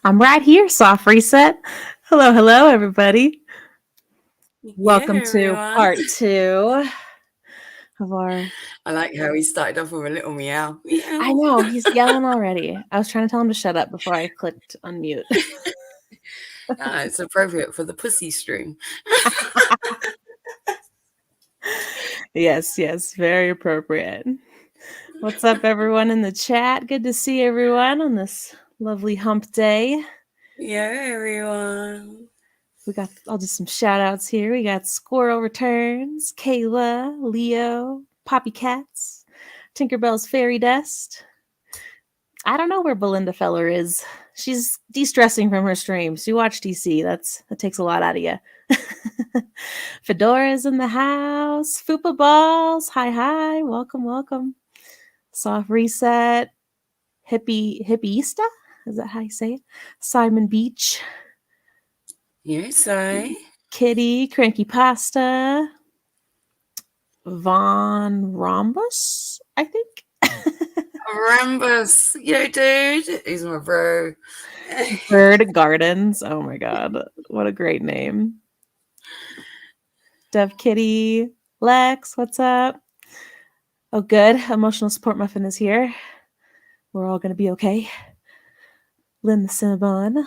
I'm right here, soft reset. Hello, hello, everybody. Yeah, Welcome to everyone. part two of our. I like how he started off with a little meow. I Meow. know, he's yelling already. I was trying to tell him to shut up before I clicked unmute. It's appropriate for the pussy stream. Yes, yes, very appropriate. What's up, everyone in the chat? Good to see everyone on this lovely hump day. Yeah, everyone. I'll do some shout outs here. We got Squirrel Returns, Kayla, Leo, Poppy Cats, Tinkerbell's Fairy Dust. I don't know where Belinda Feller is. She's de-stressing from her streams. You watch DC. That takes a lot out of you. Fedora's in the house. Fupa Balls. Hi. Welcome, welcome. Soft Reset. Hippieista? Is that how you say it? Simon Beach. You say? Kitty. Cranky Pasta. Von Rhombus, I think. Rambus. Yo, dude. He's my bro. Bird Gardens. Oh my god. What a great name. Dev Kitty. Lex, what's up? Oh, good. Emotional Support Muffin is here. We're all going to be okay. Lynn the Cinnabon.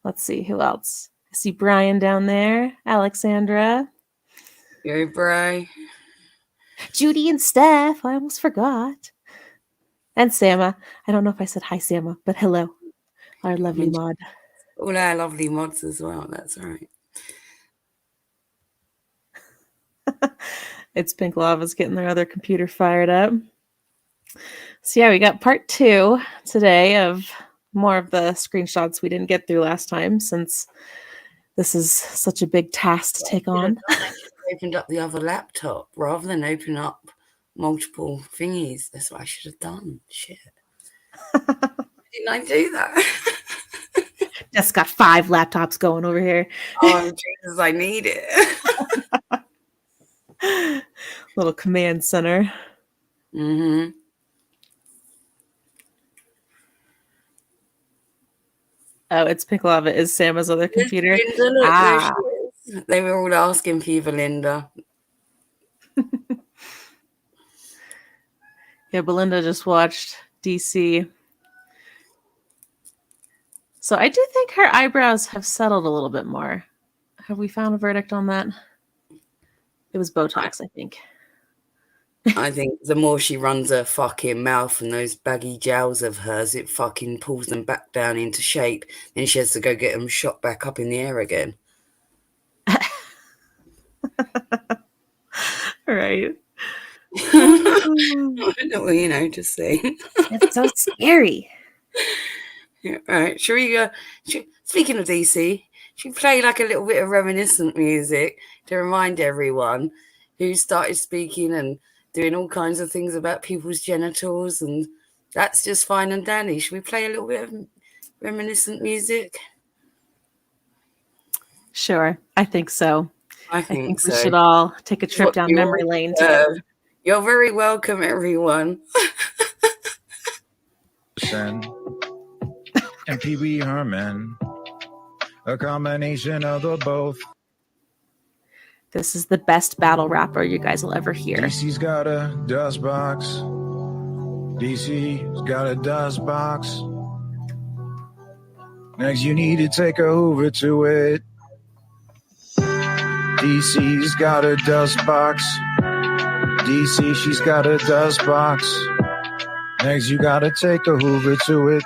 Let's see, who else? I see Brian down there. Alexandra. Yo, bro. Judy and Steph. I almost forgot. And Sama. I don't know if I said hi, Sama, but hello. Our lovely mod. All our lovely mods as well. That's right. It's Pink Lava's getting their other computer fired up. So yeah, we got part two today of more of the screenshots we didn't get through last time, since this is such a big task to take on. I opened up the other laptop rather than open up multiple thingies. That's what I should have done. Shit. Didn't I do that? Just got 5 laptops going over here. Oh, Jesus, I need it. Little command center. Mm-hmm. Oh, it's Pink Lava is Sama's other computer. Linda, look, they were all asking for you, Belinda. Yeah, Belinda just watched DC. So I do think her eyebrows have settled a little bit more. Have we found a verdict on that? It was Botox, I think. I think the more she runs her fucking mouth and those baggy jowls of hers, it fucking pulls them back down into shape. Then she has to go get them shot back up in the air again. Right. No, just saying. It's so scary. Yeah, right. Should we go? Speaking of DC, should we play like a little bit of reminiscent music to remind everyone who started speaking and doing all kinds of things about people's genitals, and that's just fine and dandy. Should we play a little bit of reminiscent music? Sure, I think so. I think so. We should all take a trip down memory lane together. You're very welcome, everyone. And Pee Wee Herman, a combination of the both. This is the best battle rapper you guys will ever hear. DC's got a dust box. DC's got a dust box. Next, you need to take a Hoover to it. DC's got a dust box. DC, she's got a dust box. Next, you gotta take a Hoover to it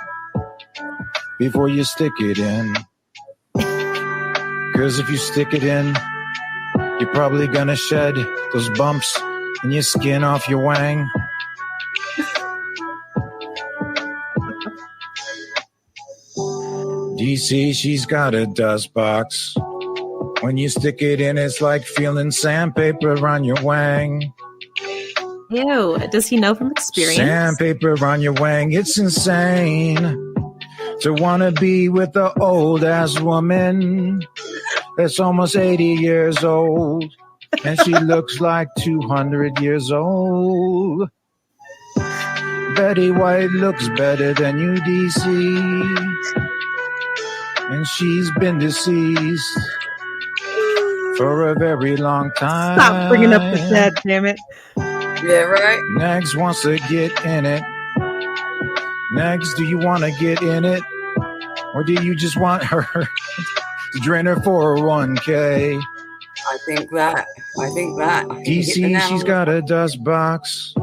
before you stick it in. Cause if you stick it in, you're probably gonna shed those bumps in your skin off your wang. DC, she's got a dust box. When you stick it in, it's like feeling sandpaper on your wang. Ew, does he know from experience? Sandpaper on your wang, it's insane to wanna be with the old ass woman that's almost 80 years old, and she looks like 200 years old. Betty White looks better than you, DC. and she's been deceased for a very long time. Stop bringing up the dead, damn it. Yeah, right. Next wants to get in it. Next, do you want to get in it? Or do you just want her to drain her 401k? I think that. I think DC, she's got a dust box.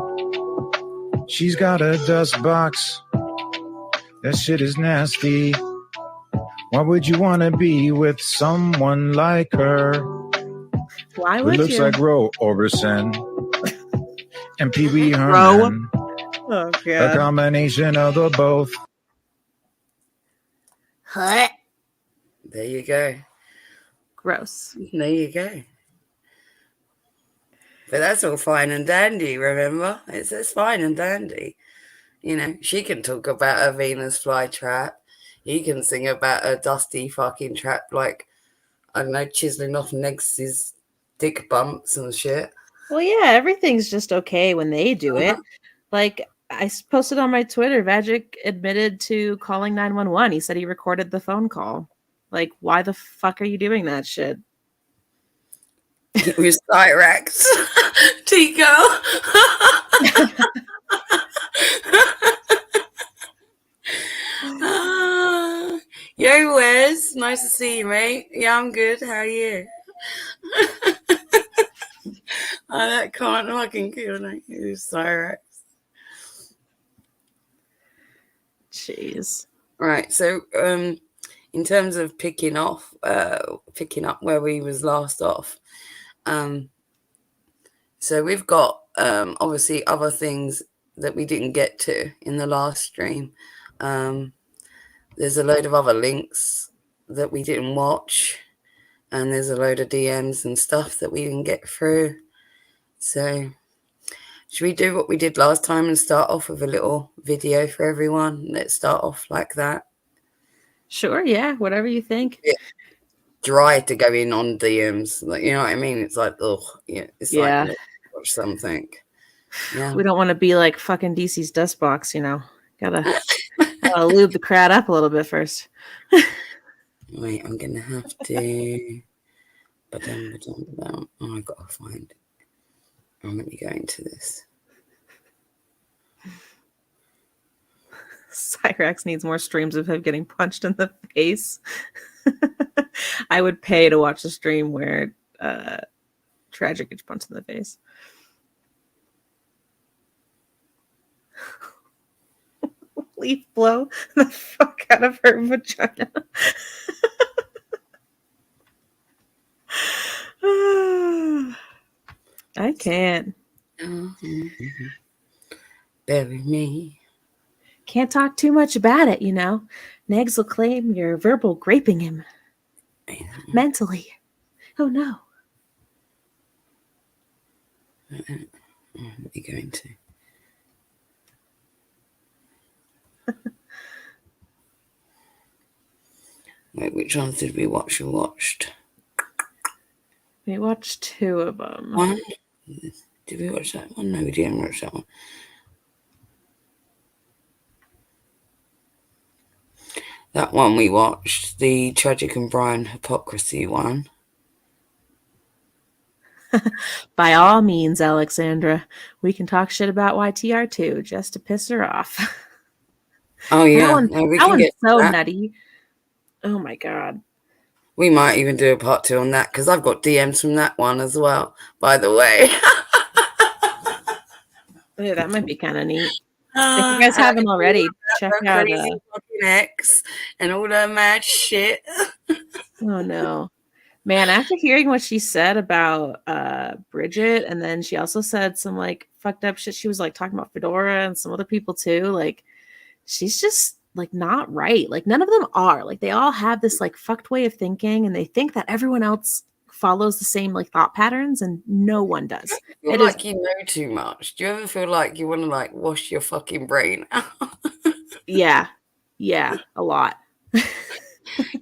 She's got a dust box. That shit is nasty. Why would you want to be with someone like her? Why Who would looks you? like Ro Orbison and Pee Wee Ro? Herman. Oh, A God. combination of the both. Huh? There you go. Gross. There you go. But that's all fine and dandy, remember? It's fine and dandy. You know, she can talk about a Venus flytrap. He can sing about a dusty fucking trap, like, I don't know, chiseling off Negs' dick bumps and shit. Well, yeah, everything's just okay when they do it. Like, I posted on my Twitter, Vagic admitted to calling 911. He said he recorded the phone call. Like, why the fuck are you doing that shit? It was Cyrax. Tico. Yo, Wes. Nice to see you, mate. Yeah, I'm good. How are you? That can't fucking kill me. It was Cyrax. Jeez. Right, so in terms of picking up where we was last off, so we've got obviously other things that we didn't get to in the last stream. There's a load of other links that we didn't watch, and there's a load of DMs and stuff that we didn't get through. So should we do what we did last time and start off with a little video for everyone? Let's start off like that. Sure, yeah, whatever you think. Yeah. Dry to go in on DMs, like, you know what I mean? It's like, oh, yeah, it's like, let's watch something. Yeah, we don't want to be like fucking DC's dust box, you know. Gotta lube the crowd up a little bit first. Wait, I'm gonna have to. Oh, I gotta find it. Oh, let me go into this. Cyrax needs more streams of him getting punched in the face. I would pay to watch a stream where Tragic gets punched in the face. Leaf blow the fuck out of her vagina. I can't. Bury me. Can't talk too much about it, you know. Negs will claim you're verbal graping him. Mentally. Oh no. What are you going to? Wait, which ones did we watch? We watched. We watched two of them. One? Did we watch that one? No, we didn't watch that one. That one we watched, the Tragic and Brian hypocrisy one. By all means, Alexandra, we can talk shit about YTR too, just to piss her off. Oh yeah, that one's so nutty. Oh my god. We might even do a part 2 on that because I've got DMs from that one as well, by the way. Yeah, that might be kind of neat. If you guys haven't already, check out Crazy fucking ex and all that mad shit. Oh no. Man, after hearing what she said about Bridget, and then she also said some like fucked up shit. She was like talking about Fedora and some other people too. Like, she's just like not right. Like, none of them are. Like, they all have this like fucked way of thinking, and they think that everyone else follows the same like thought patterns, and no one does. You feel like you know too much. Do you ever feel like you want to like wash your fucking brain out? Yeah, a lot.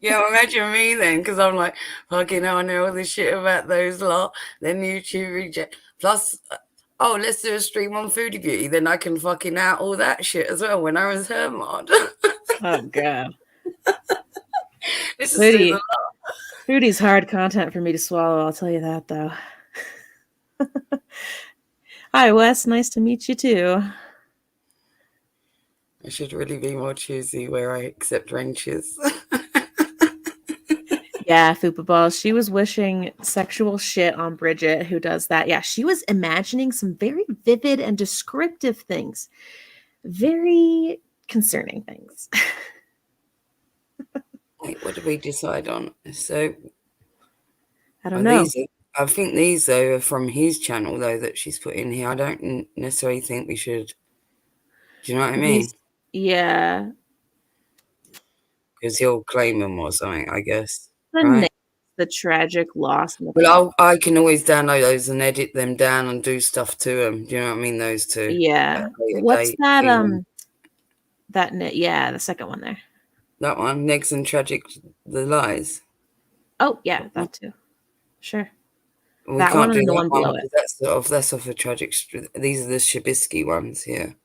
Yeah, imagine me then, because I'm like, fucking hell, I know all this shit about those lot. Then YouTube reject. Plus, oh, let's do a stream on Foodie Beauty. Then I can fucking out all that shit as well when I was her mod. Oh, God. This is through the Rudy's hard content for me to swallow, I'll tell you that, though. Hi, Wes. Nice to meet you, too. I should really be more choosy where I accept wrenches. Yeah, Fupa Balls. She was wishing sexual shit on Bridget, who does that. Yeah, she was imagining some very vivid and descriptive things. Very concerning things. Wait, what did we decide on? So I don't know. I think these though are from his channel though that she's put in here. I don't necessarily think we should. Do you know what I mean? Yeah. Because he'll claim them or something, I guess. The Right? the tragic loss. And the Well, I can always download those and edit them down and do stuff to them. Do you know what I mean? Those two. Yeah. What's that? Yeah, the second one there. That one, Negs and Tragic, the Lies. Oh yeah, that too. Sure. We that can't one do and the that one below because it. that's off a tragic. These are the Shabisky ones here.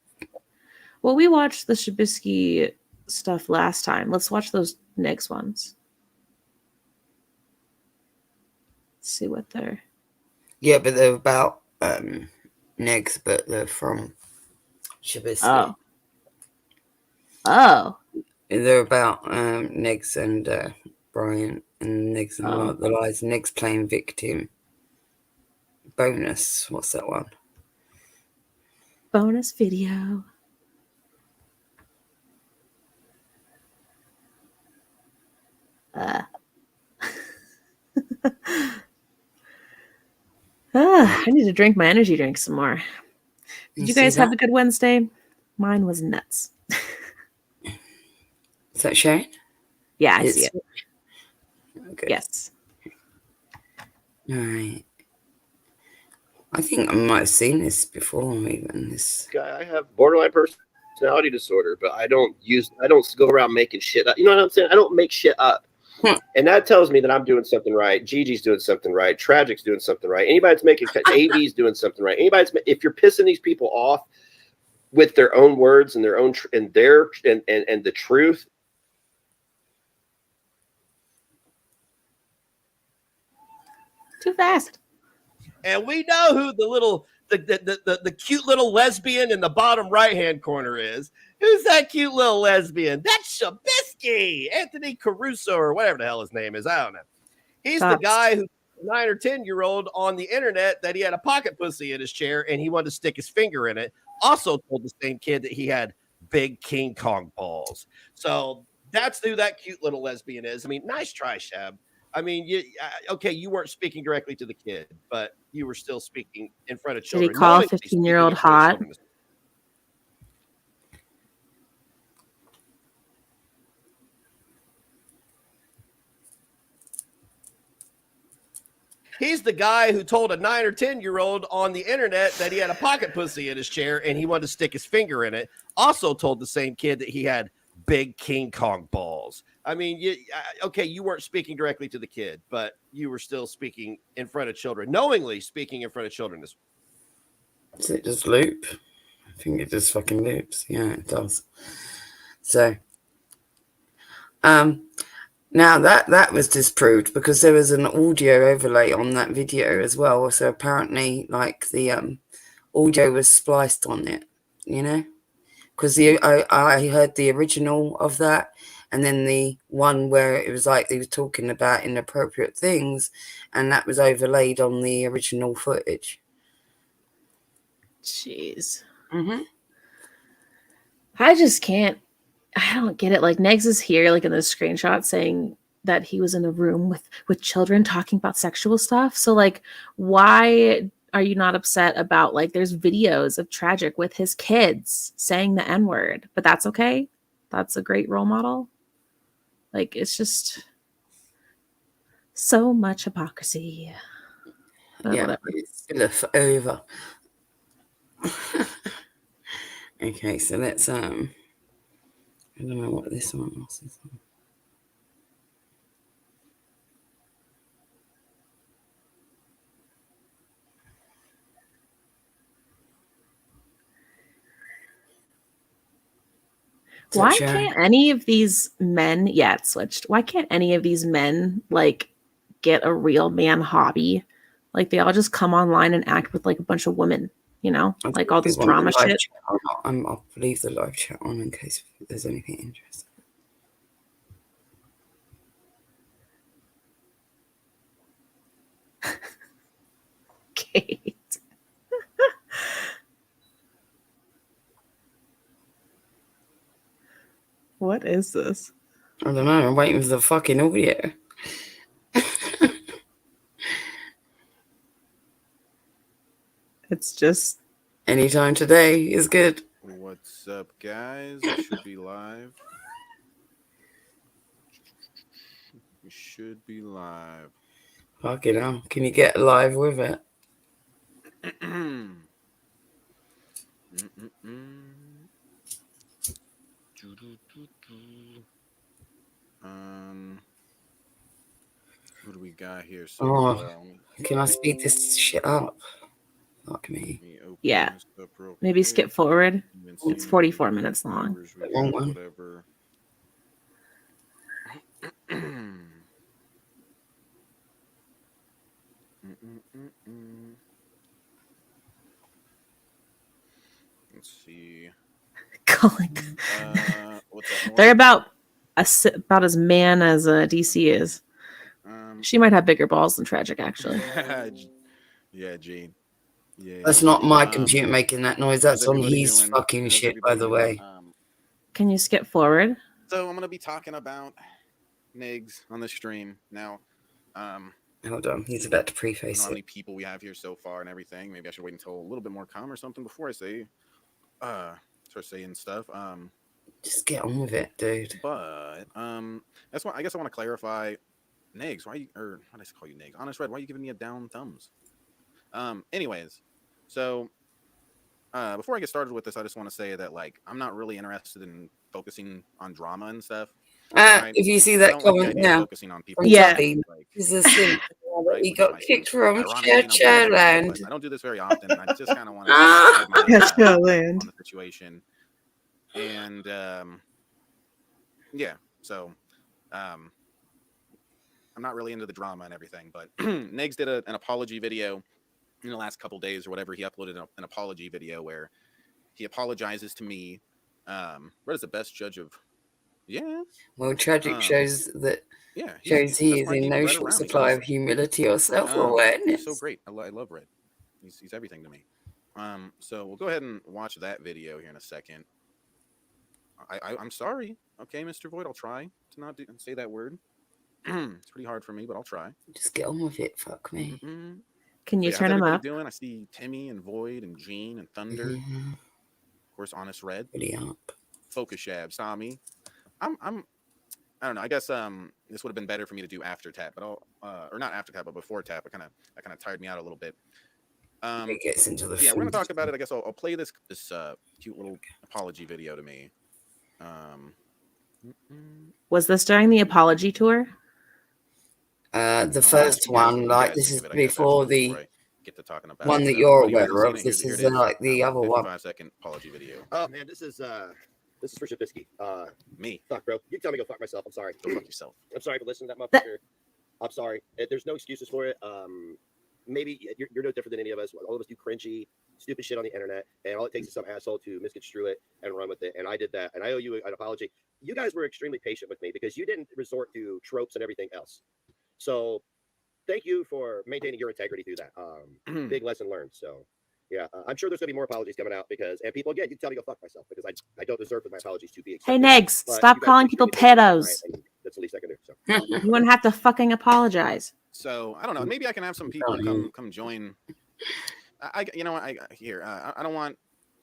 Well, we watched the Shabisky stuff last time. Let's watch those next ones. Let's see what they're. Yeah, but they're about Negs, but they're from Shabisky. Oh. They're about Negs and Brian and Negs and the Lies. Negs playing victim. Bonus. What's that one? Bonus video. I need to drink my energy drink some more. Did you guys have a good Wednesday? Mine was nuts. Is that Shane? Yeah, I see it. Okay. Yes. All right. I think I might have seen this before, even this guy. I have borderline personality disorder, but I don't go around making shit up. You know what I'm saying? I don't make shit up. And that tells me that I'm doing something right. Gigi's doing something right. Tragic's doing something right. Anybody that's making AB's doing something right. If you're pissing these people off with their own words and their own and the truth. Too fast. And we know who the cute little lesbian in the bottom right-hand corner is. Who's that cute little lesbian? That's Shabisky, Anthony Caruso, or whatever the hell his name is. I don't know. He's the guy who 9 or 10-year-old on the internet that he had a pocket pussy in his chair and he wanted to stick his finger in it. Also told the same kid that he had big King Kong balls. So that's who that cute little lesbian is. I mean, nice try, Shab. I mean, you weren't speaking directly to the kid, but you were still speaking in front of children. Did he call a 15-year-old hot? He's the guy who told a 9 or 10-year-old on the internet that he had a pocket pussy in his chair and he wanted to stick his finger in it. Also told the same kid that he had big King Kong balls. I mean, you weren't speaking directly to the kid, but you were still speaking in front of children, knowingly speaking in front of children. Does it just loop? I think it just fucking loops. Yeah, it does. So, now that was disproved because there was an audio overlay on that video as well. So apparently, like the audio was spliced on it, you know, because I heard the original of that, and then the one where it was like they were talking about inappropriate things, and that was overlaid on the original footage. Jeez. Mm-hmm. I just can't. I don't get it. Like Negs is here, like in the screenshot, saying that he was in a room with children talking about sexual stuff. So like, why are you not upset about like there's videos of Tragic with his kids saying the N-word, but that's okay? That's a great role model. Like it's just so much hypocrisy. But yeah, whatever. it's still over. Okay, so let's I don't know what this one was. Why Such a- can't any of these men? Yeah, it switched. Why can't any of these men like get a real man hobby? Like they all just come online and act with like a bunch of women. You know, I like think all this we want drama the live shit. chat or not. I'll leave the live chat on in case there's anything interesting. Kate. What is this? I don't know. I'm waiting for the fucking audio. It's just Anytime today is good. What's up, guys? We should be live. We should be live. Fucking hell. Can you get live with it? What do we got here so Oh, far? can I speed this shit up? Fuck me. Let me open Yeah. this up real maybe quick. skip forward. Even It's see 44 minutes long. numbers we Wrong got, one. whatever. Let's see. Calling. What's that? They're about as man as DC is. She might have bigger balls than Tragic, actually. Yeah, Jade. Yeah. That's not my computer making that noise. That's how's on everybody his doing? fucking How's shit, by everybody the doing? way. Can you skip forward? So I'm gonna be talking about NIGs on the stream now. Hold on. He's about to I don't know preface how it. many people we have here so far and everything. Maybe I should wait until a little bit more calm or something before I say start saying stuff. Just get on with it, dude. But that's why I guess I want to clarify. Nigs, why you or what did I call you Nigs? Honest Red, why are you giving me a down thumbs? Anyways, so before I get started with this, I just want to say that like I'm not really interested in focusing on drama and stuff. Right? If you see I that don't like the comment idea of now, focusing on people. from Yeah. Tuppy, Like, he's a simp. right, He which is got my kicked thing. from Ironically, I'm doing this every day, but I don't do this very often. And I just kind of want to give my Land. on the situation. And yeah, so I'm not really into the drama and everything, but Nigs did an apology video in the last couple days or whatever. He uploaded an apology video where he apologizes to me. What is the best judge of? Yeah. Well, Tragic shows that Yeah. shows he that's is my in people no right short around me. supply of humility or self-awareness. He's so great. I love Red. He's everything to me. So we'll go ahead and watch that video here in a second. I'm sorry. Okay, Mr. Void, I'll try to not say that word. It's pretty hard for me, but I'll try. Just get on with it. Fuck me. Can you So, turn how's him everybody up? doing? I see Timmy and Void and Gene and Thunder. Of course, Honest Red. Pretty up. Focus Shab, Sami. I don't know. I guess this would have been better for me to do after tap, but or not after tap, but before tap. That kind of tired me out a little bit. It gets into the yeah, we're gonna talk about it. I guess I'll play this cute little apology video to me. Was this during the apology tour? The first one, like this is before the get to talking about one that you're aware of. This is like the other one. 55-second apology video. Oh man, this is for Shabisky. Me. Fuck, bro. You tell me go fuck myself. I'm sorry. Go fuck yourself. I'm sorry for listening to that motherfucker. I'm sorry. There's no excuses for it. Maybe you're no different than any of us. All of us do cringy, stupid shit on the internet, and all it takes is some asshole to misconstrue it and run with it. And I did that, and I owe you an apology. You guys were extremely patient with me because you didn't resort to tropes and everything else. So thank you for maintaining your integrity through that. Big lesson learned. So yeah, I'm sure there's gonna be more apologies coming out and people again, you can tell me go fuck myself because I don't deserve for my apologies to be accepted. Hey, Negs, stop calling people pedos. That's the least I can do. So you wouldn't have to fucking apologize. So I don't know. Maybe I can have some people come join. I don't want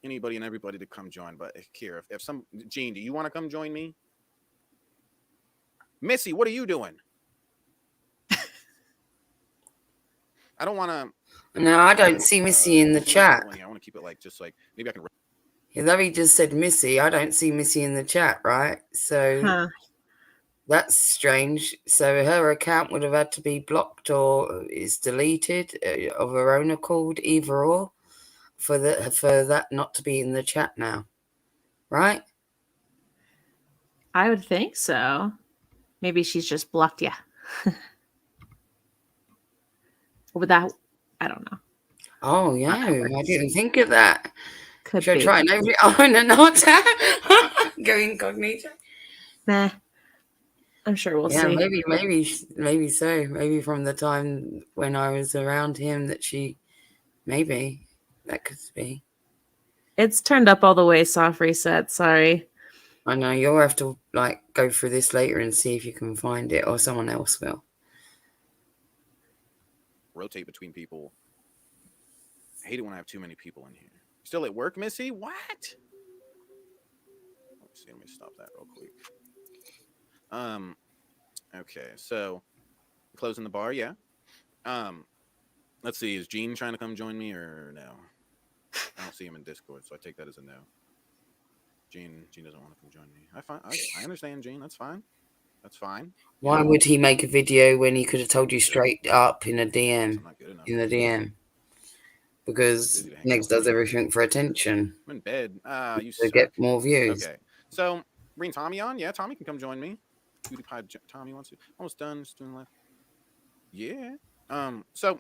anybody and everybody to come join, but here, if some Gene, do you want to come join me? Missy, what are you doing? I don't want to. No, I don't see Missy in the chat. I want to keep it like just like maybe I can. Yeah, Larry just said Missy. I don't see Missy in the chat, right? So that's strange. So her account would have had to be blocked or is deleted of her own accord, either or, for that not to be in the chat now, right? I would think so. Maybe she's just blocked you. Without, I don't know. Oh yeah, I didn't think of that. Could Should I be. try and open it? Oh no, not go incognito. Nah. I'm sure we'll Yeah, see. maybe so. Maybe from the time when I was around him that she, maybe that could be. It's turned up all the way, soft reset. Sorry. I know you'll have to like go through this later and see if you can find it, or someone else will. Rotate between people. I hate it when I have too many people in here. Still at work, Missy? What? Let's see. Let me stop that real quick. Okay, so closing the bar, yeah. Let's see. Is Gene trying to come join me or no? I don't see him in Discord, so I take that as a no. Gene doesn't want to come join me. I understand, Gene. That's fine. That's fine. Why would he make a video when he could have told you straight up in a DM? I'm not good enough. In the DM. Because Next does everything for attention. I'm in bed. You to get more views. Okay. So bring Tommy on. Yeah, Tommy can come join me. PewDiePie Tommy wants to. Almost done. Just doing left. Yeah. So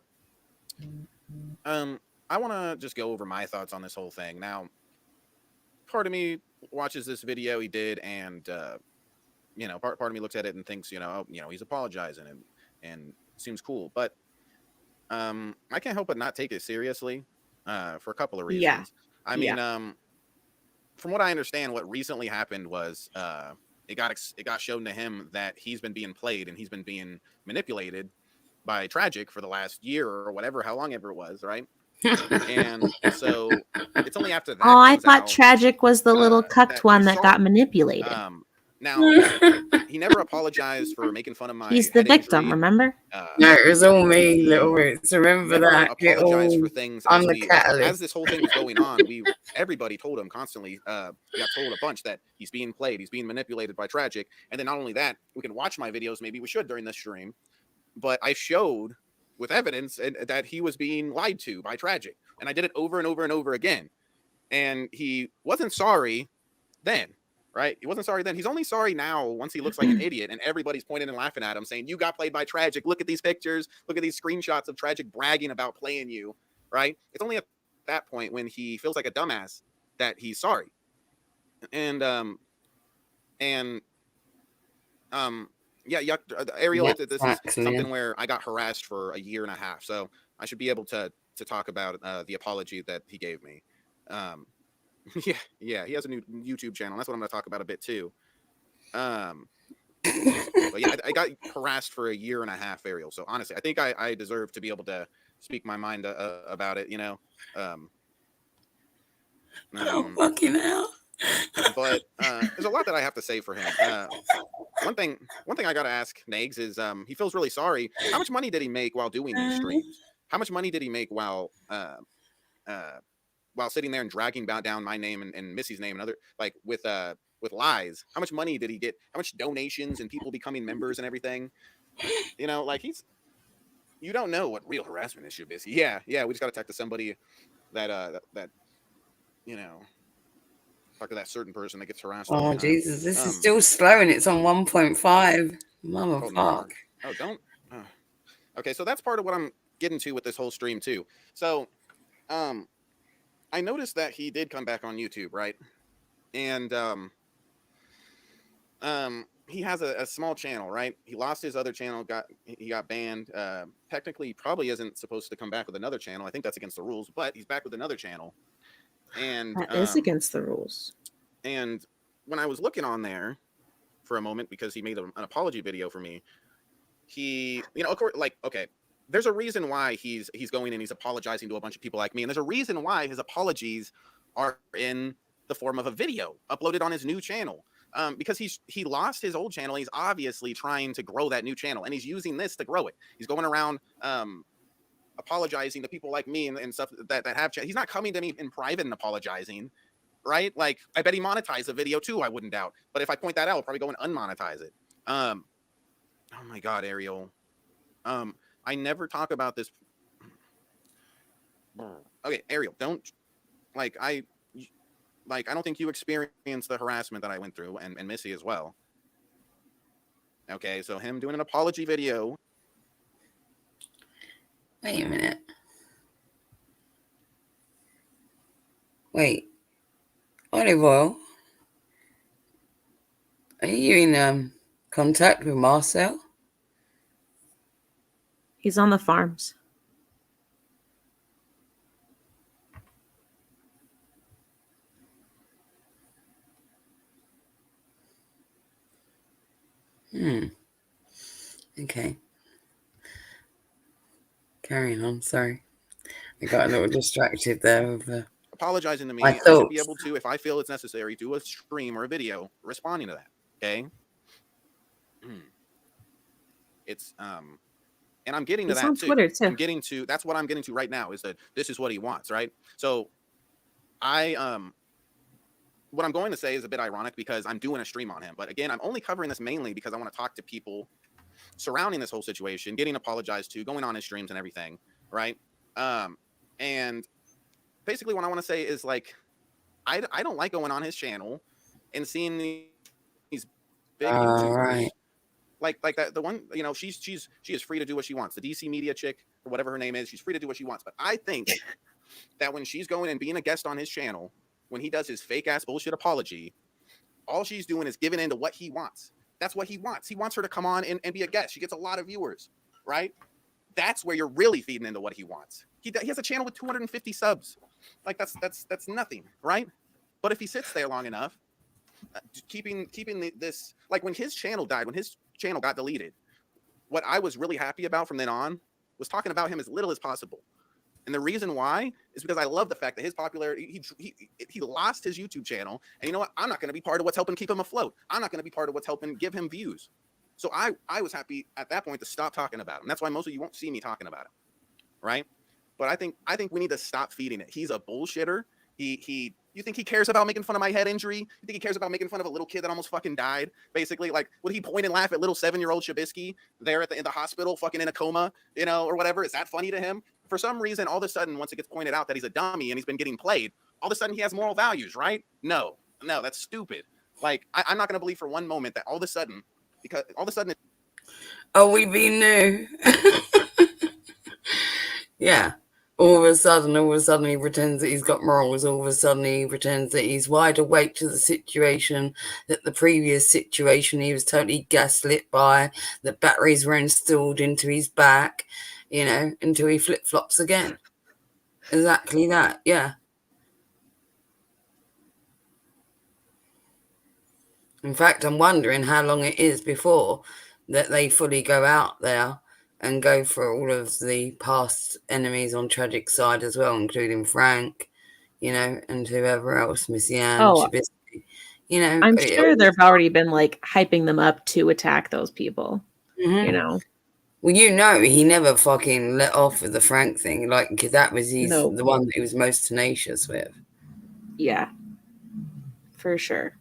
I want to just go over my thoughts on this whole thing. Now, part of me watches this video he did, and part of me looks at it and thinks, he's apologizing and seems cool, but I can't help but not take it seriously for a couple of reasons. Yeah. I mean, from what I understand, what recently happened was it got shown to him that he's been being played and he's been being manipulated by Tragic for the last year or whatever, how long ever it was, right? And so it's only after that. Oh, I thought Tragic was the little cucked one that got manipulated. Now, he never apologized for making fun of my. He's the victim, remember? No, it was all me, little Roots. Remember that? Apologized for things. I'm the catalyst. As this whole thing was going on, everybody told him constantly. We got told a bunch that he's being played, he's being manipulated by Tragic, and then not only that, we can watch my videos. Maybe we should during this stream, but I showed with evidence that he was being lied to by Tragic, and I did it over and over and over again. And he wasn't sorry then. Right? He wasn't sorry then. He's only sorry now once he looks like an idiot and everybody's pointing and laughing at him saying, you got played by Tragic. Look at these pictures. Look at these screenshots of Tragic bragging about playing you. Right? It's only at that point when he feels like a dumbass that he's sorry. And Ariel, this is something where I got harassed for a year and a half. So I should be able to talk about the apology that he gave me. Yeah, he has a new YouTube channel. That's what I'm going to talk about a bit too. But yeah, I got harassed for a year and a half, Ariel. So honestly, I think I deserve to be able to speak my mind about it. Fucking hell. But there's a lot that I have to say for him. One thing I got to ask Nags is he feels really sorry. How much money did he make while doing these streams? How much money did he make while sitting there and dragging down my name and Missy's name and other, like with lies? How much money did he get? How much donations and people becoming members and everything? You don't know what real harassment issue is. Yeah, we just got to talk to somebody that talk to that certain person that gets harassed. Oh Jesus, this is still slow and it's on 1.5. Motherfuck. Oh, don't. Okay, so that's part of what I'm getting to with this whole stream too. So, I noticed that he did come back on YouTube, right? And he has a small channel, right? He lost his other channel, he got banned. Technically, he probably isn't supposed to come back with another channel. I think that's against the rules, but he's back with another channel. And that is against the rules. And when I was looking on there for a moment, because he made an apology video for me, he, of course, like, okay, there's a reason why he's going and he's apologizing to a bunch of people like me. And there's a reason why his apologies are in the form of a video uploaded on his new channel. Because he lost his old channel. He's obviously trying to grow that new channel, and he's using this to grow it. He's going around apologizing to people like me and stuff that have he's not coming to me in private and apologizing, right? Like, I bet he monetized the video too, I wouldn't doubt. But if I point that out, I'll probably go and unmonetize it. Oh my God, Ariel. I never talk about this. Okay, Ariel, don't, I don't think you experienced the harassment that I went through, and Missy as well. Okay, so him doing an apology video. Wait a minute. Wait. Olive oil? Are you in contact with Marcel? He's on the farms. Okay. Carrying on. Sorry. I got a little distracted there with Apologizing to me, my I should be thoughts. able to, if I feel it's necessary, do a stream or a video responding to that. Okay. It's and I'm getting to He's that on too. Twitter too. That's what I'm getting to right now, is that this is what he wants, right? So I what I'm going to say is a bit ironic because I'm doing a stream on him. But again, I'm only covering this mainly because I want to talk to people surrounding this whole situation, getting apologized to, going on his streams and everything, right? And basically what I want to say is, like, I don't like going on his channel and seeing these big YouTubers, Right. like that, the one, you know, she is free to do what she wants. The DC media chick or whatever her name is, she's free to do what she wants. But I think that when she's going and being a guest on his channel, when he does his fake ass bullshit apology, all she's doing is giving in to what he wants. That's what he wants. He wants her to come on and be a guest. She gets a lot of viewers, right? That's where you're really feeding into what he wants. He has a channel with 250 subs. Like, that's nothing, right? But if he sits there long enough, keeping this, like, when his channel died, when his channel got deleted, what I was really happy about from then on was talking about him as little as possible. And the reason why is because I love the fact that his popularity, he lost his YouTube channel. And you know what? I'm not going to be part of what's helping keep him afloat. I'm not going to be part of what's helping give him views. So I was happy at that point to stop talking about him. That's why most of you won't see me talking about him, right? But I think we need to stop feeding it. He's a bullshitter. You think he cares about making fun of my head injury? You think he cares about making fun of a little kid that almost fucking died? Basically, like, would he point and laugh at little 7-year-old Shabisky there in the hospital, fucking in a coma, you know, or whatever? Is that funny to him? For some reason, all of a sudden, once it gets pointed out that he's a dummy and he's been getting played, all of a sudden he has moral values, right? No, that's stupid. Like, I'm not going to believe for one moment that all of a sudden, because all of a sudden, Oh, we be new. Yeah. All of a sudden, he pretends that he's got morals. All of a sudden, he pretends that he's wide awake to the situation, that the previous situation he was totally gaslit by, that batteries were installed into his back, you know, until he flip-flops again. Exactly that, yeah. In fact, I'm wondering how long it is before that they fully go out there and go for all of the past enemies on Tragic's side as well, including Frank, you know, and whoever else, Miss Yan, Oh, Shabisky, you know. I'm sure they've already been like hyping them up to attack those people. Mm-hmm. You know. Well, you know, he never fucking let off with the Frank thing, like, because that was No. the one that he was most tenacious with. Yeah, for sure.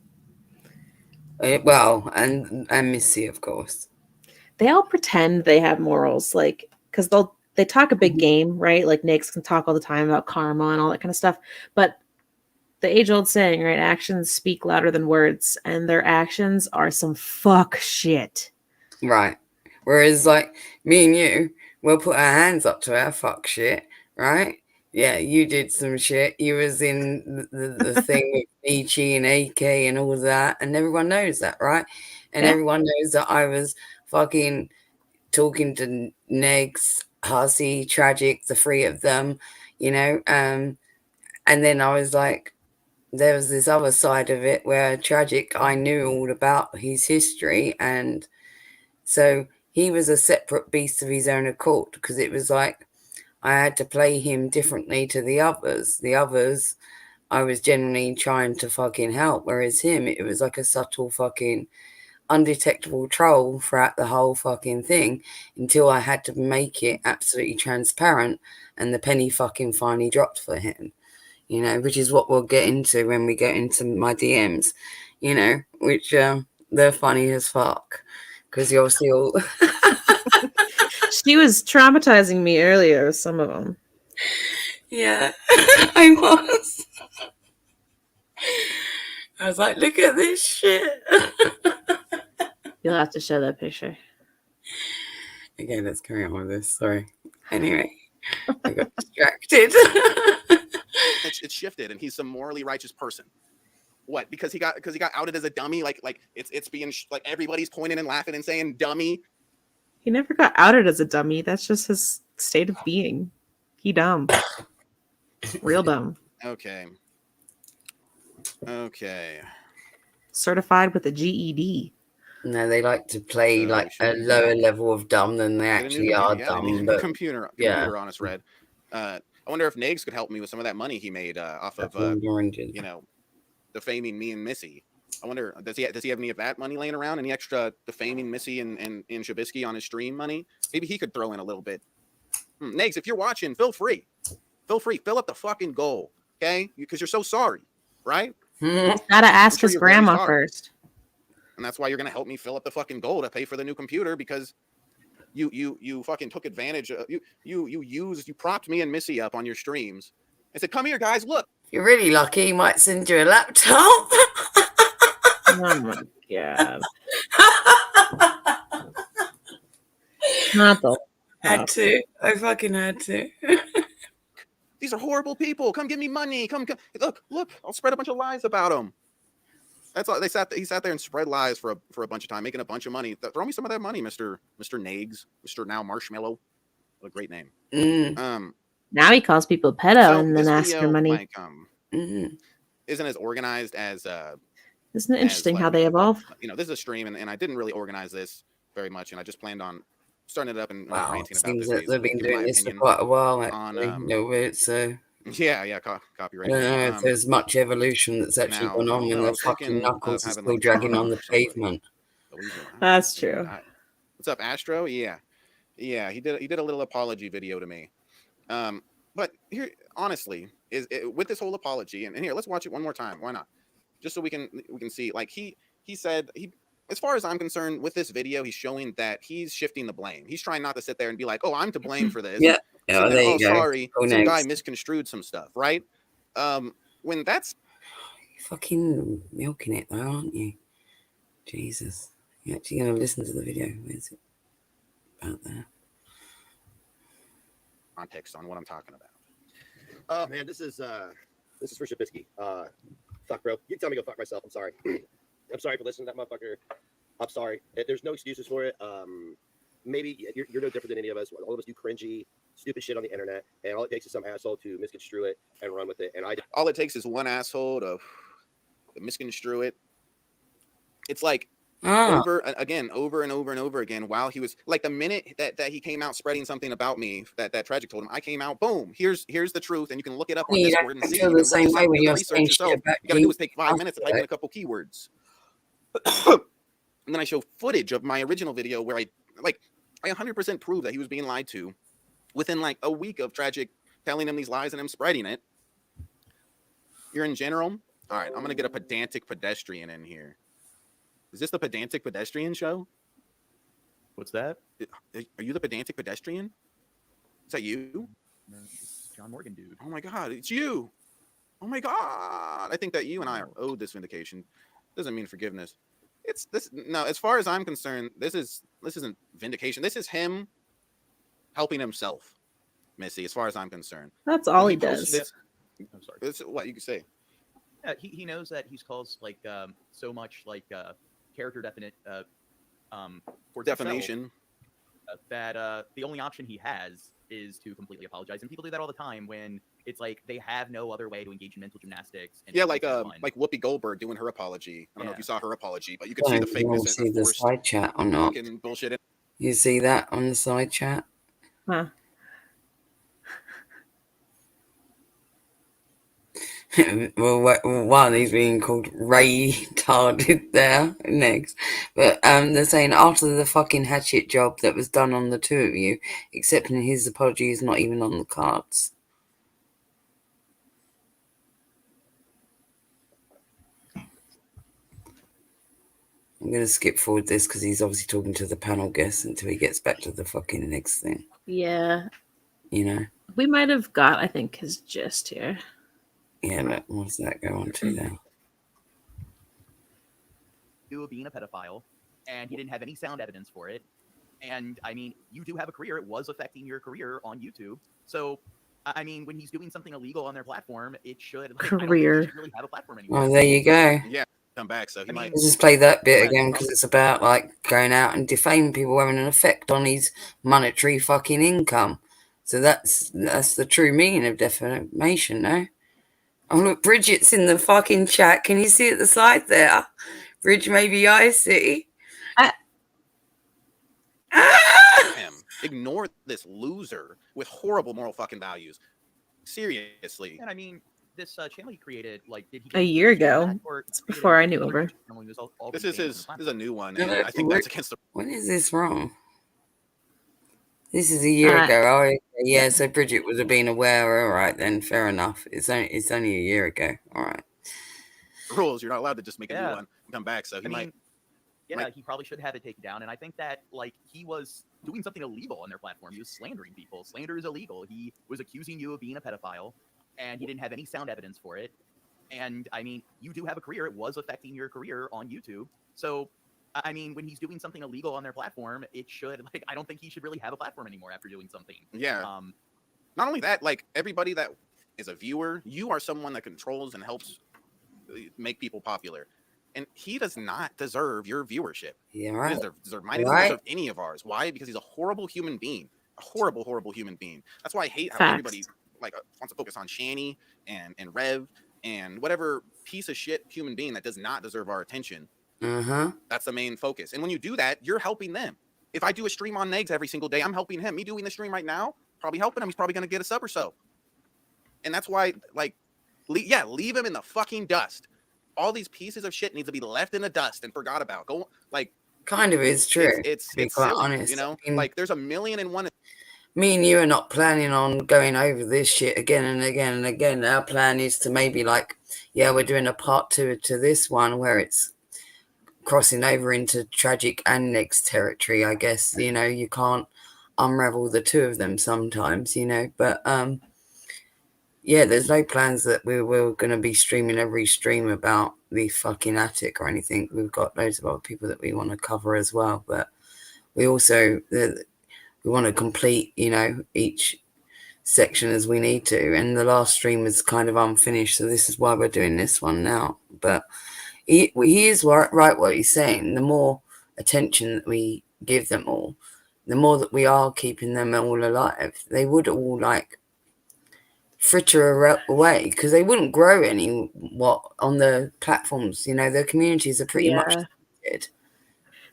Well, and Missy, of course. They all pretend they have morals, like, because they talk a big game, right? Like, Nix can talk all the time about karma and all that kind of stuff. But the age-old saying, right? Actions speak louder than words, and their actions are some fuck shit. Right. Whereas, like, me and you, we'll put our hands up to our fuck shit, right? Yeah, you did some shit. You was in the thing with Nietzsche and AK and all that, and everyone knows that, right? And Yeah. everyone knows that I was fucking talking to Negs, Hussey, Tragic, the three of them, you know. And then I was like, there was this other side of it where Tragic, I knew all about his history, and so he was a separate beast of his own accord, because it was like I had to play him differently to the others. The others, I was generally trying to fucking help, whereas him, it was like a subtle fucking undetectable troll throughout the whole fucking thing, until I had to make it absolutely transparent and the penny fucking finally dropped for him, you know, which is what we'll get into when we get into my DMs, you know, which they're funny as fuck. Because you're still. She was traumatizing me earlier with some of them. Yeah, I was. I was like, look at this shit. You'll have to show that picture. Okay, let's carry on with this. Sorry. Anyway, I got distracted. It's shifted, and he's some morally righteous person. What? Because he got outed as a dummy? Like it's being like everybody's pointing and laughing and saying dummy. He never got outed as a dummy. That's just his state of being. He dumb. Real dumb. Okay. Certified with a GED. No, they like to play So like should a we, lower level of dumb than they Get a new actually computer. are Yeah, they need a dumb. new But computer yeah. on us, Red. I wonder if Nags could help me with some of that money he made off of oranges. defaming me and Missy. I wonder, does he have any of that money laying around? Any extra defaming Missy and Shabisky on his stream money? Maybe he could throw in a little bit. Nags, if you're watching, feel free. Fill up the fucking goal, okay? Because you're so sorry, right? Gotta ask his grandma first. And that's why you're gonna help me fill up the fucking goal to pay for the new computer, because you fucking took advantage of you propped me and Missy up on your streams and said, "Come here, guys, look." If you're really lucky, he might send you a laptop. Oh my god. Not the Had to. I fucking had to. These are horrible people. Come give me money. Come. Look. I'll spread a bunch of lies about them. That's all. He sat there and spread lies for a bunch of time, making a bunch of money. Throw me some of that money, Mr. Nags, Mr. Now Marshmallow. What a great name. Now he calls people pedo and then asks for money. Like, isn't as organized as Isn't it interesting how they evolve? This is a stream, and I didn't really organize this very much, and I just planned on starting it up and ranting about this. They've been doing this for quite a while, actually. So yeah, copyright. I don't know if there's much evolution that's actually gone on when the fucking knuckles are still dragging on the pavement. That's true. What's up, Astro? Yeah, he did a little apology video to me. But here, honestly, with this whole apology, and here, let's watch it one more time. Why not? Just so we can see. Like he said, as far as I'm concerned, with this video, he's showing that he's shifting the blame. He's trying not to sit there and be like, "Oh, I'm to blame for this." Yeah. Oh, there you go. Sorry, some guy misconstrued some stuff, right? When that's you're fucking milking it, though, aren't you? Jesus, you're actually gonna listen to the video. Where's it about there? Context on what I'm talking about. Oh man, this is for Shabisky. Fuck, bro. You can tell me to go fuck myself. I'm sorry. I'm sorry for listening to that motherfucker. I'm sorry. There's no excuses for it. Maybe you're no different than any of us. All of us do cringy, stupid shit on the internet, and all it takes is some asshole to misconstrue it and run with it. And all it takes is one asshole to misconstrue it. It's like over and over again. While he was like, the minute that he came out spreading something about me that Tragic told him, I came out, boom, here's the truth, and you can look it up on Discord and see. Feel the same way when you're saying shit about you gotta do is take 5 minutes to type in a couple keywords. And then I show footage of my original video where I 100% prove that he was being lied to within like a week of Tragic telling him these lies and him spreading it. You're in general. All right, I'm gonna get a pedantic pedestrian in here. Is this the pedantic pedestrian show? What's that? Are you the pedantic pedestrian? Is that you? No, it's John Morgan, dude. Oh my God, it's you. Oh my God. I think that you and I are owed this vindication. Doesn't mean forgiveness. It's this. No, as far as I'm concerned, this isn't vindication. This is him helping himself, Missy, as far as I'm concerned. That's all he does. I'm sorry. It's what you can say. Yeah, he knows that he's caused like so much like character for defamation that the only option he has is to completely apologize, and people do that all the time when it's like they have no other way to engage in mental gymnastics. And yeah, like Whoopi Goldberg doing her apology. I don't know if you saw her apology, but you could see the fakeness. See the side chat or not? Bullshit. You see that on the side chat? Huh. Well, one, he's being called retarded there next, but they're saying after the fucking hatchet job that was done on the two of you, accepting his apology is not even on the cards. I'm gonna skip forward this because he's obviously talking to the panel guests until he gets back to the fucking next thing. Yeah. You know? We might have got, I think, his gist here. Yeah, look, what's that go on to now? You being a pedophile, and he didn't have any sound evidence for it. And I mean, you do have a career. It was affecting your career on YouTube. So, I mean, when he's doing something illegal on their platform, it should. Like, I don't think he Career. should really have a platform anymore. Well, there you go. Yeah, come back. So he might. Let's just play that bit Yeah, again because it's about like going out and defaming people having an effect on his monetary fucking income. So that's the true meaning of defamation, no? Oh look, Bridget's in the fucking chat. Can you see at the side there? Bridge, maybe I see. Him. Ignore this loser with horrible moral fucking values. Seriously. And I mean, this channel he created, like, did he A year ago. It's before I knew of her. This is a new one. No, And I think that's against the. When is this wrong? This is a year ago. Oh, okay. Yeah. So Bridget would have been aware. All right, then fair enough. It's only a year ago. All right. Rules. You're not allowed to just make a new one and come back. So he might. Yeah, he probably should have it taken down. And I think that, like, he was doing something illegal on their platform. He was slandering people. Slander is illegal. He was accusing you of being a pedophile, and he didn't have any sound evidence for it. And I mean, you do have a career. It was affecting your career on YouTube. So, I mean, when he's doing something illegal on their platform, it should, like, I don't think he should really have a platform anymore after doing something. Yeah. Not only that, like, everybody that is a viewer, you are someone that controls and helps make people popular. And he does not deserve your viewership. Yeah, right. He doesn't deserve mine. He doesn't deserve any of ours. Why? Because he's a horrible human being. A horrible, horrible human being. That's why I hate how everybody like wants to focus on Shani and Rev and whatever piece of shit human being that does not deserve our attention. That's the main focus. And when you do that, you're helping them. If I do a stream on Negs every single day, I'm helping him. Me doing the stream right now, probably helping him. He's probably going to get a sub or so. And that's why, like, leave him in the fucking dust. All these pieces of shit need to be left in the dust and forgot about. Go, like, kind of is true. It's to be quite silly, honest. you know, like there's 1,000,001. Me and you are not planning on going over this shit again and again and again. Our plan is to maybe like, yeah, we're doing a part 2 to this one where it's crossing over into tragic and next territory. I guess, you know, you can't unravel the two of them sometimes, you know, but yeah, there's no plans that we're going to be streaming every stream about the fucking attic or anything. We've got loads of other people that we want to cover as well, but we also we want to complete, you know, each section as we need to. And the last stream is kind of unfinished, so this is why we're doing this one now. But he is right what he's saying. The more attention that we give them all, the more that we are keeping them all alive. They would all like fritter away because they wouldn't grow any on the platforms. You know, their communities are pretty much limited.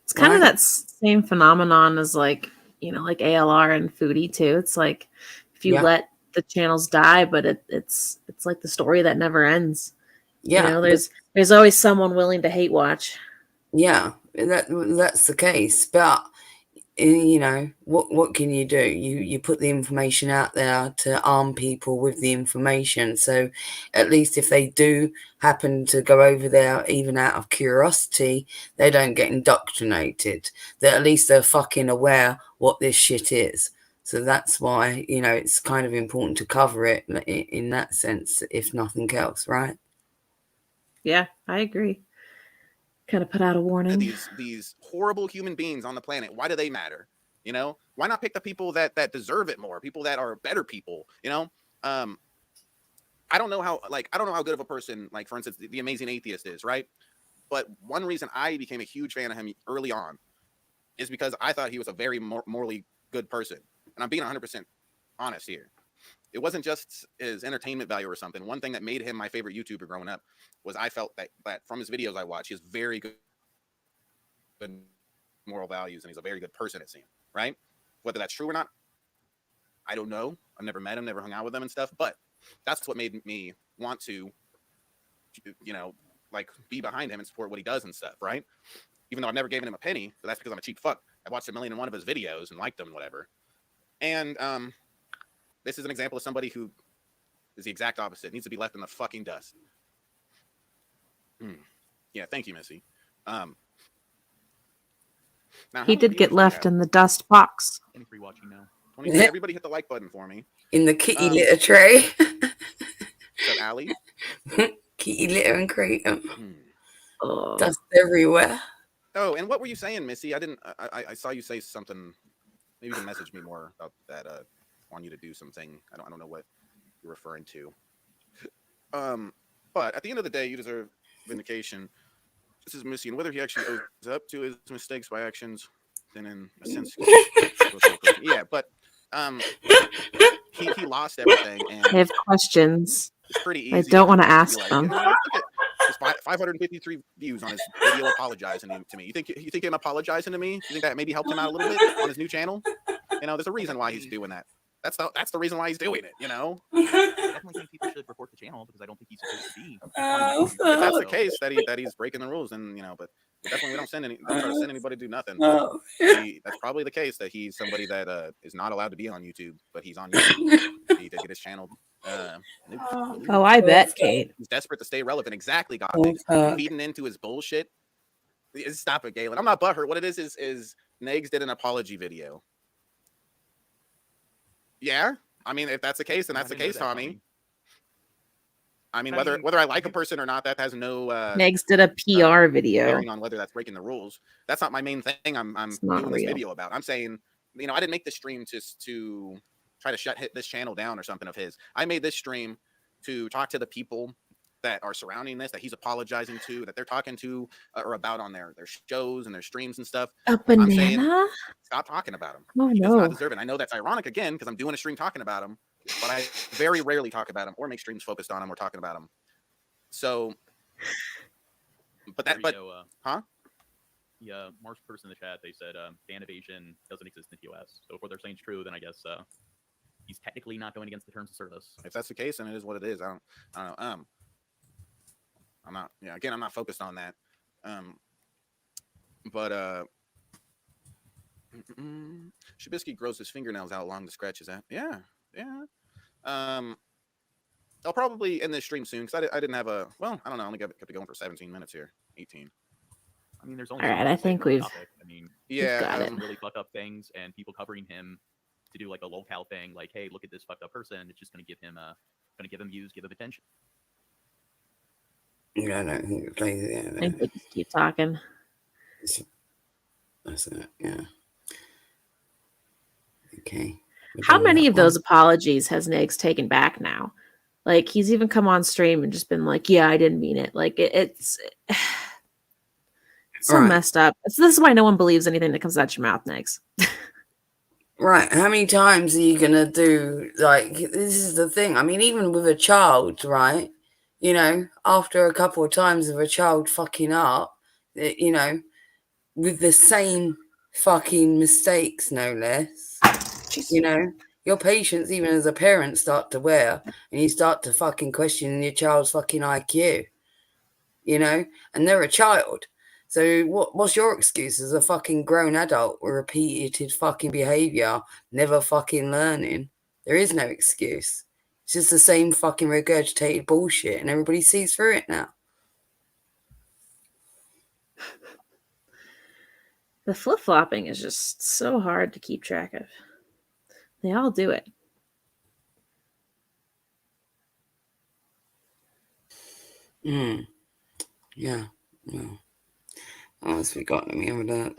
It's kind of that same phenomenon as like, you know, like ALR and Foodie too. It's like if you let the channels die, but it's like the story that never ends. Yeah, you know, there's always someone willing to hate watch. Yeah, that's the case, but you know, what can you do? You put the information out there to arm people with the information. So at least if they do happen to go over there, even out of curiosity, they don't get indoctrinated. That at least they're fucking aware what this shit is. So that's why, you know, it's kind of important to cover it in that sense, if nothing else, right? Yeah, I agree. Kind of put out a warning. These horrible human beings on the planet, why do they matter? You know, why not pick the people that deserve it more, people that are better people? You know, I don't know how good of a person, like for instance, the Amazing Atheist is, right? But one reason I became a huge fan of him early on is because I thought he was a very morally good person, and I'm being 100% honest here. It wasn't just his entertainment value or something. One thing that made him my favorite YouTuber growing up was I felt that from his videos I watched, he has very good moral values, and he's a very good person, it seemed, right? Whether that's true or not, I don't know. I've never met him, never hung out with him and stuff, but that's what made me want to, you know, like be behind him and support what he does and stuff, right? Even though I've never given him a penny, but that's because I'm a cheap fuck. I watched 1,000,001 of his videos and liked them and whatever. And this is an example of somebody who is the exact opposite. It needs to be left in the fucking dust. Yeah, thank you, Missy. Now, he did get left in the dust box. 23 watching now. 23, everybody hit the like button for me. In the kitty litter tray. So, Allie? Kitty litter and kratom. Oh. Dust everywhere. Oh, and what were you saying, Missy? I didn't. I saw you say something. Maybe you can message me more about that. Want you to do something. I don't know what you're referring to. But at the end of the day, you deserve vindication. This is Missy, and whether he actually owes up to his mistakes by actions, then in a sense, yeah. But um, he lost everything, I and have questions. it's pretty I easy don't want to to be ask like, them. I mean, let's look at his 553 views on his video apologizing to me. You think him apologizing to me? You think that maybe helped him out a little bit on his new channel? You know, there's a reason why he's doing that. That's the reason why he's doing it. You know, I definitely think people should report the channel because I don't think he's supposed to be. if that's the case, that he's breaking the rules, and you know, but definitely we don't try to send anybody to do nothing. But that's probably the case that he's somebody that is not allowed to be on YouTube, but he's on YouTube. He did get his channel. Oh, I bet, Kate. He's desperate to stay relevant. Exactly, God. You feeding into his bullshit. Stop it, Galen. I'm not butthurt. What it is Negs did an apology video. Yeah, I mean, if that's the case, then that's the case, Tommy. I mean, whether I like a person or not, that has no Negs did a PR video bearing on whether that's breaking the rules. That's not my main thing. I'm doing this video about. I'm saying, you know, I didn't make the stream to try to hit this channel down or something of his. I made this stream to talk to the people that are surrounding this, that he's apologizing to, that they're talking to or about on their shows and their streams and stuff. A banana? I'm saying, stop talking about him. Oh, he no. does not deserve it. I know that's ironic again because I'm doing a stream talking about him, but I very rarely talk about him or make streams focused on him or talking about him. So, huh? Yeah, Mark's person in the chat, they said fan evasion doesn't exist in the TOS. So if what they're saying is true, then I guess he's technically not going against the terms of service. If that's the case, then it is what it is. I don't know. I'm not. Yeah, again, I'm not focused on that. But Shabisky grows his fingernails out long to scratch his ass. Yeah. I'll probably end this stream soon because I didn't have a. Well, I don't know. I only kept it going for 17 minutes here. 18. I mean, there's only. All right, I think we've. I mean, yeah, got it. Really fuck up things, and people covering him to do like a locale thing, like, hey, look at this fucked up person. It's just gonna give him views, give him attention. Yeah, I don't think it's lazy. I think we just keep talking. That's it. Yeah. Okay. How many of those apologies has Negs taken back now? Like, he's even come on stream and just been like, yeah, I didn't mean it. Like, it's so messed up. So this is why no one believes anything that comes out your mouth, Negs. Right. How many times are you going to do, like, this is the thing. I mean, even with a child, right? You know, after a couple of times of a child fucking up, you know, with the same fucking mistakes, no less, you know, your patience, even as a parent, start to wear, and you start to fucking question your child's fucking IQ, you know, and they're a child. So what's your excuse as a fucking grown adult with repeated fucking behavior, never fucking learning? There is no excuse. It's just the same fucking regurgitated bullshit, and everybody sees through it now. The flip-flopping is just so hard to keep track of. They all do it. Yeah. Well, what else we got? Let me have that.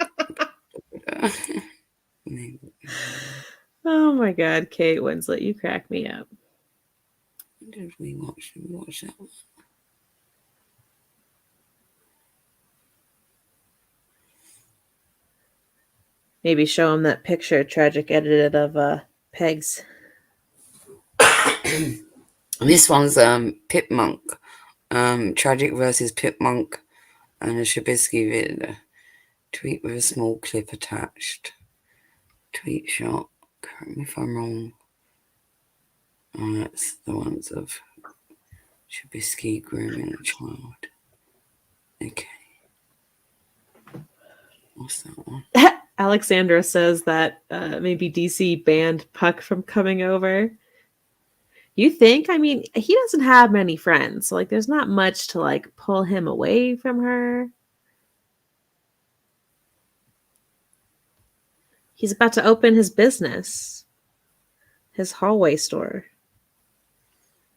Oh my god, Kate Winslet, you crack me up. When did we watch? Did we watch that one? Maybe show him that picture tragic edited of Pegs. This one's Pip Monk. Tragic versus Pip Monk and a Shabisky vid. Tweet with a small clip attached. Tweet shot. Correct me if I'm wrong. Oh, that's the ones of Shabisky grooming a child. Okay. What's that one? Alexandra says that maybe DC banned Puck from coming over. You think? I mean, he doesn't have many friends. So, like, there's not much to, like, pull him away from her. He's about to open his business. His hallway store.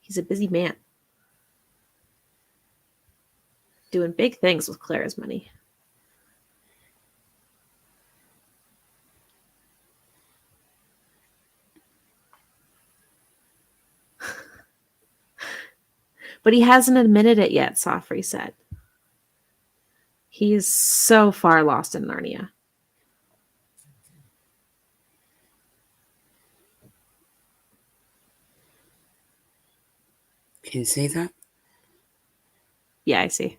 He's a busy man. Doing big things with Clara's money. But he hasn't admitted it yet, Safri said. He is so far lost in Narnia. Can you see that? Yeah, I see.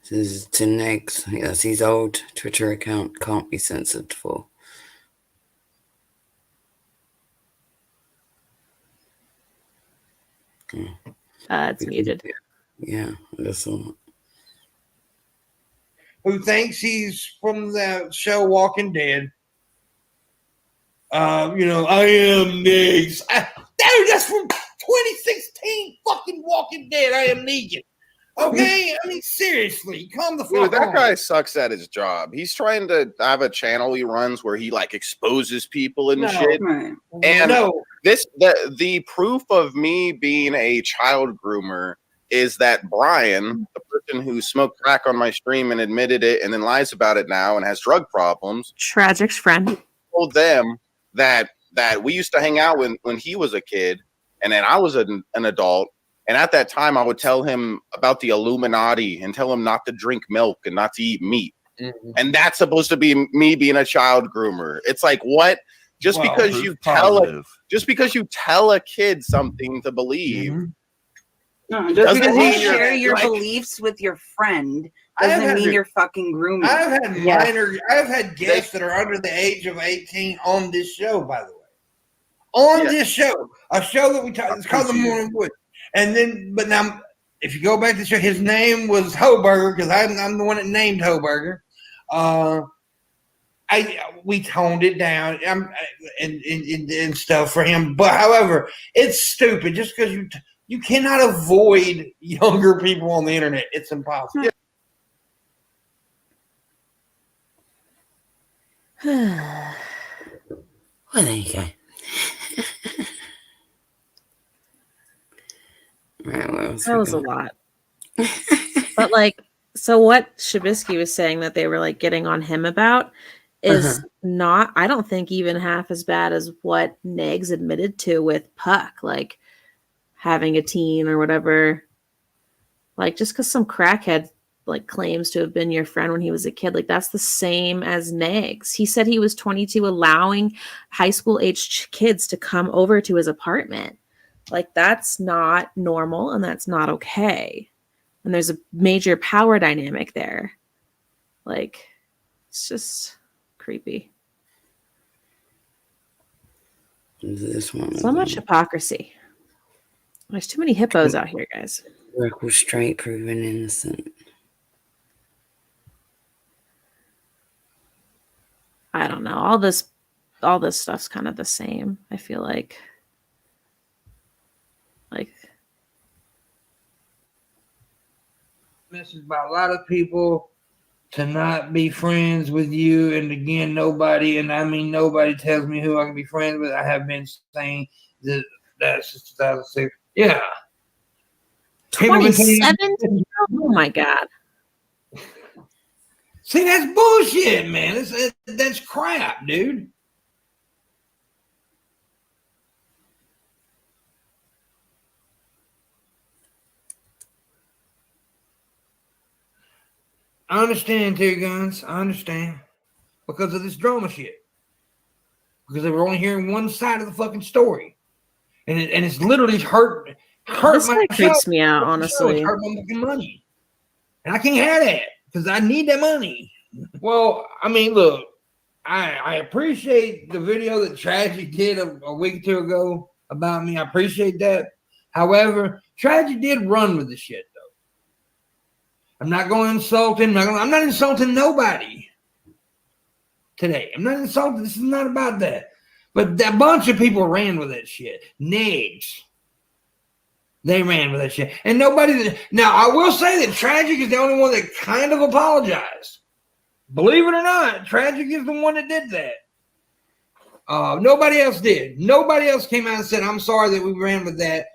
This is to Negs. That's his old Twitter account. Can't be censored for. It's muted. Yeah, that's all. Who thinks he's from the show Walking Dead. I am Negs. Dude, that's from 2016 fucking Walking Dead. I am Negan. Okay? I mean, seriously, calm the fuck Dude, that on. guy sucks at his job. He's trying to have a channel he runs where he like exposes people and shit. Right. And no. the proof of me being a child groomer is that Brian, the person who smoked crack on my stream and admitted it and then lies about it now and has drug problems, Tragic's friend. told them that we used to hang out when he was a kid and then I was an adult. And at that time, I would tell him about the Illuminati and tell him not to drink milk and not to eat meat. Mm-hmm. And that's supposed to be me being a child groomer. It's like, what? Just Well, because proof you positive. tell a kid something to believe. Mhm. No, just Doesn't because you mean you're- share your like- beliefs with your friend I have doesn't had mean to- you're fucking grooming. I've had guests that are under the age of 18 on this show, by the way. On Yeah. this show. A show that we talk, it's called The Morning Wood. And then, but now, if you go back to the show, his name was Hoburger, because I'm the one that named Hoburger. We toned it down and stuff for him. But however, it's stupid just because you cannot avoid younger people on the internet. It's impossible. Yeah. Well, there you go. Right, what else That we was a got? lot. But like, so what Shabisky was saying that they were like getting on him about is not, I don't think, even half as bad as what Negs admitted to with Puck, like having a teen or whatever. Like, just because some crackhead like claims to have been your friend when he was a kid, like that's the same as Negs. He said he was 22, allowing high school aged kids to come over to his apartment. Like, that's not normal and that's not okay. And there's a major power dynamic there. Like, it's just creepy. This one. So much hypocrisy. There's too many hippos out here, guys. Work was straight, proven innocent. I don't know. All this stuff's kind of the same, I feel like. Like, Message by a lot of people to not be friends with you. And again, nobody, and I mean nobody, tells me who I can be friends with. I have been saying that since 2006. Yeah. 2017? Oh my God. See, that's bullshit, man. That's crap, dude. I understand, Terry Guns. I understand. Because of this drama shit. Because they were only hearing one side of the fucking story. And it's literally hurt This my guy creeps show. me out, It's honestly. hurt my fucking money. And I can't have that because I need that money. Well, I mean, look, I appreciate the video that Tragic did a week or two ago about me. I appreciate that. However, Tragic did run with the shit, though. I'm not going to insult him. I'm not insulting nobody today. I'm not insulting. This is not about that. But a bunch of people ran with that shit. Negs. They ran with that shit. And nobody. Now, I will say that Tragic is the only one that kind of apologized. Believe it or not, Tragic is the one that did that. Nobody else did. Nobody else came out and said, "I'm sorry that we ran with that,"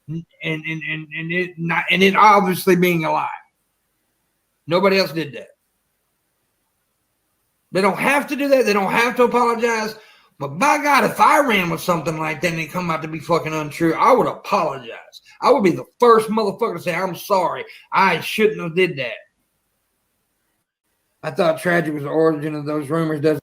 and it obviously being a lie. Nobody else did that. They don't have to do that. They don't have to apologize But by God, if I ran with something like that and it come out to be fucking untrue, I would apologize. I would be the first motherfucker to say, I'm sorry. I shouldn't have did that. I thought tragic was the origin of those rumors.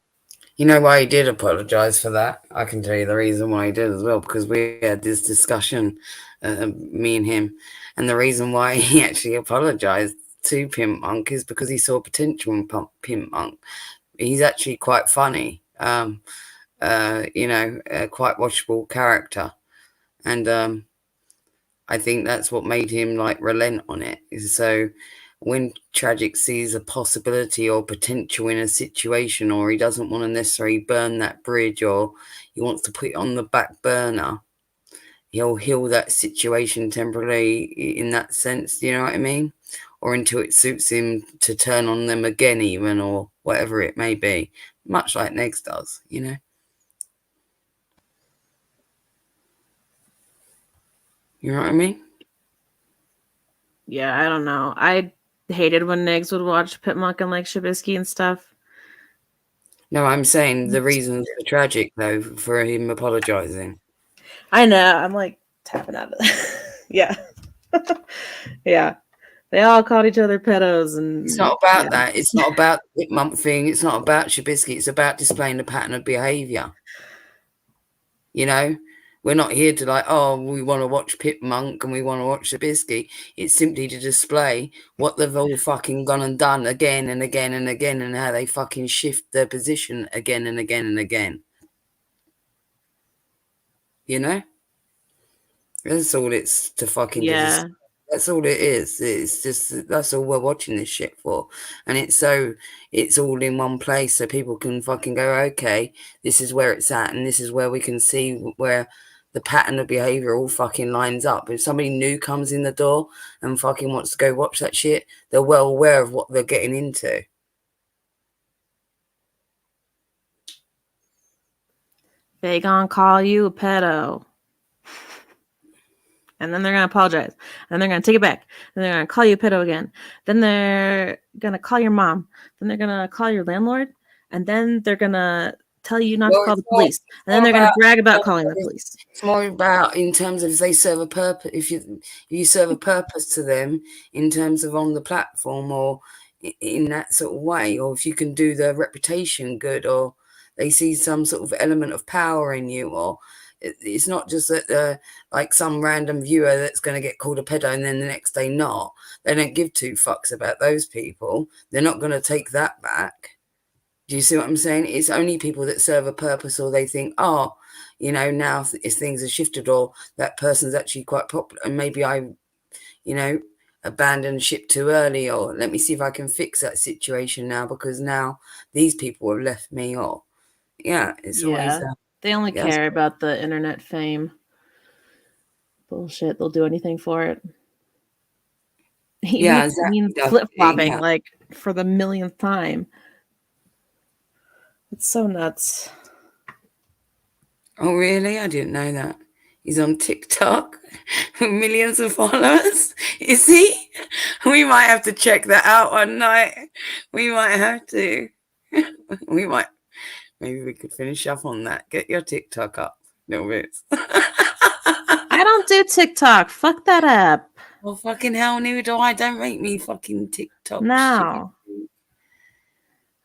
You know why he did apologise for that? I can tell you the reason why he did as well, because we had this discussion, me and him, and the reason why he actually apologised to Pimp Monk is because he saw potential in Pimp Monk. He's actually quite funny, quite watchable character, and I think that's what made him like relent on it. So when Tragic sees a possibility or potential in a situation, or he doesn't want to necessarily burn that bridge, or he wants to put it on the back burner, he'll heal that situation temporarily in that sense. You know what I mean? Or until it suits him to turn on them again, even, or whatever it may be. Much like Negs does, you know? You know what I mean? Yeah, I don't know. I hated when Negs would watch Pit Monk and like Shabisky and stuff. No, I'm saying the reasons for Tragic, though, for him apologising. I know. I'm like tapping out of it. Yeah. Yeah. They all called each other pedos, and It's not about that. It's not about the Pit Monk thing. It's not about Shabisky. It's about displaying a pattern of behaviour. You know? We're not here to like, oh, we want to watch Pit Monk and we want to watch Shabisky. It's simply to display what they've all fucking gone and done again and again and again, and how they fucking shift their position again and again and again. You know? That's all it's to fucking yeah. That's all it is. It's just, that's all we're watching this shit for. And it's all in one place so people can fucking go, okay, this is where it's at, and this is where we can see where the pattern of behavior all fucking lines up. If somebody new comes in the door and fucking wants to go watch that shit, they're well aware of what they're getting into. They gonna call you a pedo. And then they're going to apologize. And they're going to take it back. And they're going to call you a pedo again. Then they're going to call your mom. Then they're going to call your landlord. And then they're going to tell you not to call the police. And then they're going to brag about calling the police. It's more about in terms of if they serve a purpose, if you serve a purpose to them in terms of on the platform or in that sort of way, or if you can do their reputation good, or they see some sort of element of power in you, or it's not just that like some random viewer that's going to get called a pedo and then the next day not. They don't give two fucks about those people. They're not going to take that back. Do you see what I'm saying? It's only people that serve a purpose, or they think, oh, you know, now if things have shifted, or that person's actually quite popular, and maybe I, you know, abandoned ship too early, or let me see if I can fix that situation now because now these people have left me, or it's always they only care about the internet fame. Bullshit, they'll do anything for it. He means flip-flopping like for the millionth time. It's so nuts. Oh really? I didn't know that. He's on TikTok with millions of followers. Is he? We might have to check that out one night. We might have to. Maybe we could finish up on that. Get your TikTok up, little bits. I don't do TikTok. Fuck that up. Well, fucking hell, neither do I. Don't make me fucking TikTok. No. Shit.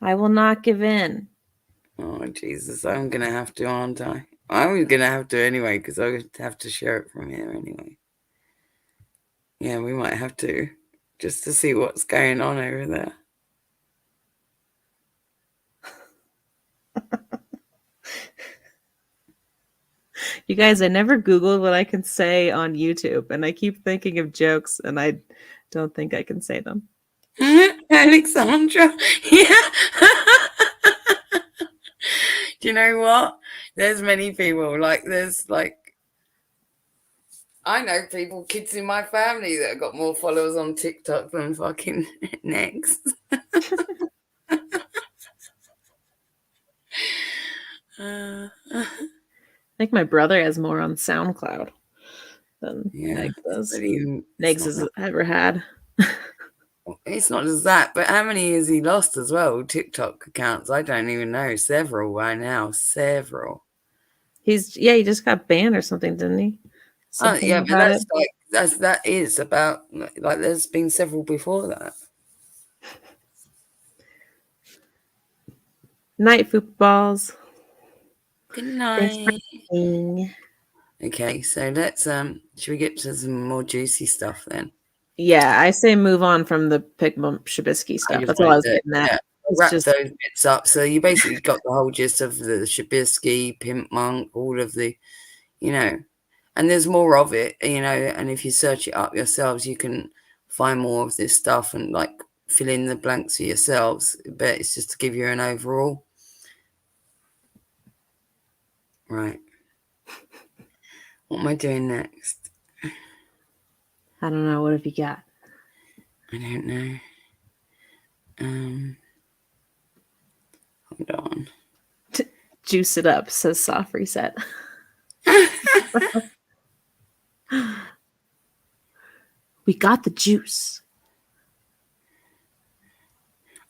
I will not give in. Oh, Jesus. I'm going to have to, aren't I? I was going to have to anyway, because I would have to share it from here anyway. Yeah, we might have to, just to see what's going on over there. You guys, I never Googled what I can say on YouTube, and I keep thinking of jokes, and I don't think I can say them. Alexandra, yeah. Do you know what? There's many people, I know people, kids in my family that have got more followers on TikTok than fucking Next. I think my brother has more on SoundCloud than Negs does. Negs has ever had. it's not just that, but how many has he lost as well? TikTok accounts? I don't even know. Several by now. Several. He just got banned or something, didn't he? Something Yeah, but about that's it. like that is about like there's been several before that. Night footballs. Good Thanks for night. listening. Okay, so let's should we get to some more juicy stuff then? Yeah, I say move on from the Pick Bump Shabisky stuff. just That's all I wanted was to, getting at. yeah, It's wrap just those bits up. So you basically got the whole gist of the Shabisky, Pimp Monk, all of the, and there's more of it, and if you search it up yourselves, you can find more of this stuff and like fill in the blanks for yourselves. But it's just to give you an overall. Right. What am I doing next? I don't know. What have you got? I don't know. Hold on. Juice it up, says Soft Reset. We got the juice.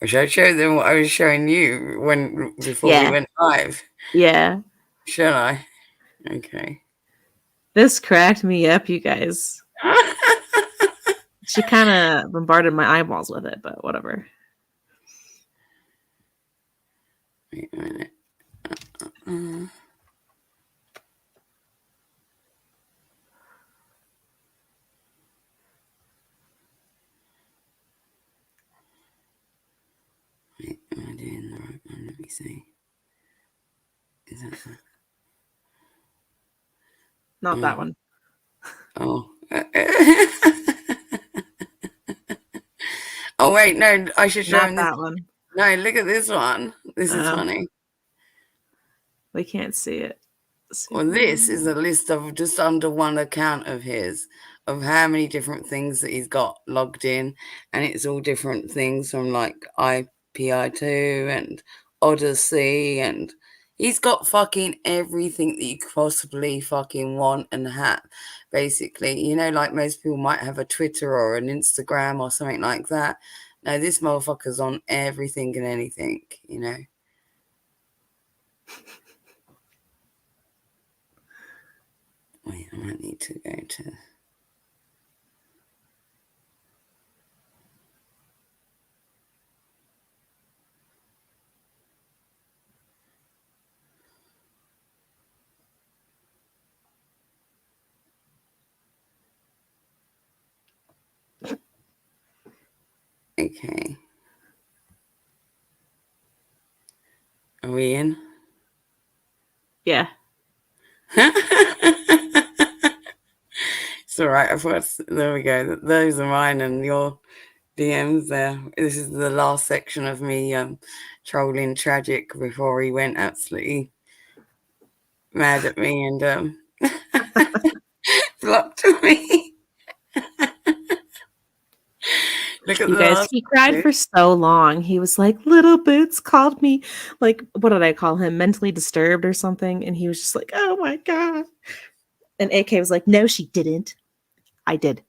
Or should I show them what I was showing you before we went live? Yeah. Shall I? Okay. This cracked me up, you guys. She kind of bombarded my eyeballs with it, but whatever. Wait a minute. Wait, am I doing the right one? Let me see. Is that the... Not that one. Oh. Oh, wait, no, I should show Not him that this. one. No, look at this one. This is funny. We can't see it. Well, this is a list of just under one account of his, of how many different things that he's got logged in. And it's all different things from like IPI2 and Odyssey. And he's got fucking everything that you could possibly fucking want and have, basically. Like most people might have a Twitter or an Instagram or something like that. No, this motherfucker's on everything and anything, Wait, I might need to go to... Okay. Are we in? Yeah. It's all right. There we go. Those are mine and your DMs there. This is the last section of me trolling Tragic before he went absolutely mad at me and blocked me. Look at you guys, he cried for so long. He was like, Little Boots called me, like, what did I call him? Mentally disturbed or something. And he was just like, oh my God. And AK was like, no, she didn't. I did.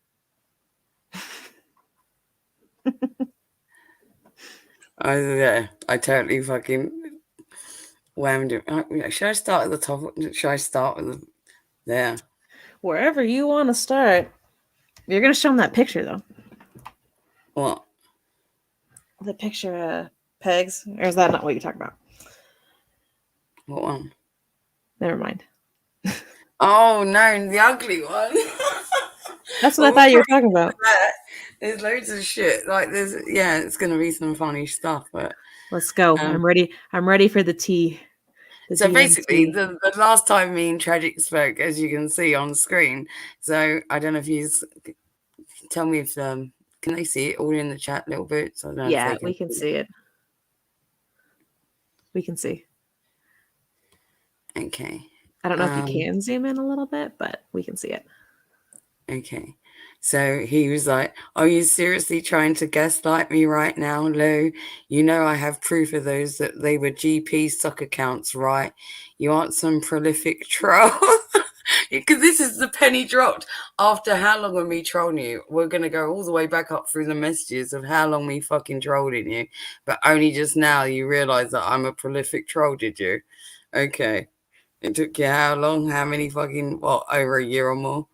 I totally fucking whammed him. Should I start at the top? Should I start with there? Wherever you want to start. You're going to show him that picture, though. What? The picture of Pegs? Or is that not what you're talking about? What one? Never mind. Oh, no, the ugly one. That's what I thought you were talking about. There's loads of shit. Like it's gonna be some funny stuff, but let's go. I'm ready for the tea. So basically the last time me and Tragic spoke, as you can see on screen. So I don't know if you tell me if can they see it all in the chat, Little Boots? I don't know if we can see it. We can see. Okay. I don't know if you can zoom in a little bit, but we can see it. Okay. So he was like, are you seriously trying to gaslight me right now, Lou? I have proof of those that they were GP stock accounts, right? You aren't some prolific troll. Because this is the penny dropped. After how long of me trolling you? We're going to go all the way back up through the messages of how long me fucking trolling you. But only just now you realise that I'm a prolific troll, did you? Okay. It took you how long? How many fucking, what, over a year or more?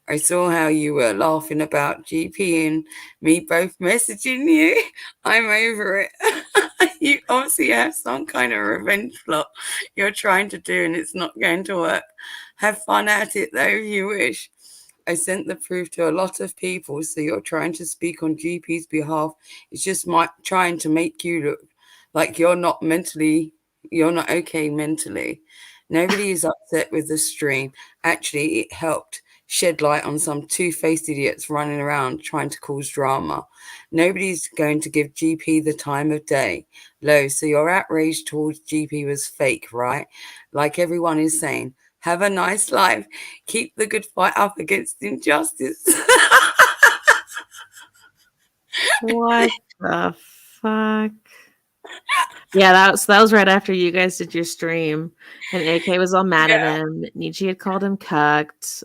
I saw how you were laughing about GP and me both messaging you. I'm over it. You obviously have some kind of revenge plot you're trying to do and it's not going to work. Have fun at it though if you wish. I sent the proof to a lot of people, so you're trying to speak on GP's behalf. It's just trying to make you look like you're not okay mentally. Nobody is upset with the stream. Actually, it helped shed light on some two-faced idiots running around trying to cause drama. Nobody's going to give GP the time of day. Lo, so your outrage towards GP was fake, right? Like everyone is saying, have a nice life. Keep the good fight up against injustice. What the fuck? Yeah, that was right after you guys did your stream, and AK was all mad at him. Nietzsche had called him cucked.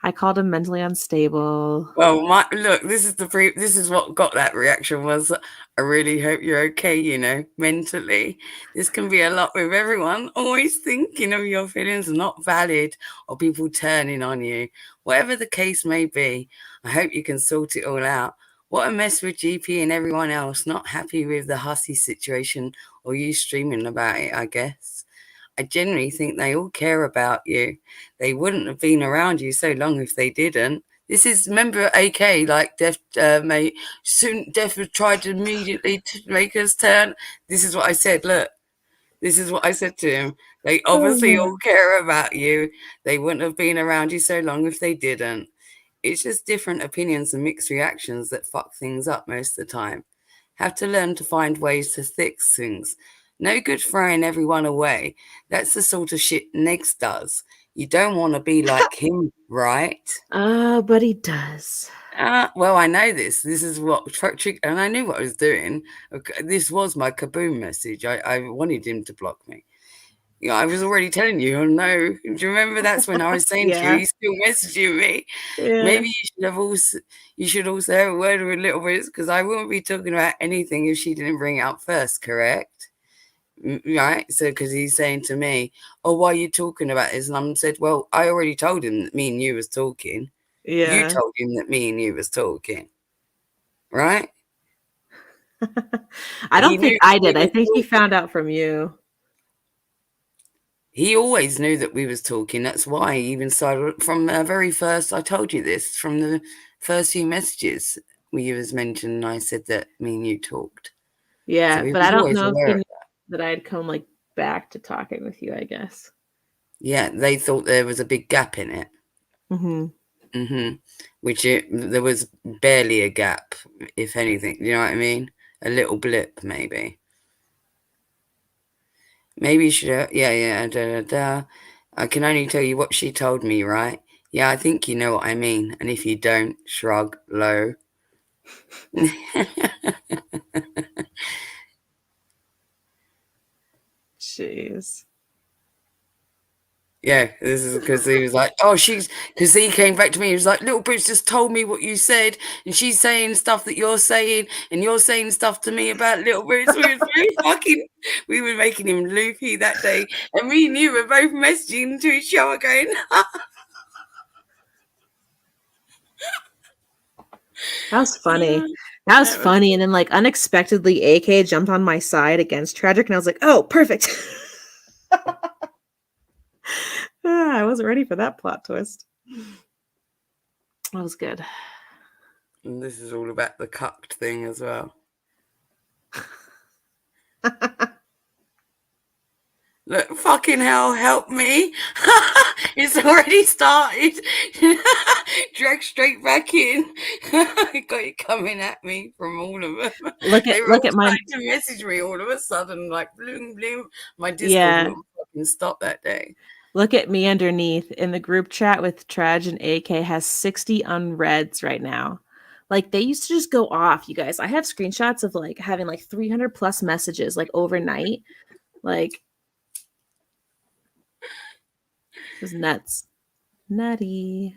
I called him mentally unstable. Well, look, this is what got that reaction was, I really hope you're okay, mentally. This can be a lot with everyone. Always thinking of your feelings are not valid or people turning on you. Whatever the case may be, I hope you can sort it all out. What a mess with GP and everyone else, not happy with the hussy situation or you streaming about it, I guess. I genuinely think they all care about you. They wouldn't have been around you so long if they didn't. This is, remember AK, like Death, mate, soon Death would try to immediately make us turn. This is what I said, look. This is what I said to him. They obviously all care about you. They wouldn't have been around you so long if they didn't. It's just different opinions and mixed reactions that fuck things up most of the time. Have to learn to find ways to fix things. No good throwing everyone away. That's the sort of shit Negs does. You don't want to be like him, right? But he does. Well, I know this. This is what, and I knew what I was doing. This was my kaboom message. I wanted him to block me. I was already telling you. Oh no! Do you remember? That's when I was saying to you, he's still messaging me. Yeah. Maybe you should also have a word with Little Bits because I wouldn't be talking about anything if she didn't bring it up first. Correct? Right? So because he's saying to me, "Oh, why are you talking about this?" And I said, "Well, I already told him that me and you was talking. Yeah. You told him that me and you was talking, right?" I don't think I did. I think he found out from you. He always knew that we was talking. That's why he even started from the very first. I told you this from the first few messages where you was mentioned. I said that me and you talked. Yeah, so but I don't know if he knew that I'd come like back to talking with you. I guess. Yeah, they thought there was a big gap in it. Which there was barely a gap, if anything. You know what I mean? A little blip, maybe. Maybe you should, I can only tell you what she told me, right? Yeah, I think you know what I mean. And if you don't, shrug low. Jeez. Yeah, this is because he was like, because he came back to me. He was like, Little Bridge just told me what you said, and she's saying stuff that you're saying, and you're saying stuff to me about Little Bridge. We were making him loopy that day, and me and you were both messaging to each other going, That was funny. That was funny. And then like unexpectedly AK jumped on my side against Tragic and I was like, oh, perfect. I wasn't ready for that plot twist. That was good. And this is all about the cucked thing as well. Look, fucking hell, help me. It's already started. Drag straight back in. Got it coming at me from all of them. Look at my to message me all of a sudden, like bloom, bloom. My Discord wouldn't fucking stop that day. Look at me underneath in the group chat with Traj and AK has 60 unreads right now. Like they used to just go off, you guys. I have screenshots of like having like 300 plus messages like overnight. Like Just nuts. Nutty.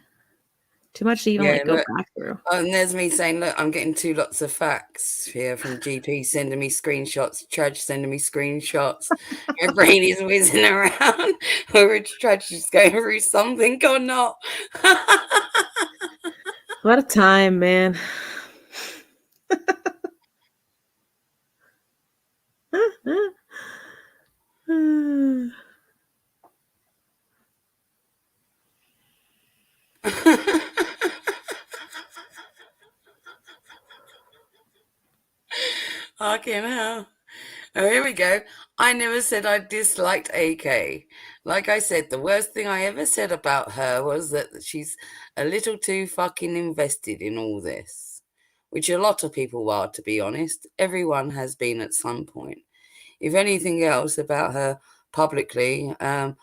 Too much to even Yeah, like go look. back through. Oh, and there's me saying, look, I'm getting lots of facts here from GP sending me screenshots, Trudge sending me screenshots. My brain is whizzing around whether Trudge is going through something or not. What a time, man. Fucking hell. Oh, here we go. I never said I disliked AK. Like I said, the worst thing I ever said about her was that she's a little too fucking invested in all this, which a lot of people are, to be honest. Everyone has been at some point. If anything else about her publicly, I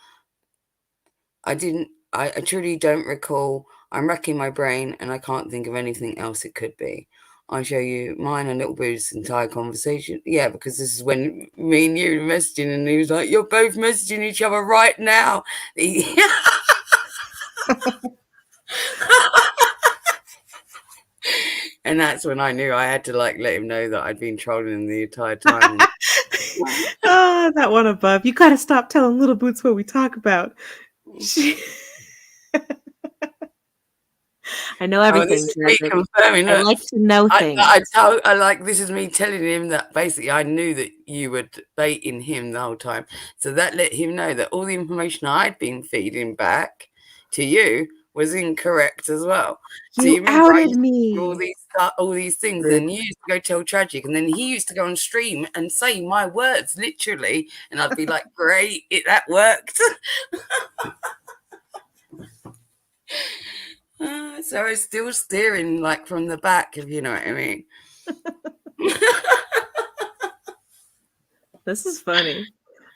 truly don't recall. I'm racking my brain and I can't think of anything else it could be. I'll show you mine and Little Boo's entire conversation. Yeah, because this is when me and you were messaging and he was like, you're both messaging each other right now. And that's when I knew I had to like let him know that I'd been trolling him the entire time. Oh, that one above. You gotta stop telling Little Boots what we talk about. I know everything. This is me confirming. I like to know things. I like this is me telling him that basically I knew that you were baiting him the whole time, so that let him know that all the information I'd been feeding back to you was incorrect as well. So you remember I used to do all these things, and you used to go tell Tragic, and then he used to go on stream and say my words literally, and I'd be like, "Great, that worked." So I was still steering like from the back, if you know what I mean. This is funny.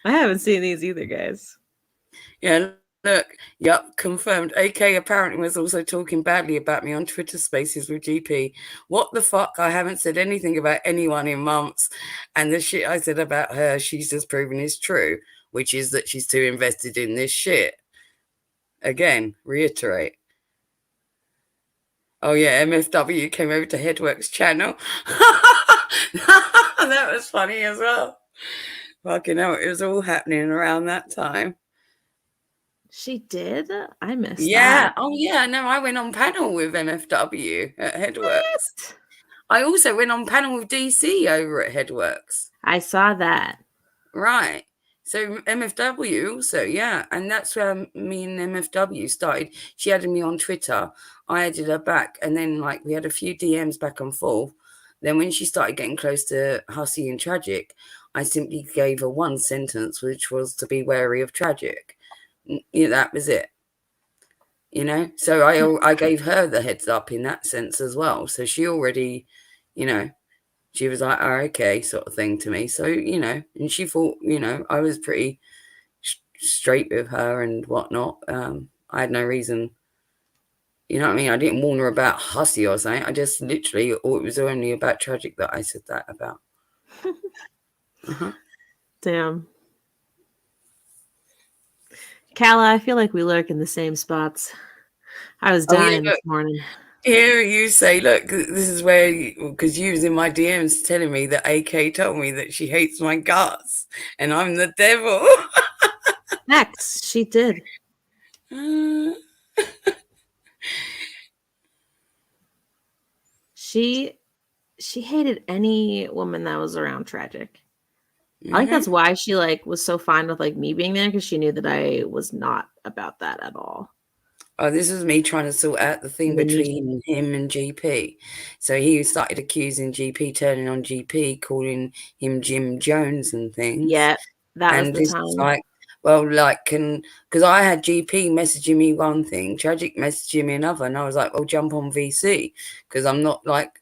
I haven't seen these either, guys. Yeah, look, yep, confirmed. AK apparently was also talking badly about me on Twitter Spaces with GP. What the fuck? I haven't said anything about anyone in months, and the shit I said about her, she's just proven is true, which is that she's too invested in this shit. Again, reiterate. Oh yeah, MFW came over to Headwork's channel. That was funny as well. Fucking hell, it was all happening around that time. She did? I missed Yeah. that. Oh yeah, no, I went on panel with MFW at Headworks. What? I also went on panel with DC over at Headworks. I saw that. Right. So MFW also, yeah. And that's where me and MFW started. She added me on Twitter. I added her back. And then like we had a few DMs back and forth. Then when she started getting close to Hussy and Tragic, I simply gave her one sentence, which was to be wary of Tragic. Yeah, that was it. You know, so I gave her the heads up in that sense as well. So she already, you know, she was like, oh, okay, sort of thing to me. So, you know, and she thought, you know, I was pretty straight with her and whatnot. I had no reason, you know what I mean? I didn't warn her about Hussy or something. I just literally, it was only about Tragic that I said that about. Damn. Kala, I feel like we lurk in the same spots. I was dying this morning. Here you say, look, this is where, because you was in my DMs telling me that AK told me that she hates my guts and I'm the devil. Next, she did. She hated any woman that was around Tragic. I think that's why she like was so fine with like me being there, because she knew that I was not about that at all. Oh, this is me trying to sort out the thing between him and GP. So he started accusing GP, turning on GP, calling him Jim Jones and things. Yeah, that was the time. Like, well, like, because I had GP messaging me one thing, Tragic messaging me another, and I was like, well, jump on VC, because I'm not like,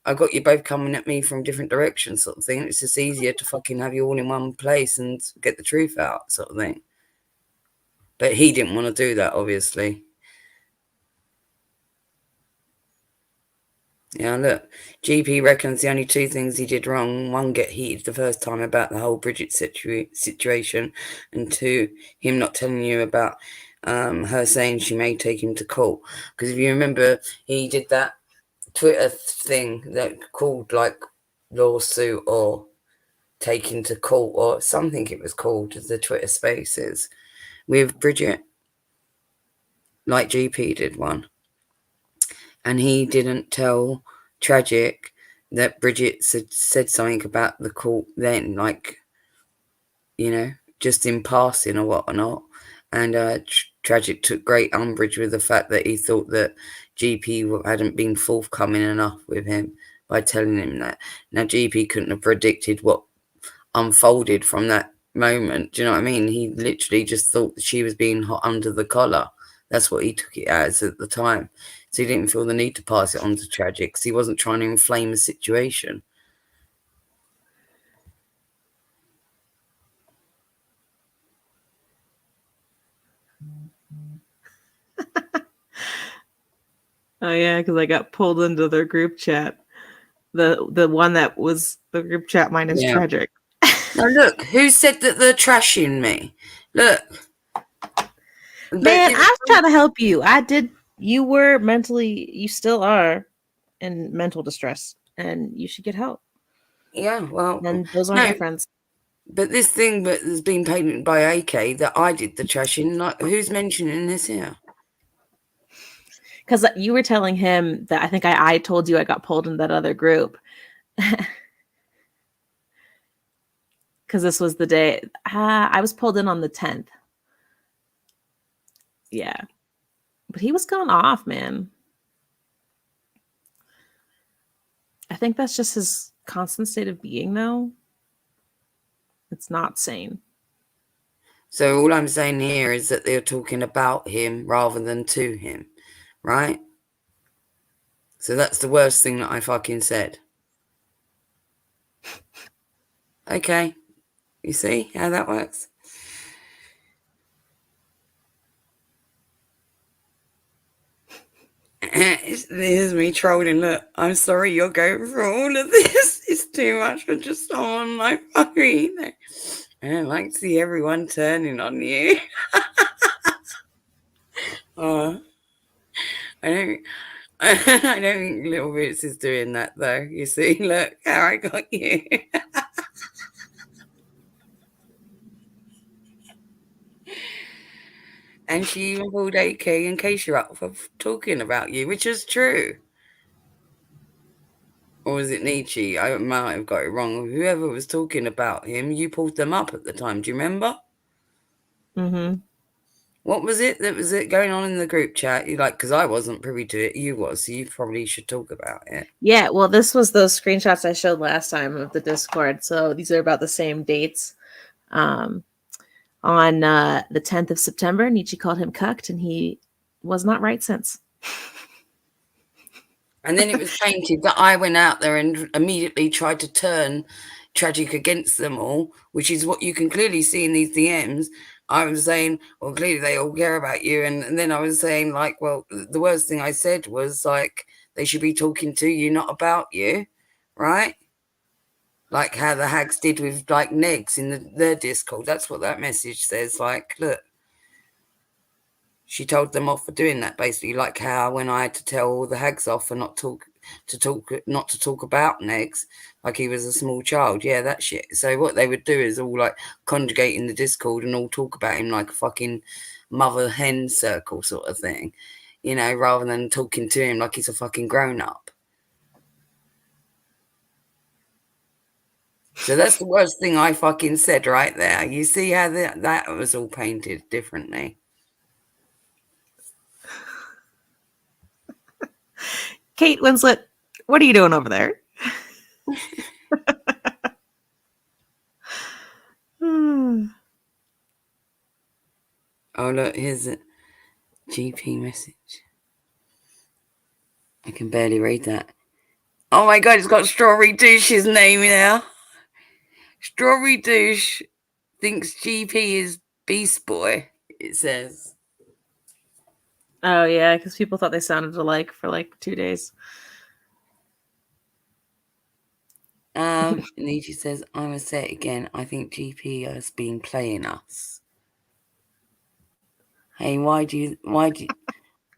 I got you both coming at me from different directions, sort of thing. It's just easier to fucking have you all in one place and get the truth out, sort of thing. But he didn't want to do that, obviously. Yeah, look, GP reckons the only two things he did wrong: one, get heated the first time about the whole Bridget situation, and two, him not telling you about her saying she may take him to court. Because if you remember, he did that Twitter thing that called like lawsuit or taken to court or something it was called, the Twitter Spaces with Bridget, like GP did one. And he didn't tell Tragic that Bridget said something about the court then, like, you know, just in passing or whatnot. And Tragic took great umbrage with the fact that he thought that GP hadn't been forthcoming enough with him by telling him that. Now, GP couldn't have predicted what unfolded from that moment. Do you know what I mean? He literally just thought that she was being hot under the collar. That's what he took it as at the time. So he didn't feel the need to pass it on to Tragic because he wasn't trying to inflame the situation. Oh yeah, because I got pulled into their group chat. The one that was the group chat minus Tragic. Now look, who said that they're trashing me? Look. Man, I was trying to help you. I did. You were mentally, you still are in mental distress, and you should get help. Yeah, well. And those aren't your friends. But this thing that has been painted by AK that I did the trashing, like, who's mentioning this here? Because you were telling him that I think I told you I got pulled in that other group. Because this was the day I was pulled in on the 10th. Yeah. But he was going off, man. I think that's just his constant state of being, though. It's not sane. So all I'm saying here is that they're talking about him rather than to him, right? So that's the worst thing that I fucking said. Okay. You see how that works? This is me trolling. Look, I'm sorry you're going through all of this. It's too much for just someone like fucking. I don't like to see everyone turning on you. Oh, I don't think Little Boots is doing that though. You see, look how I got you. And she even pulled AK in case you're up for talking about you, which is true. Or was it Nietzsche? I might have got it wrong. Whoever was talking about him, you pulled them up at the time. Do you remember? Mm-hmm. What was it that was it going on in the group chat? You like, because I wasn't privy to it. You was, so you probably should talk about it. Yeah, well, this was those screenshots I showed last time of the Discord. So these are about the same dates. On the 10th of September, Nietzsche called him cucked, and he was not right since. And then it was painted that I went out there and immediately tried to turn Tragic against them all, which is what you can clearly see in these DMs. I was saying, well, clearly they all care about you. And then I was saying, like, well, the worst thing I said was, like, they should be talking to you, not about you, right? Like how the hags did with, like, Negs in their Discord. That's what that message says. Like, look. She told them off for doing that, basically, like how when I had to tell all the hags off for not to talk about Negs, like he was a small child. Yeah, that shit. So what they would do is all like conjugate in the Discord and all talk about him like a fucking mother hen circle sort of thing, you know, rather than talking to him like he's a fucking grown up. So that's the worst thing I fucking said right there. You see how that was all painted differently. Kate Winslet, what are you doing over there? Oh, look, here's a GP message. I can barely read that. Oh my god, it's got Strawberry Douche's name now. Strawberry Douche thinks GP is Beast Boy, it says. Oh, yeah, because people thought they sounded alike for like 2 days. Nietzsche says, I'm going to say it again. I think GP has been playing us. Hey,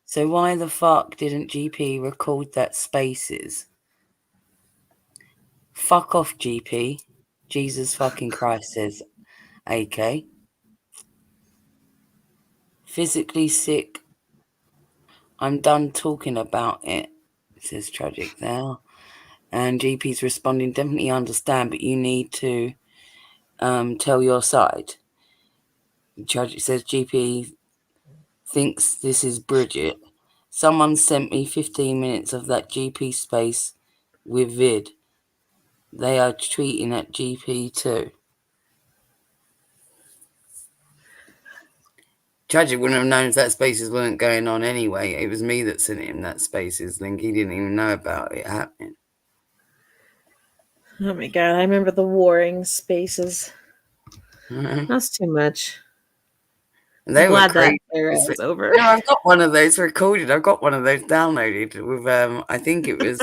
so why the fuck didn't GP record that Spaces? Fuck off, GP. Jesus fucking Christ, says AK. Physically sick. I'm done talking about it, says Tragic now. And GP's responding, definitely understand, but you need to tell your side. Tragic says GP thinks this is Bridget. Someone sent me 15 minutes of that GP space with vid. They are tweeting at GP too. Tragic wouldn't have known if that Spaces weren't going on anyway. It was me that sent him that Spaces link. He didn't even know about it happening. Oh my god, I remember the warring Spaces. That's too much. They I'm were glad that crazy. era is over. No, I've got one of those recorded. I've got one of those downloaded with I think it was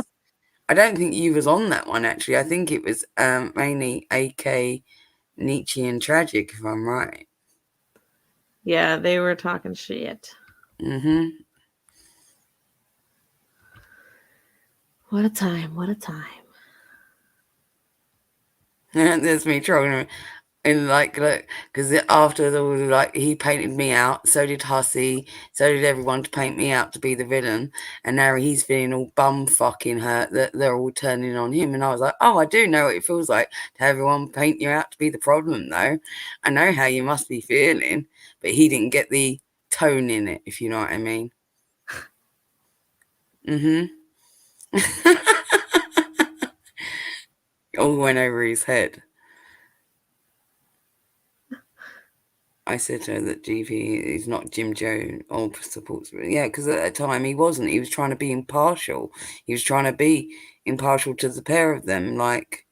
I don't think you was on that one actually. I think it was mainly AK, Nietzsche and Tragic, if I'm right. Yeah, they were talking shit. Mm-hmm. What a time, what a time. There's me trolling him. And like, look, because after he painted me out, so did Hussey, so did everyone to paint me out to be the villain, and now he's feeling all bum fucking hurt that they're all turning on him. And I was like, oh, I do know what it feels like to have everyone paint you out to be the problem, though. I know how you must be feeling, but he didn't get the tone in it, if you know what I mean. All went over his head. I said to her that GP is not Jim Joe or supports me. Yeah, because at that time he wasn't. He was trying to be impartial. He was trying to be impartial to the pair of them. Like,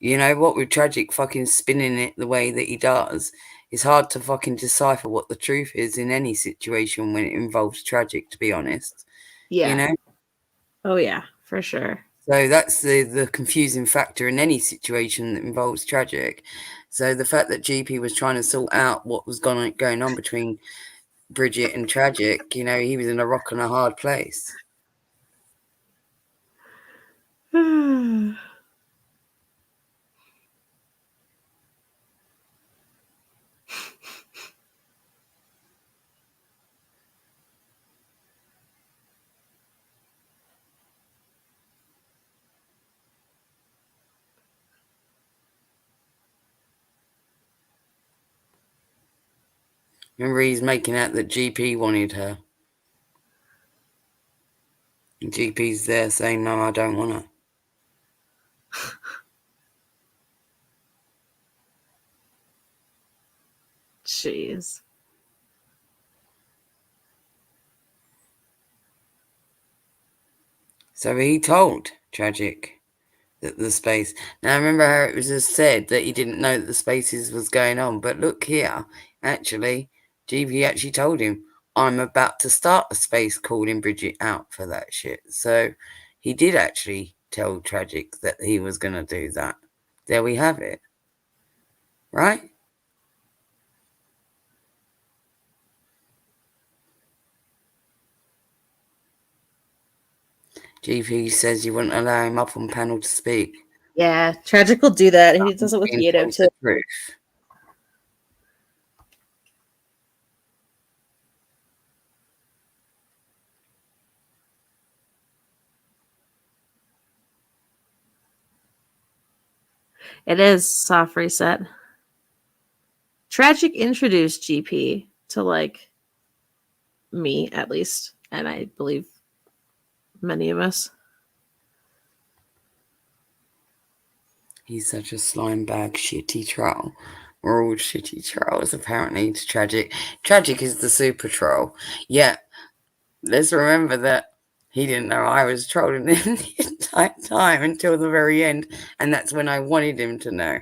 you know, what with Tragic fucking spinning it the way that he does, it's hard to fucking decipher what the truth is in any situation when it involves Tragic, to be honest. Yeah. You know? Oh, yeah, for sure. So that's the confusing factor in any situation that involves Tragic. So the fact that GP was trying to sort out what was going on between Bridget and Tragic, you know, he was in a rock and a hard place. Remember, he's making out that GP wanted her. And GP's there saying, no, I don't want her. Jeez. So he told Tragic that the space. Now, remember how it was just said that he didn't know that the Spaces was going on. But look here, actually, GP actually told him, I'm about to start a space calling Bridget out for that shit. So he did actually tell Tragic that he was going to do that. There we have it. Right? GP says you wouldn't allow him up on panel to speak. Yeah, Tragic will do that. He does it with Yeto too. Truth. It is soft reset. Tragic introduced GP to like me at least, and I believe many of us. He's such a slime bag, shitty troll. We're all shitty trolls, apparently, to Tragic. Tragic is the super troll. Yeah, let's remember that he didn't know I was trolling him the entire time until the very end, and that's when I wanted him to know.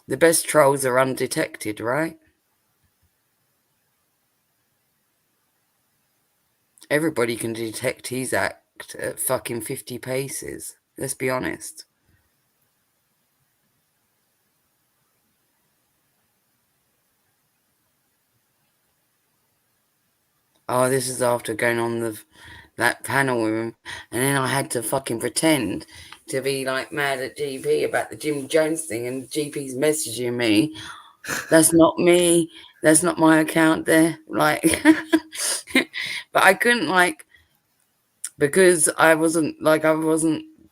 The best trolls are undetected, right? Everybody can detect his act at fucking 50 paces. Let's be honest. Oh, this is after going on that panel with him, and then I had to fucking pretend to be like mad at GP about the Jim Jones thing, and GP's messaging me. That's not me. That's not my account there. Like, but I couldn't because I wasn't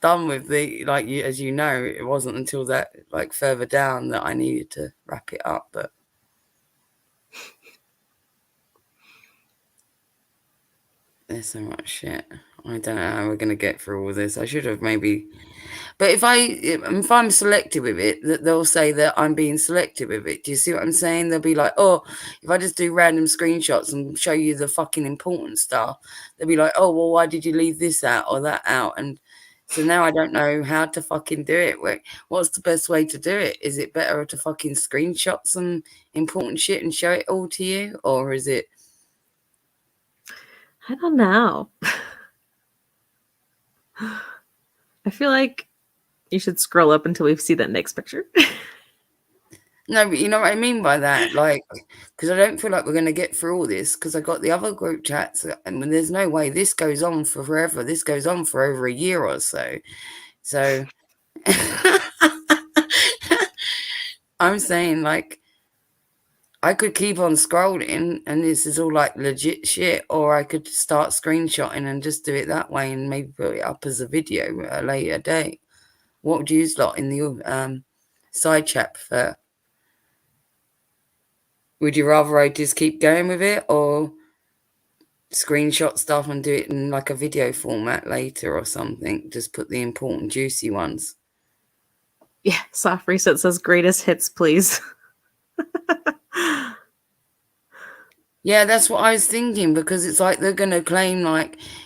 done with the as you know, it wasn't until that further down that I needed to wrap it up. But there's so much shit. I don't know how we're gonna get through all this. I should have maybe. But if I'm selective with it, that they'll say that I'm being selective with it. Do you see what I'm saying? They'll be like, oh, if I just do random screenshots and show you the fucking important stuff, they'll be like, oh, well, why did you leave this out or that out? And so now I don't know how to fucking do it. What's the best way to do it? Is it better to fucking screenshot some important shit and show it all to you? Or is it? I don't know. I feel like you should scroll up until we see that next picture. No, but you know what I mean by that? Because I don't feel like we're going to get through all this because I got the other group chats and there's no way this goes on for forever. This goes on for over a year or so. So I'm saying I could keep on scrolling and this is all legit shit, or I could start screenshotting and just do it that way and maybe put it up as a video at a later date. What would you lot in the side chat prefer? Would you rather I just keep going with it or screenshot stuff and do it in a video format later or something? Just put the important juicy ones. Yeah, soft reset says greatest hits, please. Yeah, that's what I was thinking, because it's they're going to claim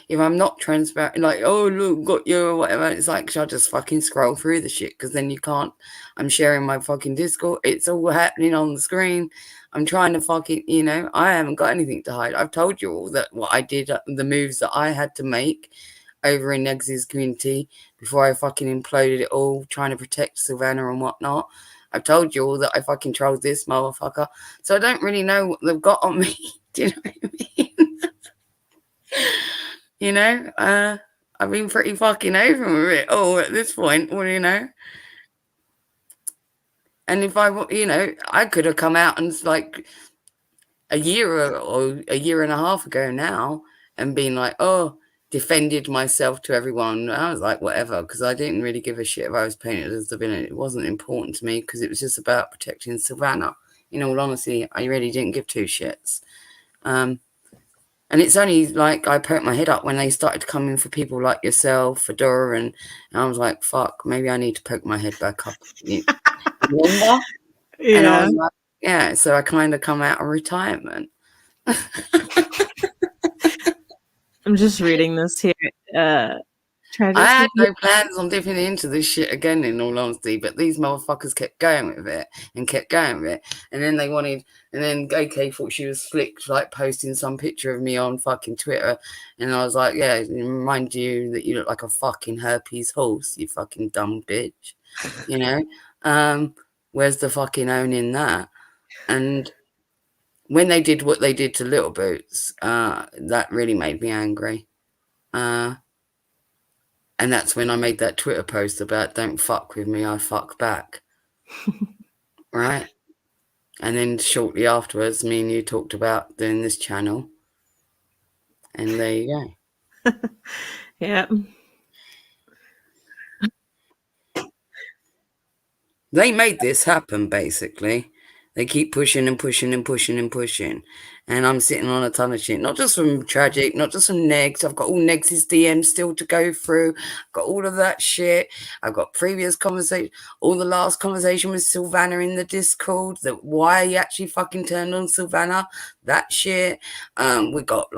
if I'm not transparent, oh, look, got you or whatever. It's should I just fucking scroll through the shit? Because then you can't. I'm sharing my fucking Discord. It's all happening on the screen. I'm trying to fucking, I haven't got anything to hide. I've told you all that what I did, the moves that I had to make over in Eggs's community before I fucking imploded it all, trying to protect Savannah and whatnot. I've told you all that I fucking trolled this motherfucker. So I don't really know what they've got on me. Do you know what I mean? I've been pretty fucking over with it all at this point. Well, and if I could have come out and a year or a year and a half ago now and been defended myself to everyone. I was whatever, because I didn't really give a shit if I was painted as the villain. It wasn't important to me because it was just about protecting Savannah. In all honesty, I really didn't give two shits. And it's only I poked my head up when they started coming for people like yourself, Fedora, and I was like, fuck, maybe I need to poke my head back up. Remember? Yeah. And I was yeah, so I kind of come out of retirement. I'm just reading this here. I had no plans on dipping into this shit again, in all honesty, but these motherfuckers kept going with it and kept going with it. And then then AK thought she was slick, posting some picture of me on fucking Twitter. And I was like, yeah, remind you that you look like a fucking herpes horse, you fucking dumb bitch. Where's the fucking owning that? And when they did what they did to Little Boots, that really made me angry. And that's when I made that Twitter post about don't fuck with me, I fuck back. Right? And then shortly afterwards, me and you talked about doing this channel. And there you go. Yeah. They made this happen, basically. They keep pushing and pushing and pushing and pushing. And I'm sitting on a ton of shit. Not just from Tragic, not just from Negs. I've got all Negs' DMs still to go through. I've got all of that shit. I've got previous conversation. All the last conversation with Sylvana in the Discord. Why he actually fucking turned on Sylvana. That shit. We got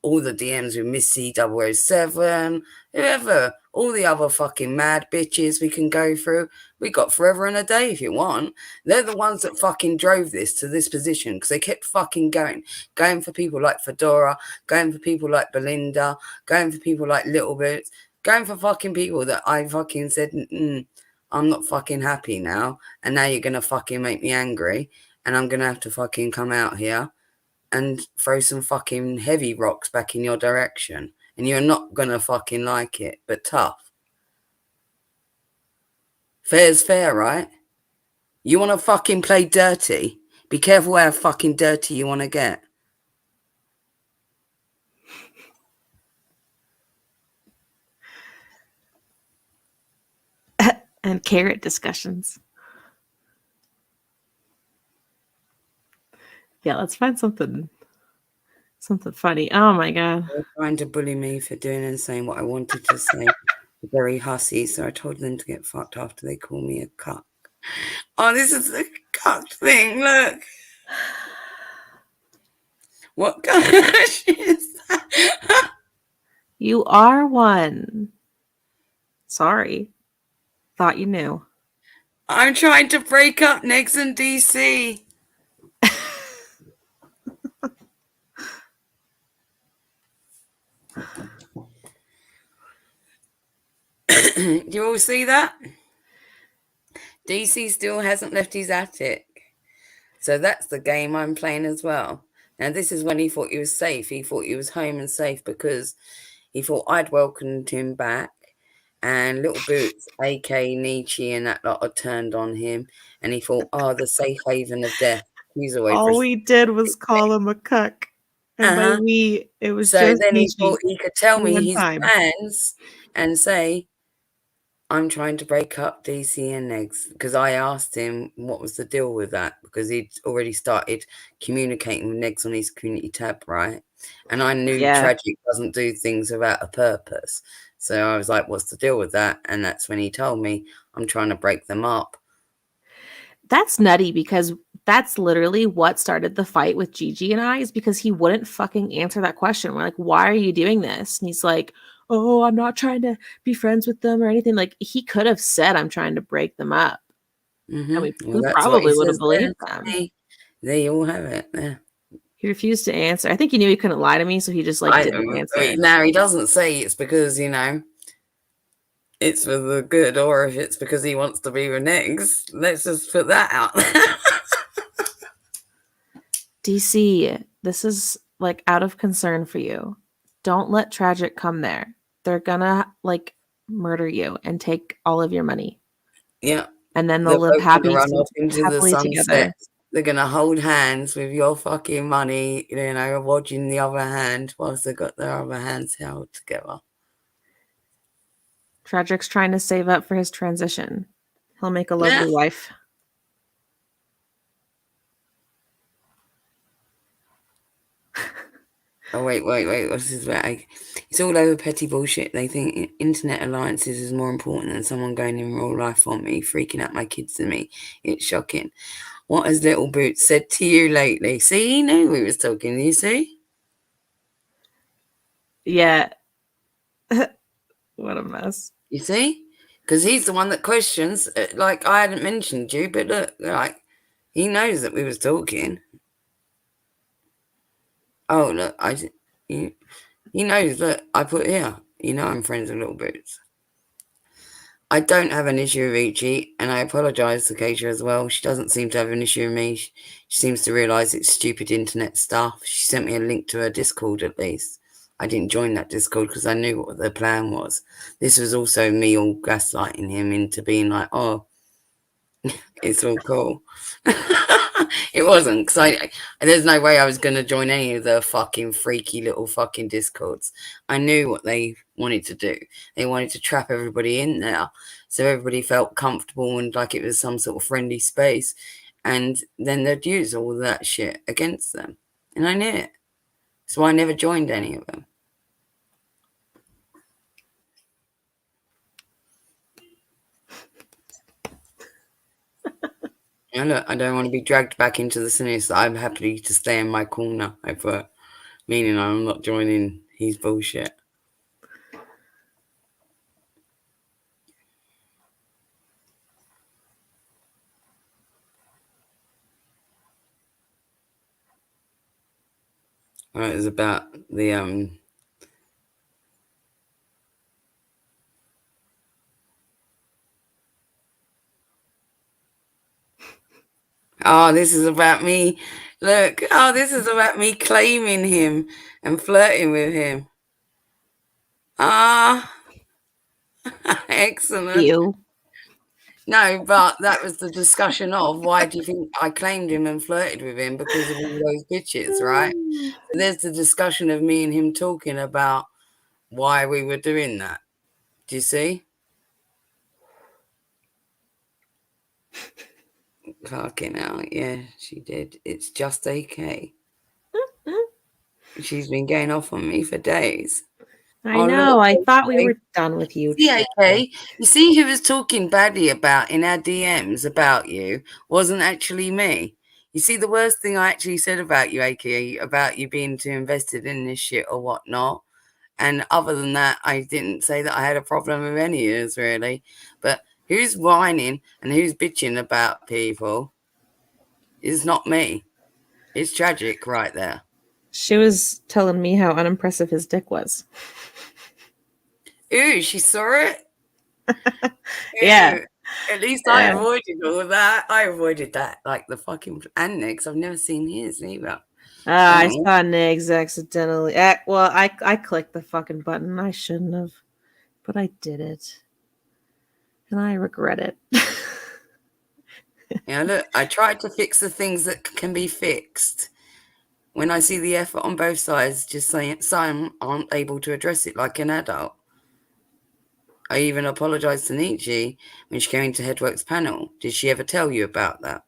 all the DMs with Missy 007. Whoever. All the other fucking mad bitches we can go through. We got forever and a day if you want. They're the ones that fucking drove this to this position because they kept fucking going for people like Fedora, going for people like Belinda, going for people like Little Boots, going for fucking people that I fucking said, I'm not fucking happy now. And now you're going to fucking make me angry. And I'm going to have to fucking come out here and throw some fucking heavy rocks back in your direction. And you're not gonna fucking like it, but tough. Fair's fair, right? You want to fucking play dirty? Be careful how fucking dirty you want to get. And carrot discussions. Yeah, let's find something funny. Oh my god. They were trying to bully me for doing and saying what I wanted to say. Very hussy, so I told them to get fucked after they called me a cuck. Oh, this is the cuck thing, look. What gosh is that? You are one. Sorry. Thought you knew. I'm trying to break up Negs and DC. Do you all see that? DC still hasn't left his attic. So that's the game I'm playing as well. Now, this is when he thought he was safe. He thought he was home and safe because he thought I'd welcomed him back. And Little Boots, a.k.a. Nietzsche, and that lot had turned on him. And he thought, oh, the safe haven of death. He's away for All we did was call him a cuck. And by we, it was so just then he Nietzsche thought he could tell me one his time. plans and say, I'm trying to break up DC and Negs, because I asked him what was the deal with that, because he'd already started communicating with Negs on his community tab, right? And I knew Yeah. Tragic doesn't do things without a purpose. So I was like, what's the deal with that? And that's when he told me, I'm trying to break them up. That's nutty because that's literally what started the fight with Gigi and I, is because he wouldn't fucking answer that question. We're like, why are you doing this? And he's like, oh, I'm not trying to be friends with them or anything. Like, he could have said, I'm trying to break them up. Mm-hmm. And we That's probably what he would have says there. believed them. There you all have it. There. He refused to answer. I think he knew he couldn't lie to me, so he just like didn't answer. Now he doesn't say it's because, you know, it's for the good, or if it's because he wants to be with Negs. Let's just put that out there. DC, this is like out of concern for you. Don't let Tragic come there. They're gonna like murder you and take all of your money. Yeah. And then they'll live happily into the sunset. together. They're gonna hold hands with your fucking money, you know, watching the other hand whilst they got their other hands held together. Tragic's trying to save up for his transition. He'll make a lovely wife. Oh, wait. What's this about? It's all over petty bullshit. They think internet alliances is more important than someone going in real life on me, freaking out my kids and me. It's shocking. What has Little Boots said to you lately? See, he knew we was talking, you see? Yeah. What a mess. You see? Because he's the one that questions. Like, I hadn't mentioned you, but look, like, he knows that we was talking. Oh, look, he knows that I put here. You know I'm friends with Little Boots. I don't have an issue with Ichi, and I apologise to Keisha as well. She doesn't seem to have an issue with me. She seems to realise it's stupid internet stuff. She sent me a link to her Discord at least. I didn't join that Discord because I knew what the plan was. This was also me all gaslighting him into being like, oh, it's all cool. It wasn't, because there's no way I was going to join any of the fucking freaky little fucking Discords. I knew what they wanted to do. They wanted to trap everybody in there so everybody felt comfortable and like it was some sort of friendly space, and then they'd use all that shit against them. And I knew it. So I never joined any of them. Yeah, look, I don't want to be dragged back into the sin, so I'm happy to stay in my corner. I put, meaning I'm not joining his bullshit. It was about the oh, this is about me Look, oh, this is about me claiming him and flirting with him. Ah, excellent. You. No, but that was the discussion of why do you think I claimed him and flirted with him because of all those bitches, right? So there's the discussion of me and him talking about why we were doing that. Do you see? Fucking hell, yeah, she did. It's just AK. She's been going off on me for days. I Oh, know. look, I thought we AK. were done with you. See, AK, you see who was talking badly about in our DMs about you wasn't actually me. You see, the worst thing I actually said about you, AK, about you being too invested in this shit or whatnot. And other than that, I didn't say that I had a problem with any of this, really. But who's whining and who's bitching about people is not me. It's tragic right there. She was telling me how unimpressive his dick was. Ooh, she saw it? Yeah. Ew. At least I avoided all of that. I avoided that like the fucking and Nick's. I've never seen his either. I Oh. saw Nigs accidentally. Well, I clicked the fucking button. I shouldn't have, but I did it, and I regret it. Yeah, look, I tried to fix the things that can be fixed. When I see the effort on both sides, just saying some aren't able to address it like an adult. I even apologised to Nietzsche when she came to Headwork's panel. Did she ever tell you about that?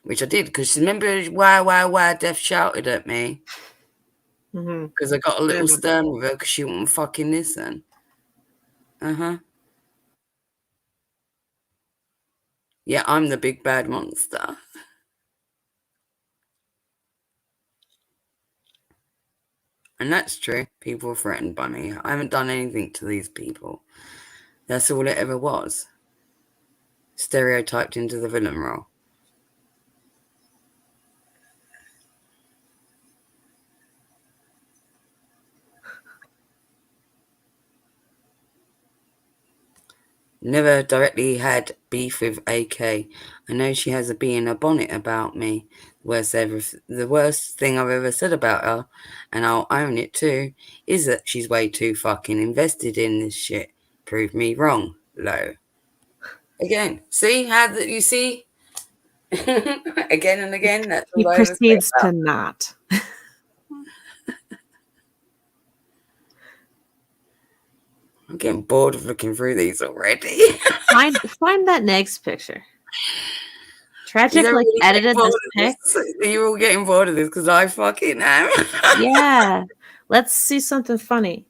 Which I did, because remember, why, Death shouted at me because I got a little stern with her because she wouldn't fucking listen. Yeah, I'm the big bad monster. And that's true. People are threatened by me. I haven't done anything to these people. That's all it ever was. Stereotyped into the villain role. Never directly had beef with AK. I know she has a bee in her bonnet about me. The worst thing I've ever said about her, and I'll own it too, is that she's way too fucking invested in this shit. Prove me wrong, Lo. Again, see how that you see? Again and again, that's He all I ever say proceeds about. to not. I'm getting bored of looking through these already. Find that next picture. Tragic You're like really getting edited bored this of pic. this. You're all getting bored of this because I fucking am. Yeah. Let's see something funny.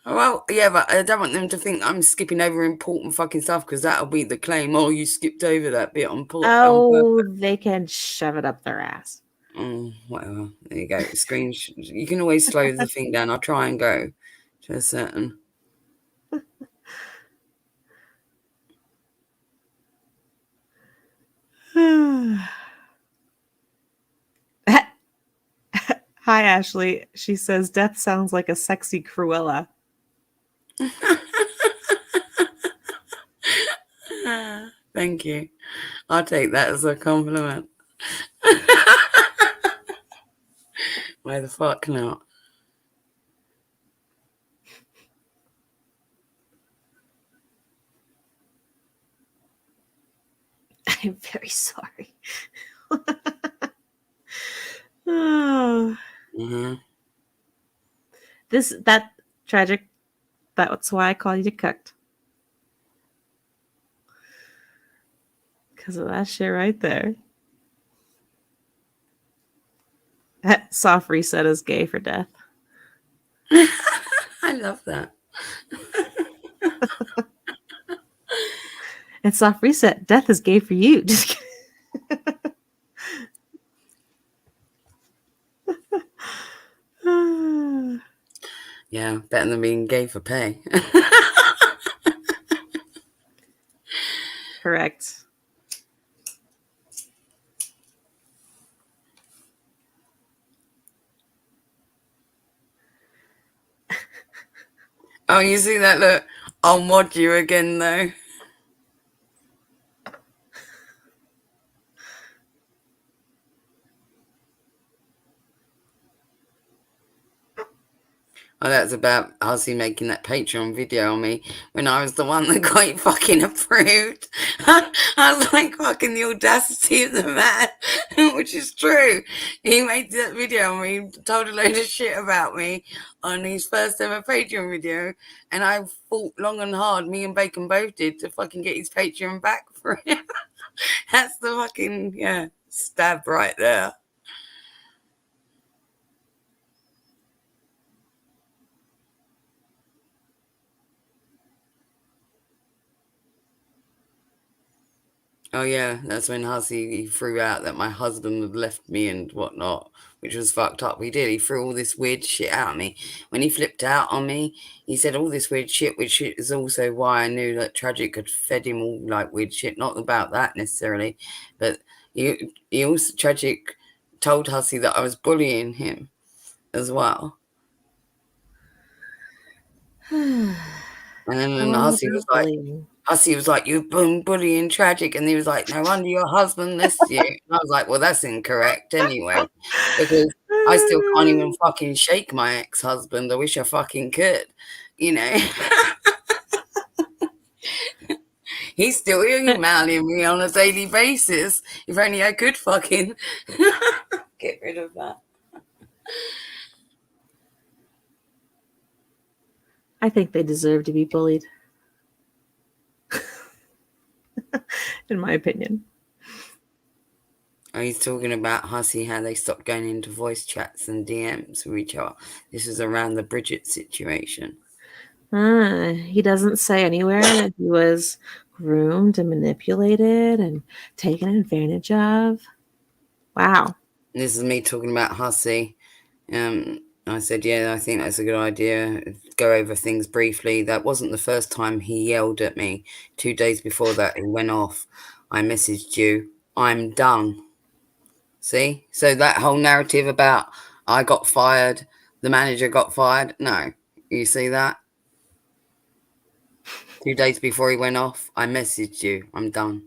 Well, yeah, but I don't want them to think I'm skipping over important fucking stuff because that'll be the claim. Oh, you skipped over that bit on purpose. Oh, they can shove it up their ass. Whatever. There you go. Screen. You can always slow the thing down. I'll try and go to a certain. Hi, Ashley. She says, death sounds like a sexy Cruella. Thank you. I'll take that as a compliment. Why the fuck not? I'm very sorry. Oh. That tragic. That's why I call you cooked. Because of that shit right there. That soft reset is gay for death. I love that. And soft reset, death is gay for you. Just kidding. Yeah, better than being gay for pay. Correct. Oh, you see that? Look, I'll mod you again, though. Oh, that's about Ozzy making that Patreon video on me when I was the one that got it fucking approved. I was like, fucking the audacity of the man, which is true. He made that video on me, told a load of shit about me on his first ever Patreon video, and I fought long and hard, me and Bacon both did, to fucking get his Patreon back for him. That's the fucking, yeah, stab right there. Oh yeah, that's when Hussey he threw out that my husband had left me and whatnot, which was fucked up. He did. He threw all this weird shit at me. When he flipped out on me, he said all this weird shit, which is also why I knew that Tragic had fed him all like weird shit. Not about that necessarily, but he also Tragic told Hussey that I was bullying him as well. And then Hussey was like, you've been bullying Tragic. And he was like, no wonder your husband left you. And I was like, well, that's incorrect anyway. Because I still can't even fucking shake my ex-husband. I wish I fucking could. You know? He's still emailing me on a daily basis. If only I could fucking get rid of that. I think they deserve to be bullied. In my opinion. Oh, he's talking about Hussey, how they stopped going into voice chats and DMs with each other. This is around the Bridget situation. He doesn't say anywhere that he was groomed and manipulated and taken advantage of. Wow. This is me talking about Hussey. I said, yeah, I think that's a good idea. Go over things briefly. That wasn't the first time he yelled at me. 2 days before that, he went off. I messaged you. I'm done. See? So that whole narrative about I got fired, the manager got fired. No. You see that? 2 days before he went off, I messaged you. I'm done.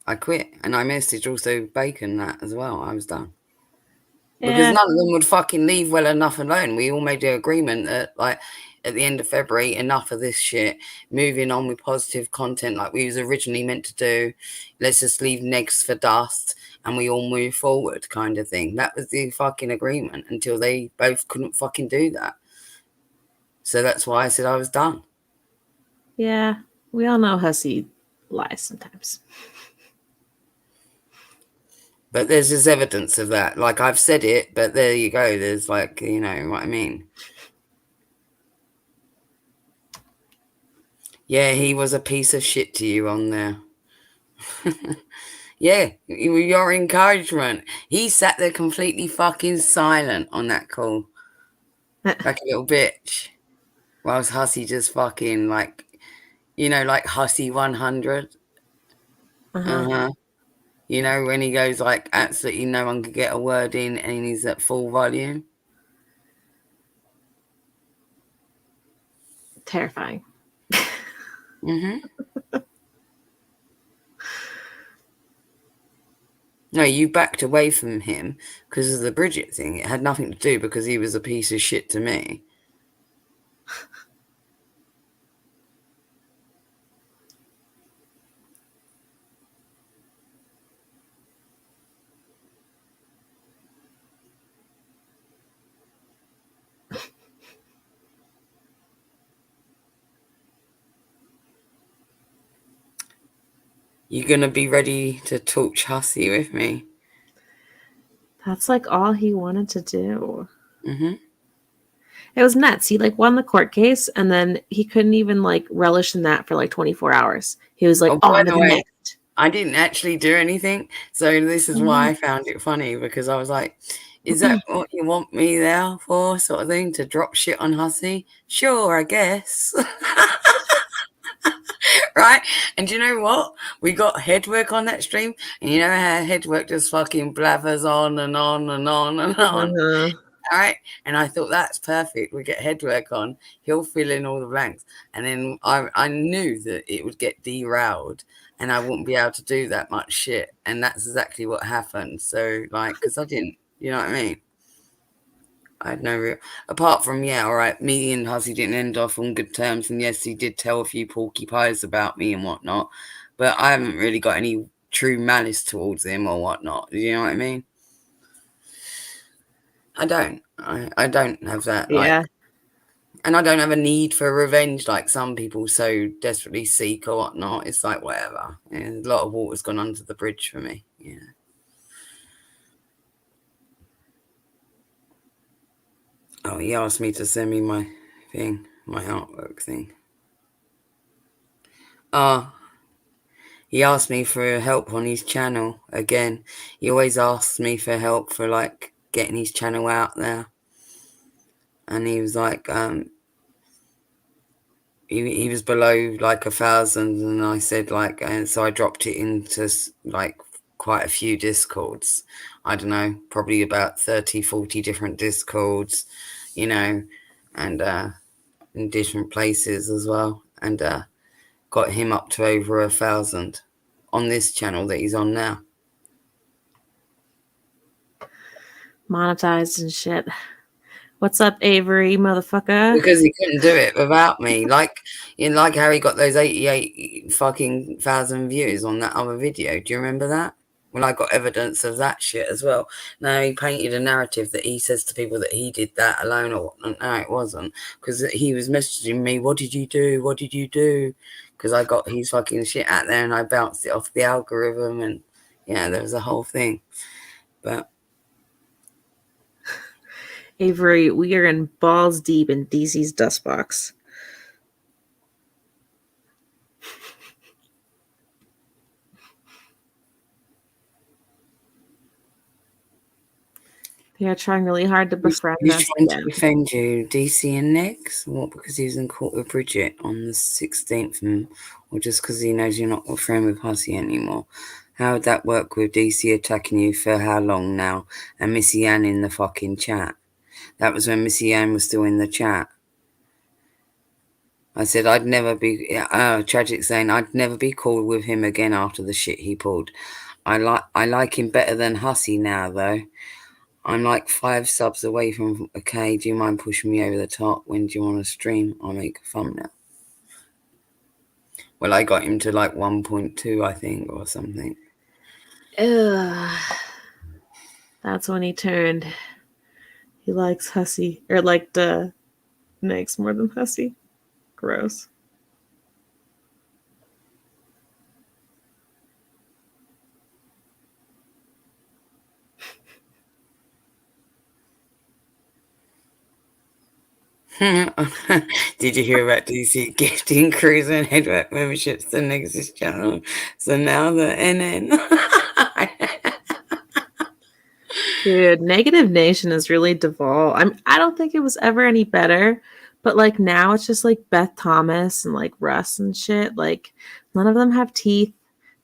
I quit. And I messaged also Bacon that as well. I was done. Because none of them would fucking leave well enough alone. We all made an agreement that, like, at the end of February, enough of this shit. Moving on with positive content like we was originally meant to do. Let's just leave negs for dust and we all move forward kind of thing. That was the fucking agreement until they both couldn't fucking do that. So that's why I said I was done. Yeah, we all know Hussey lies sometimes. But there's just evidence of that. Like, I've said it, but there you go. There's, like, you know what I mean. Yeah, he was a piece of shit to you on there. Yeah, your encouragement. He sat there completely fucking silent on that call. Like a little bitch. Whilst Hussey just fucking, like, you know, like Hussey 100. You know, when he goes like absolutely no one could get a word in and he's at full volume. Terrifying. No, you backed away from him because of the Bridget thing. It had nothing to do because he was a piece of shit to me. You're going to be ready to torch Hussey with me. That's like all he wanted to do. It was nuts. He like won the court case and then he couldn't even like relish in that for like 24 hours. He was like, by the the way, next. I didn't actually do anything. So this is why I found it funny, because I was like, is that what you want me there for, sort of thing, to drop shit on Hussey? Sure, I guess. Right? And do you know what? We got Headwork on that stream, and you know how Headwork just fucking blathers on and on and on and on. All right? And I thought that's perfect. We get Headwork on, he'll fill in all the blanks. And then I knew that it would get derailed and I wouldn't be able to do that much shit. And that's exactly what happened. So, like, because I didn't, you know what I mean? I had no real, apart from, yeah, all right, me and Hussey didn't end off on good terms, and yes, he did tell a few porky pies about me and whatnot, but I haven't really got any true malice towards him or whatnot. Do you know what I mean? I don't. I don't have that, like, Yeah. and I don't have a need for revenge like some people so desperately seek or whatnot. It's like, whatever. Yeah, a lot of water's gone under the bridge for me. Yeah. Oh, he asked me to send me my thing, my artwork thing. He asked me for help on his channel again. He always asks me for help for like getting his channel out there. And he was like, he was below like 1,000, and I said like, and so I dropped it into like quite a few discords. I don't know, probably about 30, 40 different discords, you know, and in different places as well, and got him up to over 1,000 on this channel that he's on now. Monetized and shit. What's up, Avery, motherfucker? Because he couldn't do it without me. Like, like how he got those 88 fucking thousand views on that other video. Do you remember that? Well, I got evidence of that shit as well. Now he painted a narrative that he says to people that he did that alone or whatnot. No, it wasn't. Because he was messaging me, what did you do? What did you do? Because I got his fucking shit out there and I bounced it off the algorithm, and yeah, there was a whole thing. But Avery, we are in balls deep in DC's dust box. They are trying really hard to befriend he's us trying again. to defend you, DC and Nix? What, because he was in court with Bridget on the 16th, or just because he knows you're not a friend with Hussey anymore? How would that work with DC attacking you for how long now? And Missy Ann in the fucking chat. That was when Missy Ann was still in the chat. I said I'd never be, Tragic saying I'd never be cool with him again after the shit he pulled. I like him better than Hussey now, though. I'm like 5 subs away from okay. Do you mind pushing me over the top? When do you want to stream? I'll make a thumbnail. Well, I got him to like 1.2, I think, or something. Ugh. That's when he turned. He likes Hussey, or liked Nix more than Hussey. Gross. Did you hear about DC gifting cruise and headwork memberships to Nexus channel? So now the NN. Dude, Negative Nation is really devolved. I don't think it was ever any better, but like now it's just like Beth Thomas and like Russ and shit. Like none of them have teeth.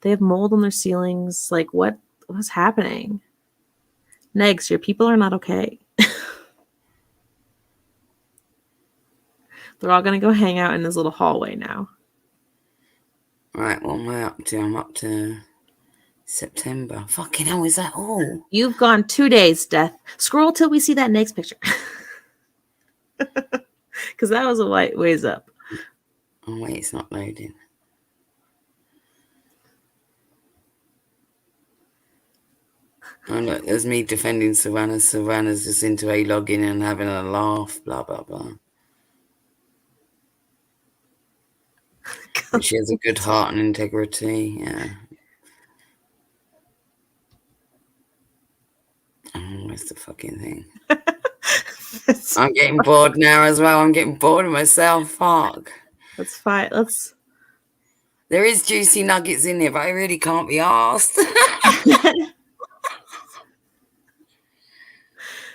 They have mold on their ceilings. Like what's happening? Negs, your people are not okay. They're all gonna go hang out in this little hallway now. Right, what am I up to? I'm up to September. Fucking hell, is that all? You've gone 2 days, Death. Scroll till we see that next picture. Because that was a ways up. Oh, wait, it's not loading. Oh, look, there's me defending Savannah. Savannah's just into a login and having a laugh, blah, blah, blah. But she has a good heart and integrity, yeah. Oh, where's the fucking thing? I'm getting bored now as well. I'm getting bored of myself. Fuck. Let's fight. There is juicy nuggets in there, but I really can't be asked.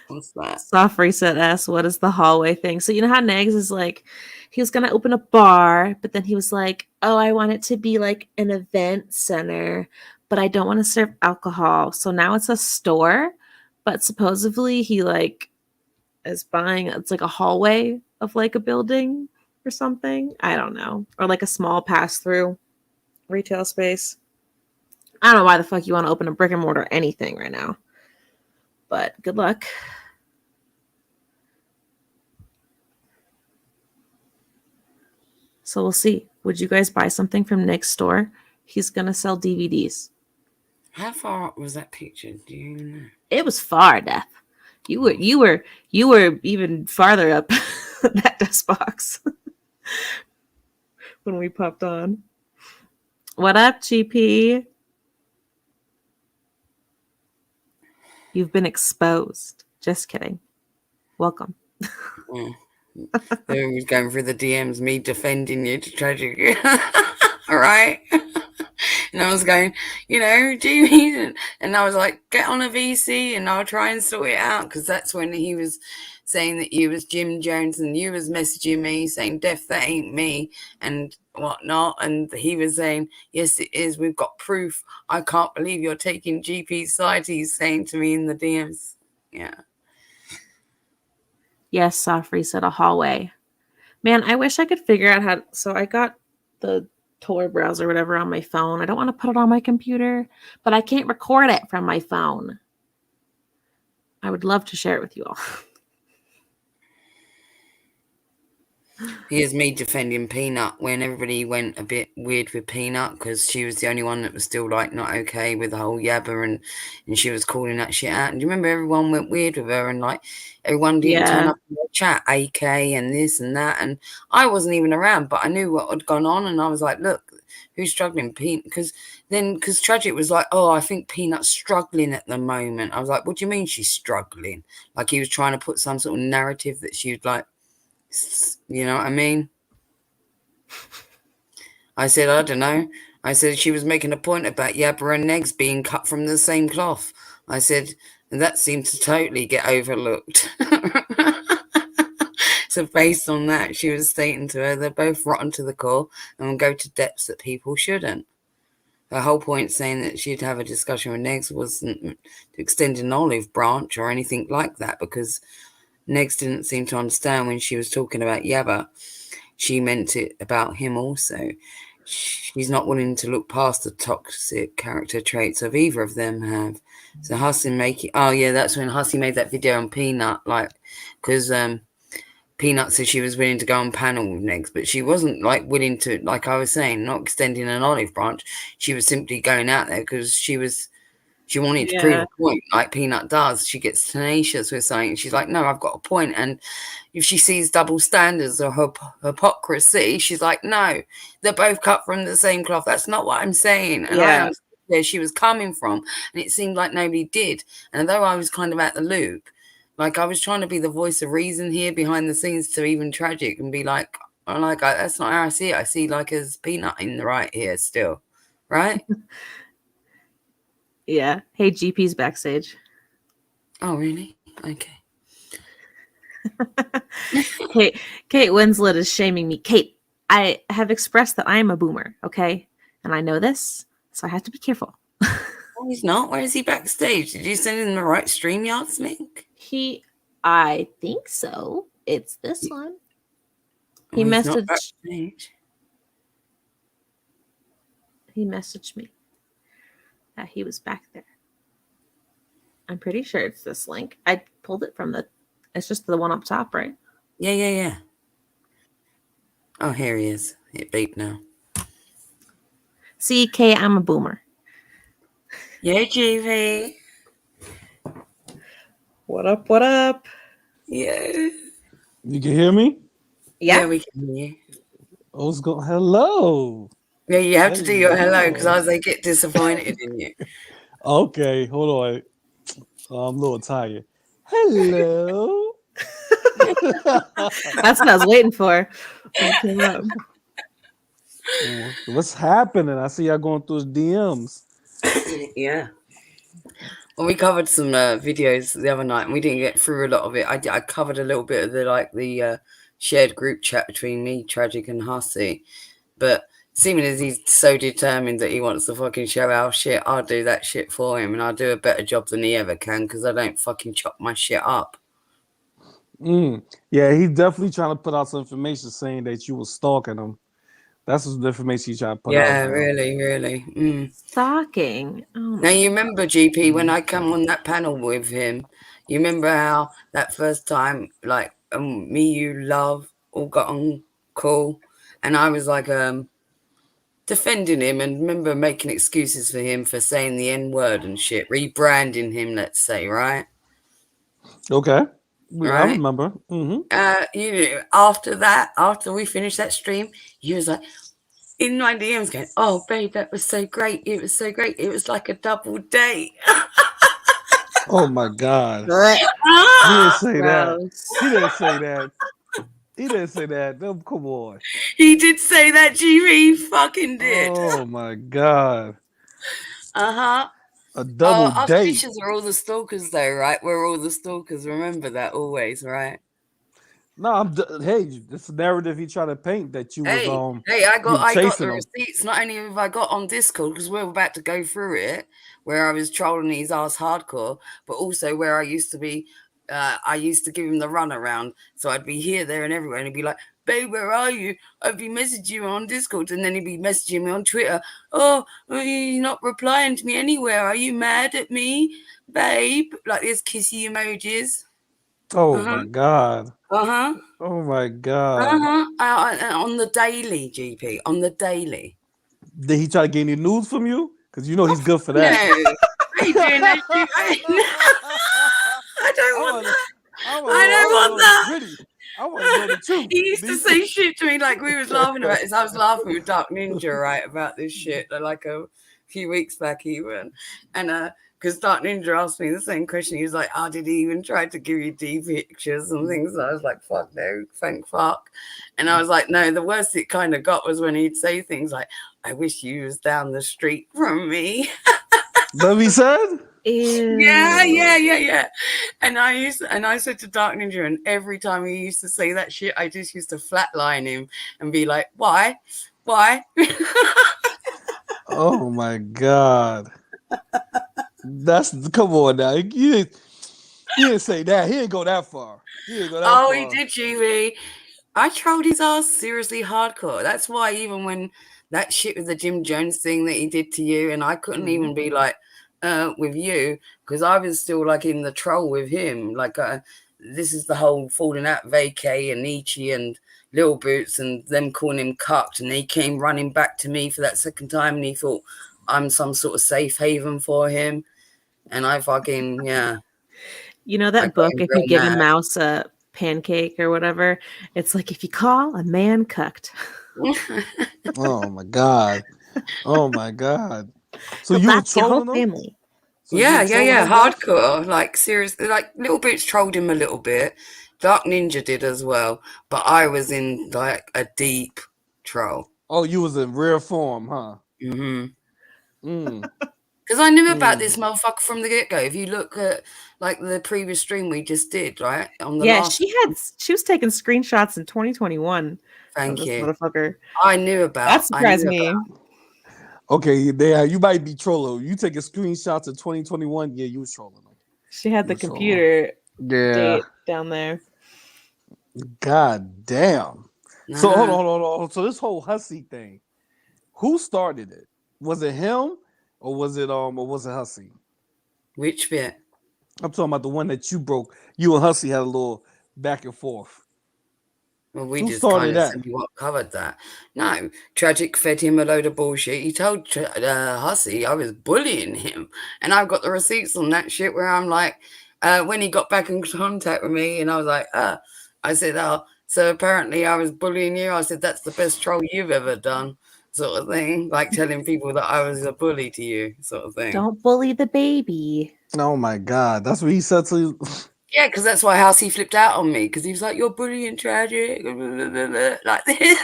What's that? Soft Reset asks, what is the hallway thing? So you know how Negs is like, he was going to open a bar, but then he was like, oh, I want it to be like an event center, but I don't want to serve alcohol. So now it's a store, but supposedly he like is buying, it's like a hallway of like a building or something. I don't know. Or like a small pass-through retail space. I don't know why the fuck you want to open a brick and mortar anything right now. But good luck. So we'll see. Would you guys buy something from Nick's store? He's gonna sell DVDs. How far up was that picture? Do you know? It was far, Death. You were even farther up that dust box when we popped on. What up, GP? You've been exposed. Just kidding. Welcome. Yeah. They was going through the DMs, me defending you to Tragic. All right. And I was going, Jamie, and I was like, get on a VC and I'll try and sort it out, because that's when he was saying that you was Jim Jones and you was messaging me saying, Def, that ain't me and whatnot. And he was saying, yes, it is. We've got proof. I can't believe you're taking GP's side, he's saying to me in the DMs. Yeah. Yes, Safri said a hallway. Man, I wish I could figure out how. So I got the Tor browser, whatever, on my phone. I don't want to put it on my computer, but I can't record it from my phone. I would love to share it with you all. Here's me defending Peanut when everybody went a bit weird with Peanut, because she was the only one that was still like not okay with the whole Yabba, and she was calling that shit out. And do you remember everyone went weird with her, and like everyone didn't turn up in the chat, AK and this and that, and I wasn't even around, but I knew what had gone on, and I was like, look, who's struggling? Peanut? Because Tragic was like, oh, I think Peanut's struggling at the moment. I was like, what do you mean she's struggling? Like he was trying to put some sort of narrative that she was like, you know what I mean? I said, I don't know. I said she was making a point about Yabba and Negs being cut from the same cloth. I said, and that seemed to totally get overlooked. So based on that, she was stating to her, they're both rotten to the core and will go to depths that people shouldn't. Her whole point saying that she'd have a discussion with Negs wasn't to extend an olive branch or anything like that, because Negs didn't seem to understand when she was talking about Yabba. She meant it about him also. She's not willing to look past the toxic character traits of either of them have. So Hussey that's when Hussey made that video on Peanut, like, because Peanut said she was willing to go on panel with Negs, but she wasn't like willing to, like I was saying, not extending an olive branch. She was simply going out there because she wanted to prove a point, like Peanut does. She gets tenacious with something. She's like, no, I've got a point. And if she sees double standards or hypocrisy, she's like, no, they're both cut from the same cloth. That's not what I'm saying. And I understood where she was coming from. And it seemed like nobody did. And although I was kind of at the loop, like I was trying to be the voice of reason here behind the scenes to even Tragic and be like, that's not how I see it. I see like as Peanut in the right here still. Right? Yeah. Hey, GP's backstage. Oh, really? Okay. Kate Winslet is shaming me. Kate, I have expressed that I am a boomer, okay? And I know this, so I have to be careful. Oh, he's not? Where is he backstage? Did you send him the right StreamYards link? I think so. It's this one. He messaged me that he was back there. I'm pretty sure it's this link. I pulled it from it's just the one up top, right? Yeah. Oh, here he is. It beeped now. See, Kate, I'm a boomer. Yeah, GV. What up? Yeah. You can hear me? Yeah, we can hear you. Hello. Yeah, you have to do your hello because I was like, get disappointed in you. Okay, hold on. I'm a little tired. Hello. That's what I was waiting for. What's happening? I see y'all going through his DMs. Yeah. Well, we covered some videos the other night and we didn't get through a lot of it. I covered a little bit of the shared group chat between me, Tragic, and Hussey. But seeming as he's so determined that he wants to fucking show our shit, I'll do that shit for him and I'll do a better job than he ever can because I don't fucking chop my shit up. Yeah, he's definitely trying to put out some information saying that you were stalking him. That's the information he's trying to put out. Yeah, really. Stalking. Oh, now, you remember, GP, when I come on that panel with him, you remember how that first time, like, me, you, love, all got on cool? and I was like defending him, and remember making excuses for him for saying the N-word and shit, rebranding him, let's say, right? Okay. I Right. remember. You know, after we finished that stream, he was like in my DMs going, "Oh, babe, that was so great. It was so great. It was like a double date." Oh my God. He didn't say that. Gross. He didn't say that. He didn't say that. No, come on. He did say that, G. He fucking did. Oh my God. Uh-huh. A double Us date. bitches are all the stalkers, though, right? We're all the stalkers. Remember that always, right? No, hey, this narrative he tried to paint that you was Hey, I you got were chasing the him. receipts. Not only have I got on Discord, because we're about to go through it, where I was trolling his ass hardcore, but also where I used to be. I used to give him the run around, so I'd be here, there, and everywhere, and he'd be like, "Babe, where are you? I'd be messaging you on Discord," and then he'd be messaging me on Twitter. "Oh, you're not replying to me anywhere. Are you mad at me, babe?" Like there's kissy emojis. Oh my God. Uh-huh. Oh my God. On the daily, GP. On the daily. Did he try to get any news from you? Because you know he's good for No. that. I ain't doing that shit. I don't want that. I don't want that. I want to know the truth. He used to say shit to me like we was laughing about this. I was laughing with Dark Ninja, right, about this shit like a few weeks back even. And because Dark Ninja asked me the same question. He was like, "Oh, did he even try to give you D pictures and things?" And I was like, "Fuck no, thank fuck." And I was like, "No, the worst it kind of got was when he'd say things like, 'I wish you was down the street from me.'" That he said? Ew. Yeah. And I said to Dark Ninja, and every time he used to say that shit, I just used to flatline him and be like, "Why? Oh my God. Come on now. He didn't say that. He didn't go that far. He did, Chewy. I trolled his ass seriously hardcore. That's why even when that shit with the Jim Jones thing that he did to you, and I couldn't even be like with you, because I was still like in the troll with him. Like this is the whole falling out vacay and Nietzsche and Lil Boots and them calling him cucked, and he came running back to me for that second time, and he thought I'm some sort of safe haven for him, and I fucking You know that book, If You Give a Mouse a Pancake or whatever, it's like if you call a man cucked. Oh my God. Oh my God. So Well, you were that's your whole trolling him? family. So you were trolling him, hardcore. Like seriously, like Little Boots trolled him a little bit. Dark Ninja did as well, but I was in like a deep troll. Oh, you was in rare form, huh? Because I knew about this motherfucker from the get-go. If you look at like the previous stream we just did, right? On the last she was taking screenshots in 2021. Thank this you. Motherfucker. I knew about that surprised me. Okay, there you might be trolling. You taking screenshots of 2021? Yeah, you was trolling them. She had the computer date down there. God damn. So hold on. So this whole hussy thing, who started it? Was it him or was it Hussy? Which bit? I'm talking about the one that you broke. You and Hussy had a little back and forth. Well, we just kind of covered that. No, Tragic fed him a load of bullshit. He told Hussy I was bullying him, and I've got the receipts on that shit where I'm like, when he got back in contact with me, and I was like, I said, "Oh, so apparently I was bullying you." I said, "That's the best troll you've ever done," sort of thing, like telling people that I was a bully to you, sort of thing. Don't bully the baby. Oh my God, that's what he said to you. Yeah, because that's why Housey flipped out on me, because he was like, "You're bullying Tragic," like this.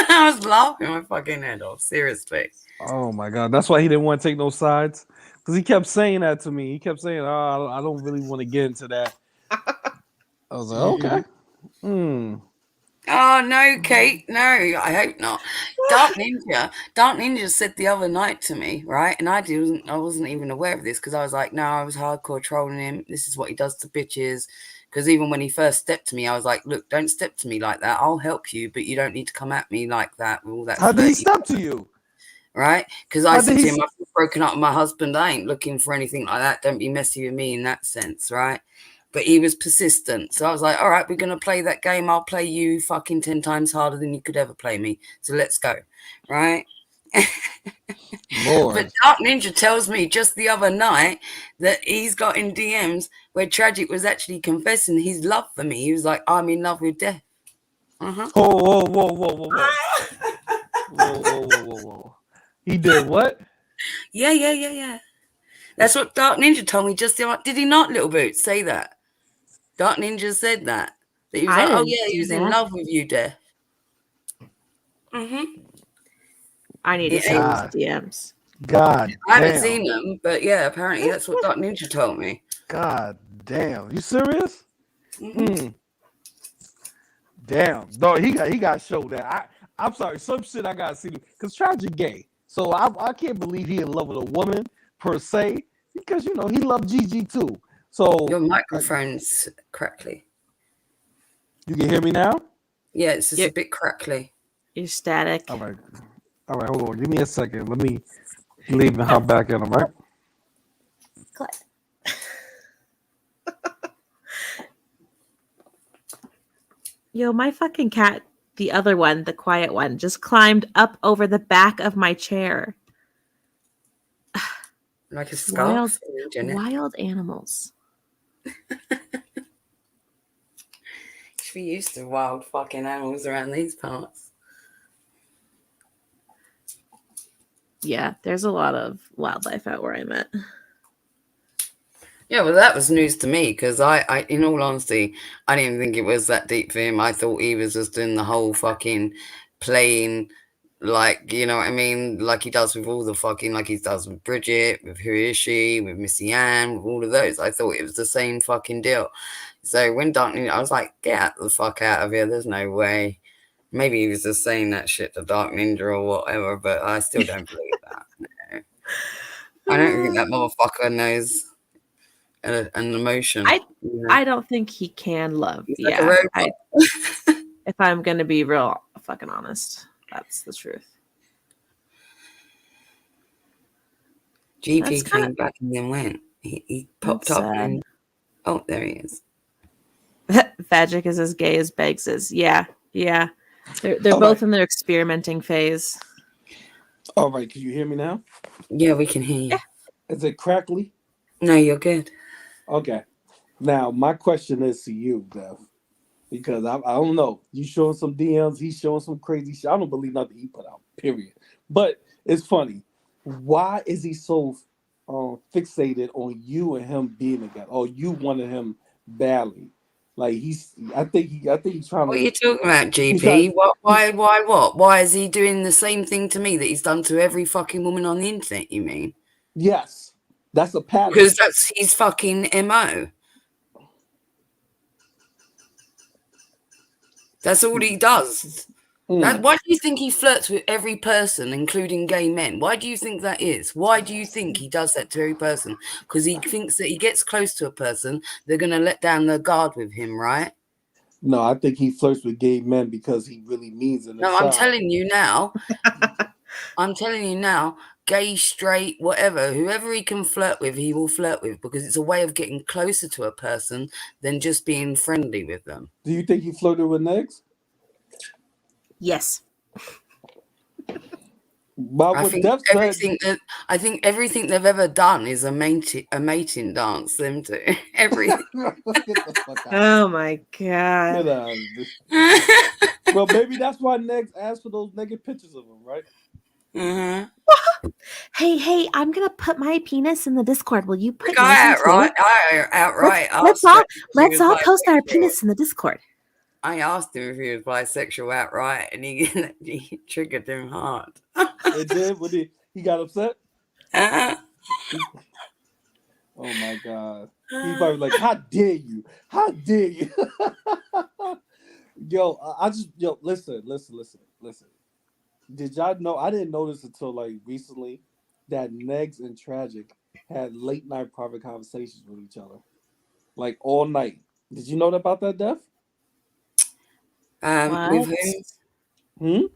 I was laughing my fucking head off, seriously. Oh my God, that's why he didn't want to take no sides, because he kept saying that to me. He kept saying, "Oh, I don't really want to get into that." I was like, "Okay." Oh no, Kate, no, I hope not. Dark Ninja said the other night to me, right? And I wasn't even aware of this, because I was like, no, I was hardcore trolling him. This is what he does to bitches. Because even when he first stepped to me, I was like, look, don't step to me like that. I'll help you, but you don't need to come at me like that with all that. How did he step to you? Right? Because I said to him, I've broken up with my husband. I ain't looking for anything like that. Don't be messy with me in that sense, right? but he was persistent. So I was like, all right, we're going to play that game. I'll play you fucking 10 times harder than you could ever play me. So let's go. Right? Lord. But Dark Ninja tells me just the other night that he's got in DMs where Tragic was actually confessing his love for me. He was like, I'm in love with Death. Whoa, whoa, whoa, whoa, whoa, whoa. Whoa, whoa, whoa, whoa, whoa. He did what? Yeah. That's what Dark Ninja told me just the other. Did he not, Little Boots, say that? Dark Ninja said that. That he was I like, oh didn't yeah, he see was in that. love with you, Death. I need to Yeah, see God. these DMs. God I haven't damn. seen them, but yeah, apparently that's what Dark Ninja told me. God damn. You serious? Mhm. Damn. No, he got showed that. I'm sorry, some shit I gotta see because Tragic gay. So I can't believe he in love with a woman per se, because you know he loved Gigi too. So Your microphone's crackly. you can hear me now? Yeah, it's just Yeah. a bit crackly. You're static. All right, hold on. Give me a second. Let me leave and hop back in. All right. Glad. Yo, my fucking cat, the other one, the quiet one, just climbed up over the back of my chair. Like a scarf. Wild animals. We used to wild fucking animals around these parts. Yeah, there's a lot of wildlife out where I'm at. Yeah, well, that was news to me because I, in all honesty, I didn't even think it was that deep for him. I thought he was just doing the whole fucking playing, like, you know what I mean? Like he does with all the fucking, like he does with Bridget, with Who Is She, with Missy Ann, with all of those. I thought it was the same fucking deal. So when Dark, I was like, get the fuck out of here. There's no way. Maybe he was just saying that shit to Dark Ninja or whatever, but I still don't believe that. No. I don't think that motherfucker knows an emotion. I don't think he can love. He's like a robot. If I'm gonna be real fucking honest, that's the truth. GP came back and then went. He popped up and oh, there he is. Vagic is as gay as Beggs is. Yeah. They're both in their experimenting phase. All right, can you hear me now? Yeah, we can hear you. Yeah. Is it crackly? No, you're good. Okay. Now my question is to you, Beth, because I don't know. You showing some DMs, he's showing some crazy shit. I don't believe nothing he put out. Period. But it's funny. Why is he so fixated on you and him being together? Or you wanted him badly? Like I think he's trying to. What are you talking about, GP? Why is he doing the same thing to me that he's done to every fucking woman on the internet? You mean? Yes, that's a pattern. Because that's his fucking MO. That's all he does. Why do you think he flirts with every person, including gay men? Why do you think that is? Why do you think he does that to every person? Because he thinks that he gets close to a person, they're going to let down their guard with him, right? No, I think he flirts with gay men because he really means it. No, I'm telling you now. Gay, straight, whatever, whoever he can flirt with, he will flirt with because it's a way of getting closer to a person than just being friendly with them. Do you think he flirted with Negs? Yes. I think everything they've ever done is a mating dance. Them two, everything. Oh my god. Well, maybe that's why Negs asked for those naked pictures of him, right? Mm-hmm. Hey, I'm gonna put my penis in the Discord. Will you put yours yours outright? Let's all post our penis in the Discord. I asked him if he was bisexual outright, and he triggered him hard. It did? He got upset? Oh my god. He's probably like, how dare you? How dare you? Listen. Did y'all know? I didn't know this until like recently that Negs and Tragic had late night private conversations with each other, like all night. Did you know about that, Def? With whom?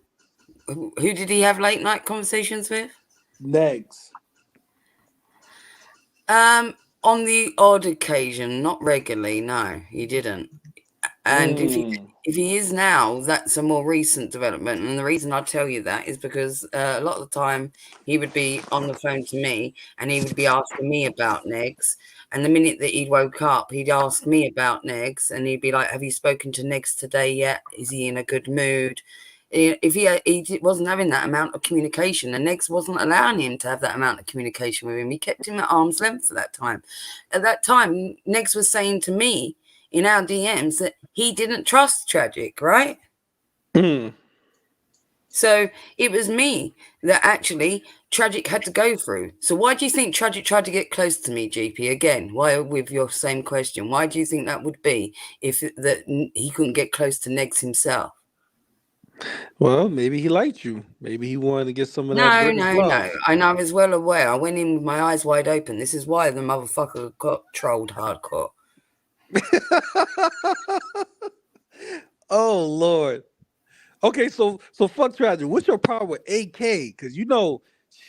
Who did he have late night conversations with? Negs. On the odd occasion, not regularly. No, he didn't. And if he is now, that's a more recent development. And the reason I tell you that is because a lot of the time he would be on the phone to me and he would be asking me about Negs. And the minute that he woke up, he'd ask me about Negs and he'd be like, have you spoken to Negs today yet? Is he in a good mood? If he wasn't having that amount of communication, and Negs wasn't allowing him to have that amount of communication with him, he kept him at arm's length for that time. At that time, Negs was saying to me in our DMs that he didn't trust Tragic, right? So it was me that actually Tragic had to go through. So why do you think Tragic tried to get close to me, GP? Again, why with your same question? Why do you think that would be if that he couldn't get close to Negs himself? Well, maybe he liked you. Maybe he wanted to get some of that No. British love. And I was well aware. I went in with my eyes wide open. This is why the motherfucker got trolled hardcore. Oh Lord. Okay, so fuck Tragic. What's your problem with AK? Because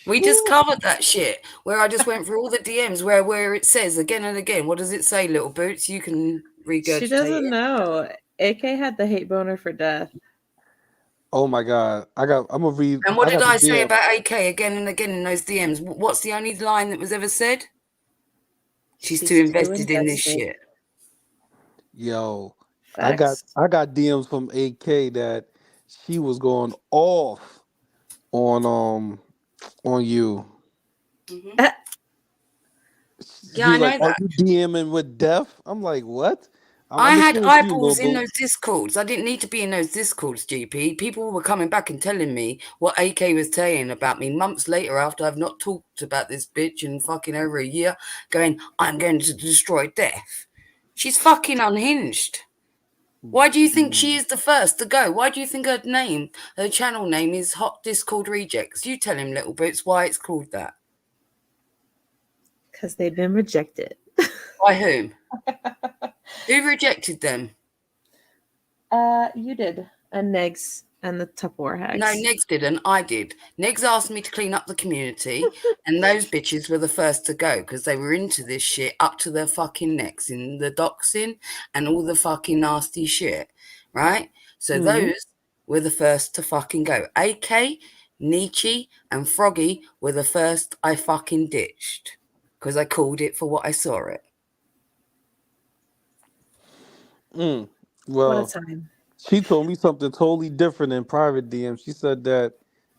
we just covered that shit where I just went through all the DMs where it says again and again. What does it say, Little Boots? You can regurgitate. She doesn't know. AK had the hate boner for death. Oh my God. I'm gonna read. And what did I say about AK again and again in those DMs? What's the only line that was ever said? She's too invested in this shit. Yo, Facts. I got DMs from AK that she was going off on you. Mm-hmm. Yeah, I know like, that. Are you DMing with death? I'm like, what? I had eyeballs in those discords. I didn't need to be in those discords, GP. People were coming back and telling me what AK was saying about me months later after I've not talked about this bitch in fucking over a year, going, I'm going to destroy death. She's fucking unhinged. Why do you think she is the first to go? Why do you think her channel name is Hot Discord Rejects? You tell him, Little Boots, why it's called that. Because they've been rejected. By whom? Who rejected them? You did. And Negs and the Tupperware hacks. No, Negs didn't. I did. Negs asked me to clean up the community, and those bitches were the first to go because they were into this shit up to their fucking necks in the doxing and all the fucking nasty shit, right? So those were the first to fucking go. AK, Nietzsche, and Froggy were the first I fucking ditched because I called it for what I saw it. Well, what a time. She told me something totally different in private DM. She said that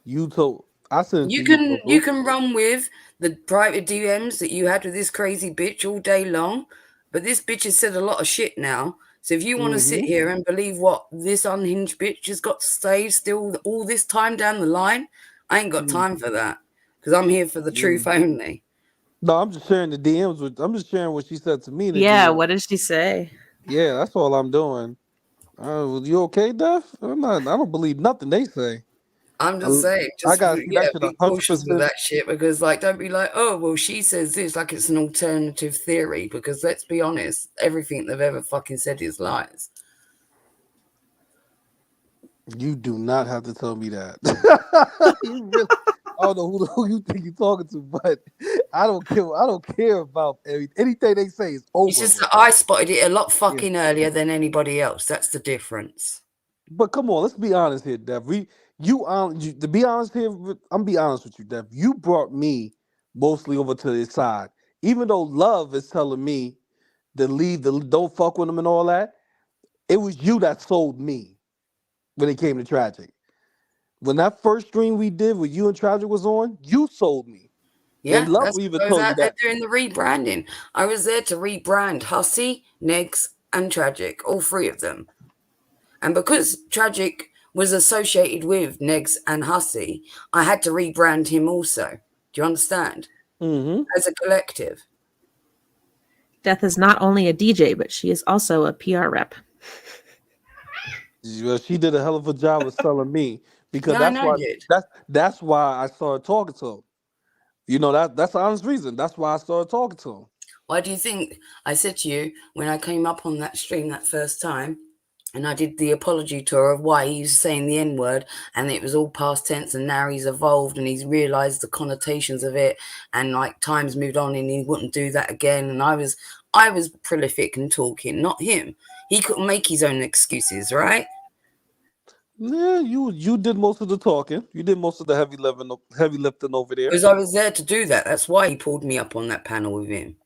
you told I said you can run with the private DMs that you had with this crazy bitch all day long, but this bitch has said a lot of shit now. So if you want to sit here and believe what this unhinged bitch has got to say still all this time down the line, I ain't got time for that because I'm here for the truth only. No, I'm just sharing the DMs I'm just sharing what she said to me. Yeah, DM. what did she say? Yeah, that's all I'm doing. You okay, Def? I don't believe nothing they say. I'm just saying, just be cautious with 100%. that shit because, don't be like, oh, well, she says this like it's an alternative theory because let's be honest, everything they've ever fucking said is lies. You do not have to tell me that. I don't know who you think you're talking to, but I don't care. I don't care about anything they say is over. It's just that I spotted it a lot fucking earlier than anybody else. That's the difference. But come on, let's be honest here, Dev. To be honest here, I'm be honest with you, Dev. You brought me mostly over to this side, even though Love is telling me to leave, don't fuck with him and all that. It was you that sold me when it came to Tragic. When that first stream we did with you and Tragic was on, you sold me. Yeah, and Love that's even what I was told you out there that. doing the rebranding. I was there to rebrand Hussy, Negs, and Tragic, all three of them. And because Tragic was associated with Negs and Hussy, I had to rebrand him also. Do you understand? As a collective. Death is not only a DJ, but she is also a PR rep. Well, she did a hell of a job of selling me because that's why I started talking to him. You know, that's the honest reason. That's why I started talking to him. Why do you think I said to you when I came up on that stream that first time, and I did the apology tour of why he was saying the N-word, and it was all past tense, and now he's evolved and he's realised the connotations of it, and like time's moved on and he wouldn't do that again. And I was prolific and talking, not him. He couldn't make his own excuses, right? Yeah, you did most of the talking. You did most of the heavy lifting over there. Because I was there to do that. That's why he pulled me up on that panel with him.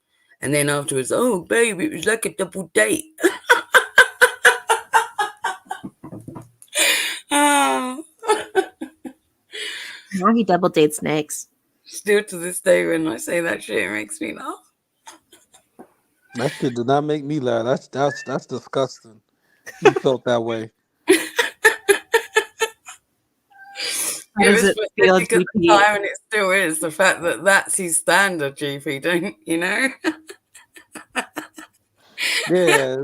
And then afterwards, oh, babe, it was like a double date. Oh. Now he double dates Negs. Still to this day, when I say that shit, it makes me laugh. That shit did not make me laugh. That's disgusting. You felt that way. How does it feel, At the GP? time, and it still is, the fact that that's his standard, GP, don't you know? Yeah,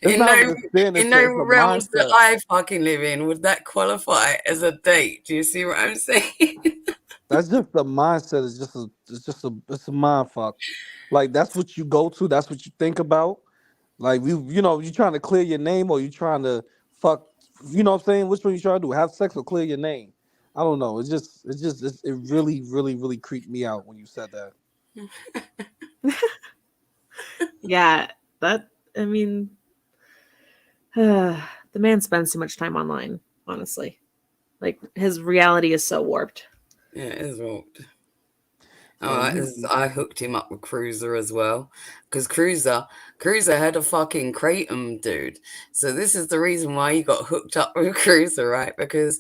it's not even a sin. In It's no a realms that mindset. I fucking live in would that qualify as a date. Do you see what I'm saying? That's just the mindset. It's a mind fuck. Like that's what you go to. That's what you think about. Like you trying to clear your name or you trying to fuck. You know what I'm saying? Which one you trying to do? Have sex or clear your name? I don't know. It really, really, really creeped me out when you said that. Yeah, I mean, the man spends too much time online, honestly. Like, his reality is so warped. Yeah, it is warped. Yeah, I hooked him up with Cruiser as well, because Cruiser had a fucking kratom, dude. So this is the reason why he got hooked up with Cruiser, right? Because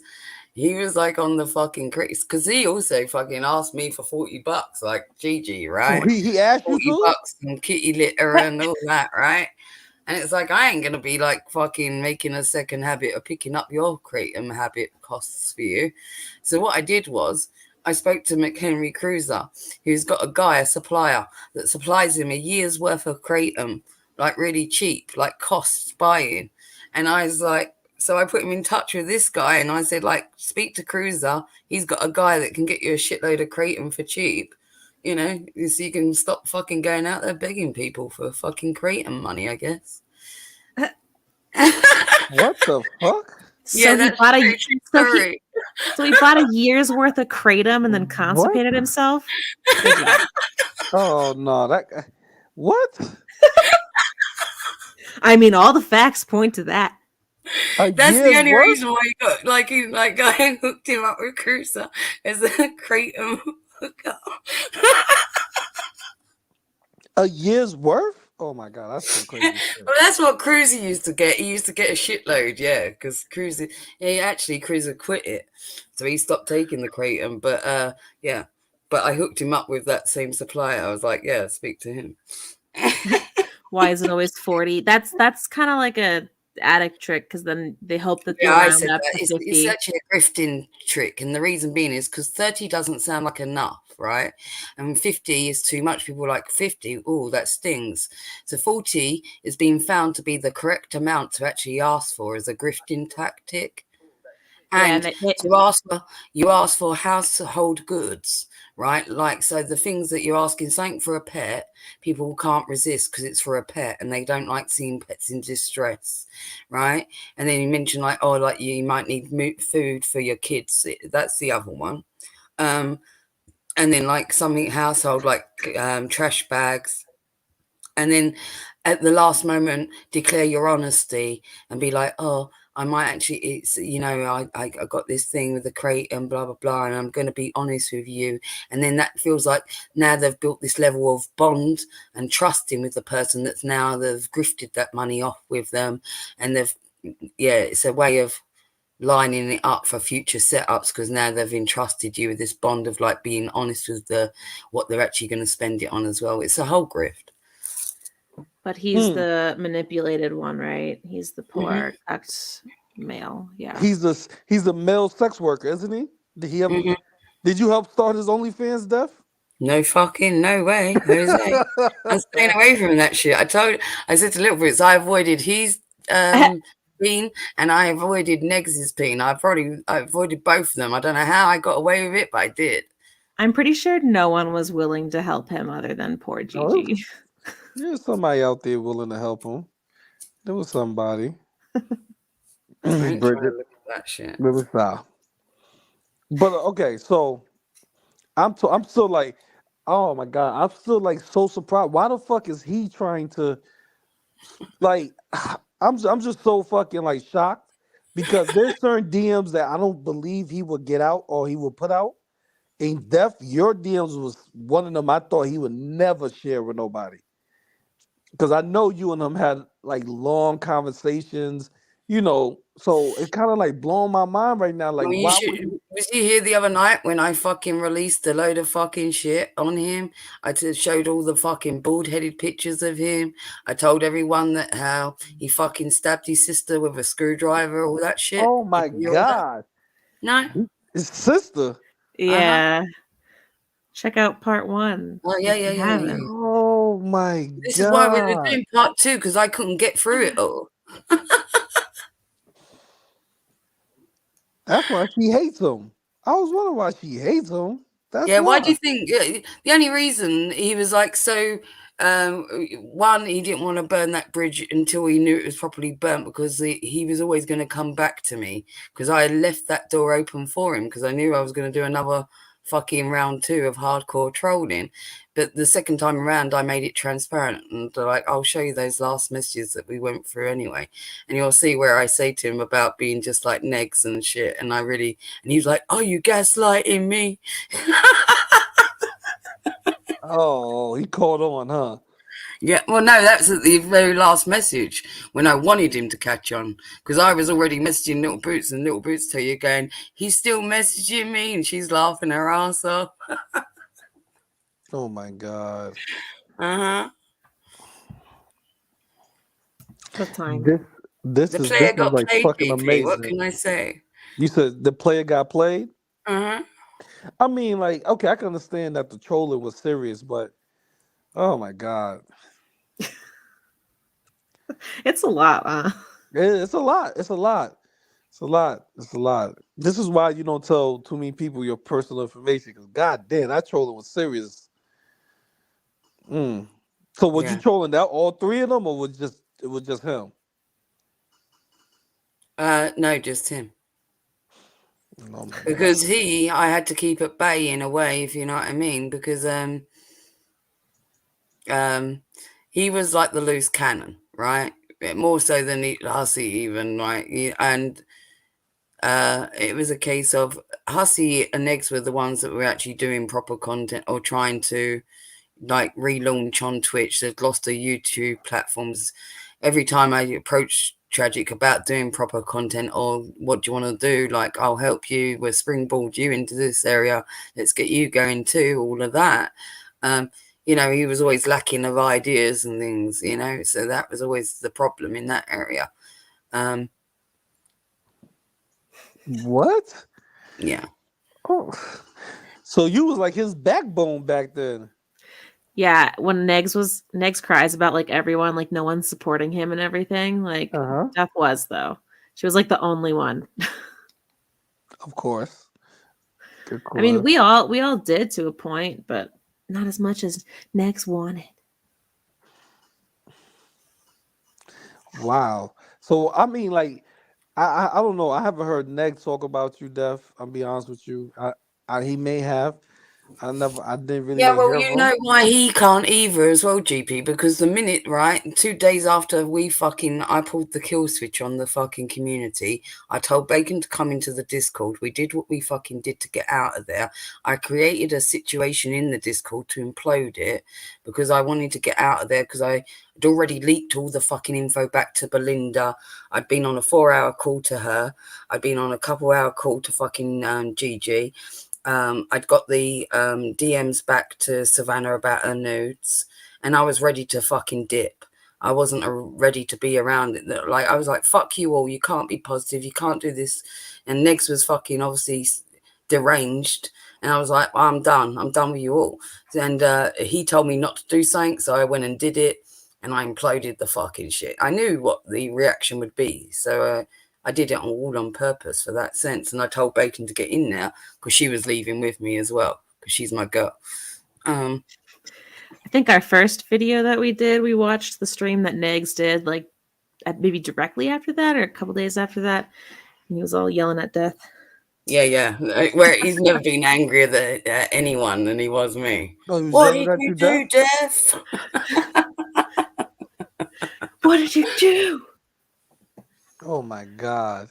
he was like on the fucking craze, because he also fucking asked me for $40, like Gigi, right? Oh, he asked you $40 to? and kitty litter and all that, right? And it's like, I ain't gonna be like fucking making a second habit of picking up your kratom habit costs for you. So what I did was I spoke to McHenry Cruiser, who's got a supplier that supplies him a year's worth of kratom, like really cheap, like costs buying. And I was like, so I put him in touch with this guy, and I said, like, speak to Cruiser. He's got a guy that can get you a shitload of kratom for cheap. You know, so you can stop fucking going out there begging people for fucking kratom money, I guess. What the fuck? So Yeah, he that's bought true, a true so story. he bought a year's worth of kratom and then constipated himself. Good job. Oh no, that guy. What? I mean, all the facts point to that. That's the year's only worth? reason why he got I hooked him up with Cruiser as a kratom hookup. A year's worth? Oh my god, that's some crazy shit. Well, that's what Cruiser used to get. He used to get a shitload, yeah, because Cruiser quit it, so he stopped taking the kratom. But yeah, but I hooked him up with that same supplier. I was like, yeah, speak to him. Why is it always 40? That's kind of like a addict trick, because then they hope that Yeah, you'll I round said up that. to It's 50. actually a grifting trick. And the reason being is because 30 doesn't sound like enough, right? And 50 is too much. People are like 50. Oh, that stings. So 40 is being found to be the correct amount to actually ask for as a grifting tactic. Yeah, And you ask for household goods, right? Like, so the things that you're asking, something for a pet, people can't resist because it's for a pet and they don't like seeing pets in distress, right? And then you mention like, oh, like you might need food for your kids. That's the other one. And then like something household, like trash bags. And then at the last moment, declare your honesty and be like, oh, I might actually, it's, you know, I got this thing with the crate and blah, blah, blah, and I'm going to be honest with you. And then that feels like now they've built this level of bond and trusting with the person they've grifted that money off with them. And it's a way of lining it up for future setups because now they've entrusted you with this bond of like being honest with what they're actually going to spend it on as well. It's a whole grift. But he's the manipulated one, right? He's the poor cucked male. Yeah. He's a male sex worker, isn't he? Did he ever? Did you help start his OnlyFans, Def? No fucking no way, Jose. I'm staying away from that shit. I said to Little Brits, I avoided his peen and I avoided Negs's peen. I avoided both of them. I don't know how I got away with it, but I did. I'm pretty sure no one was willing to help him other than poor Gigi. There's somebody out there willing to help him. There was somebody. I ain't trying to Bridget, look at that shit. there was that. But okay, so I'm still like, oh my god, I'm still like so surprised. Why the fuck is he trying to like? I'm just so fucking like shocked because there's certain DMs that I don't believe he would get out or he would put out. And Def, your DMs was one of them. I thought he would never share with nobody because I know you and him had like long conversations. So it kind of like blowing my mind right now. Like, Well, you why should. would you? Was you here the other night when I fucking released a load of fucking shit on him? Showed all the fucking bald-headed pictures of him. I told everyone that how he fucking stabbed his sister with a screwdriver, all that shit. Oh Did my you hear all that? god, No. his sister. Yeah. Check out part 1. Oh yeah, if yeah, you yeah, yeah, yeah. haven't. Oh my This is why we're god. doing part 2 because I couldn't get through it all. That's why she hates him. I was wondering why she hates him. That's Yeah, why do you why. think the only reason he was like so one, he didn't want to burn that bridge until he knew it was properly burnt because he was always going to come back to me because I left that door open for him because I knew I was going to do another fucking round 2 of hardcore trolling. But the second time around I made it transparent and like I'll show you those last messages that we went through anyway, and you'll see where I say to him about being just like negs and shit, and he was like, "Are you gaslighting me?" Oh, he caught on, huh? Yeah, well, no, that's at the very last message when I wanted him to catch on because I was already messaging Little Boots, and Little Boots tell you going, he's still messaging me, and she's laughing her ass off. Oh my god. Uh huh. What time? This The is player got like played, fucking GP. What amazing. can I say? You said the player got played? Uh huh. I mean, like, okay, I can understand that the troller was serious, but oh my god. It's a lot, huh? It's a lot. It's a lot. It's a lot. It's a lot. This is why you don't tell too many people your personal information, because god damn, that troller was serious. Mm. So was you Yeah. trolling that all three of them, or it was just him? No, just him. Oh my Because god. I had to keep at bay in a way, if you know what I mean, because he was like the loose cannon, right? More so than Hussey even, right? And it was a case of Hussey and Eggs were the ones that were actually doing proper content or trying to like relaunch on Twitch. They'd lost their YouTube platforms. Every time I approach Tragic about doing proper content or what do you want to do, like I'll help you, we'll springboard you into this area, let's get you going too, all of that. He was always lacking of ideas and things, so that was always the problem in that area. What? Yeah. Oh. So you was like his backbone back then. Yeah, when Negs cries about like everyone, like no one's supporting him and everything. Like Uh-huh. Death was though. She was like the only one. Of course. I mean, we all did to a point, but not as much as Negs wanted. Wow. So I mean, like, I don't know. I haven't heard Neg talk about you, Def. I'll be honest with you. He may have. I didn't really Yeah, well, hear of you him. know why he can't either as well, GP, because the minute, right, 2 days after I pulled the kill switch on the fucking community, I told Bacon to come into the Discord. We did what we fucking did to get out of there. I created a situation in the Discord to implode it because I wanted to get out of there because I had already leaked all the fucking info back to Belinda. I'd been on a 4-hour call to her. I'd been on a couple-hour call to fucking Gigi. I'd got the DMs back to Savannah about her nudes, and I was ready to fucking dip. I wasn't ready to be around it. Like I was like, "Fuck you all! You can't be positive. You can't do this." And Negs was fucking obviously deranged, and I was like, well, "I'm done. I'm done with you all." And he told me not to do something, so I went and did it, and I imploded the fucking shit. I knew what the reaction would be, so. I did it all on purpose for that sense. And I told Bacon to get in there because she was leaving with me as well because she's my girl. I think our first video that we did, we watched the stream that Negs did like maybe directly after that or a couple days after that. And he was all yelling at death. Yeah. Where he's never been angrier at anyone than he was me. Oh, he was What yelling did at you you, do, Death? Jeff? What did you do? Oh my God.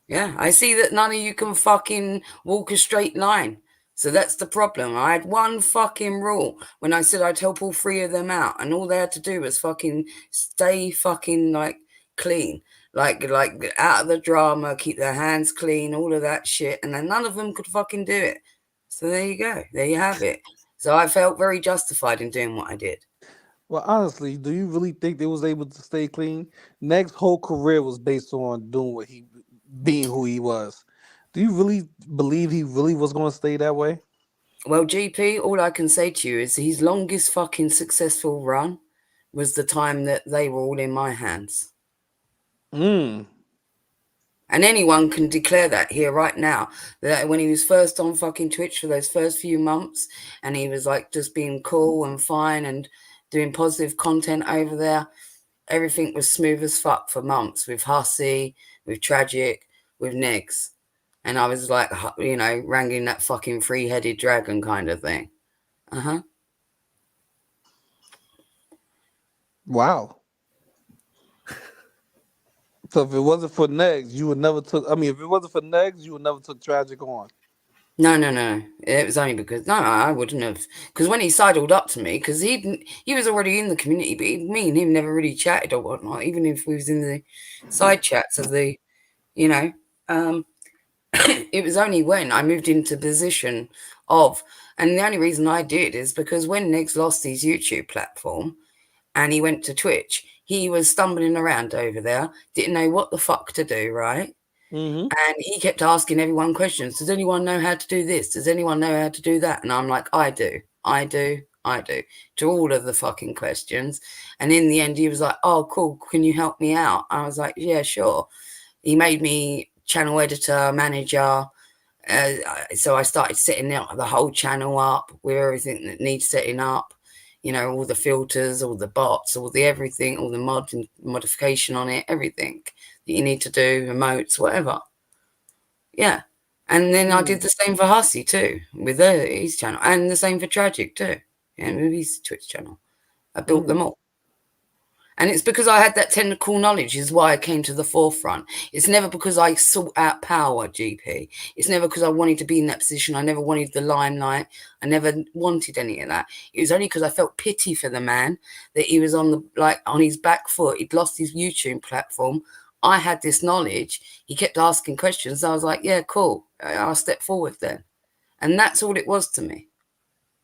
Yeah, I see that none of you can fucking walk a straight line. So that's the problem. I had one fucking rule when I said I'd help all three of them out, and all they had to do was fucking stay fucking like clean, like out of the drama, keep their hands clean, all of that shit, and then none of them could fucking do it. So there you go. There you have it. So I felt very justified in doing what I did. Well, honestly, do you really think they was able to stay clean? Neg's whole career was based on doing what he, being who he was. Do you really believe he really was going to stay that way? Well, GP, all I can say to you is his longest fucking successful run was the time that they were all in my hands. Mm. And anyone can declare that here right now, that when he was first on fucking Twitch for those first few months and he was like just being cool and fine and doing positive content over there, everything was smooth as fuck for months with Hussy, with Tragic, with Negs. And I was like, you know, wrangling that fucking three-headed dragon kind of thing. Uh-huh. Wow. So if it wasn't for Negs, you would never took. I mean, if it wasn't for Negs, you would never took Tragic on. No. It was only because I wouldn't have. Because when he sidled up to me, because he was already in the community, but me and him never really chatted or whatnot. Even if we was in the side chats of the, you know, it was only when I moved into position of, and the only reason I did is because when Negs lost his YouTube platform and he went to Twitch, he was stumbling around over there, didn't know what the fuck to do, right? Mm-hmm. And he kept asking everyone questions. Does anyone know how to do this? Does anyone know how to do that? And I'm like, I do to all of the fucking questions. And in the end, he was like, oh, cool. Can you help me out? I was like, yeah, sure. He made me channel editor, manager. So I started setting the whole channel up with everything that needs setting up. You know, all the filters, all the bots, all the everything, all the modification on it, everything that you need to do, emotes, whatever. Yeah. And then I did the same for Hussy too, with his channel, and the same for Tragic too, and with his Twitch channel. I built them all. And it's because I had that technical knowledge is why I came to the forefront. It's never because I sought out power, GP. It's never because I wanted to be in that position. I never wanted the limelight. I never wanted any of that. It was only because I felt pity for the man that he was on his back foot. He'd lost his YouTube platform. I had this knowledge. He kept asking questions. I was like, yeah, cool. I'll step forward then. And that's all it was to me.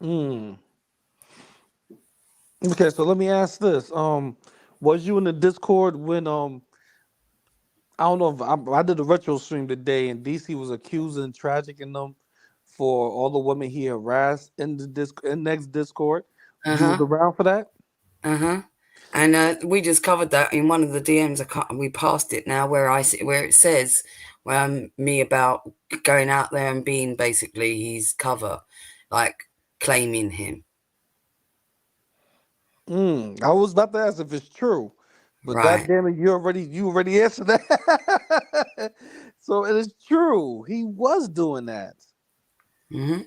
Mm. Okay, so let me ask this. Was you in the Discord when I don't know if I did a retro stream today and DC was accusing Tragic and them for all the women he harassed in the next Discord. You was around for that? And we just covered that in one of the DMs. We passed it now, where it says me about going out there and being basically his cover, like claiming him. I was about to ask if it's true, but Right. goddamn it, you already answered that. So it is true. He was doing that. And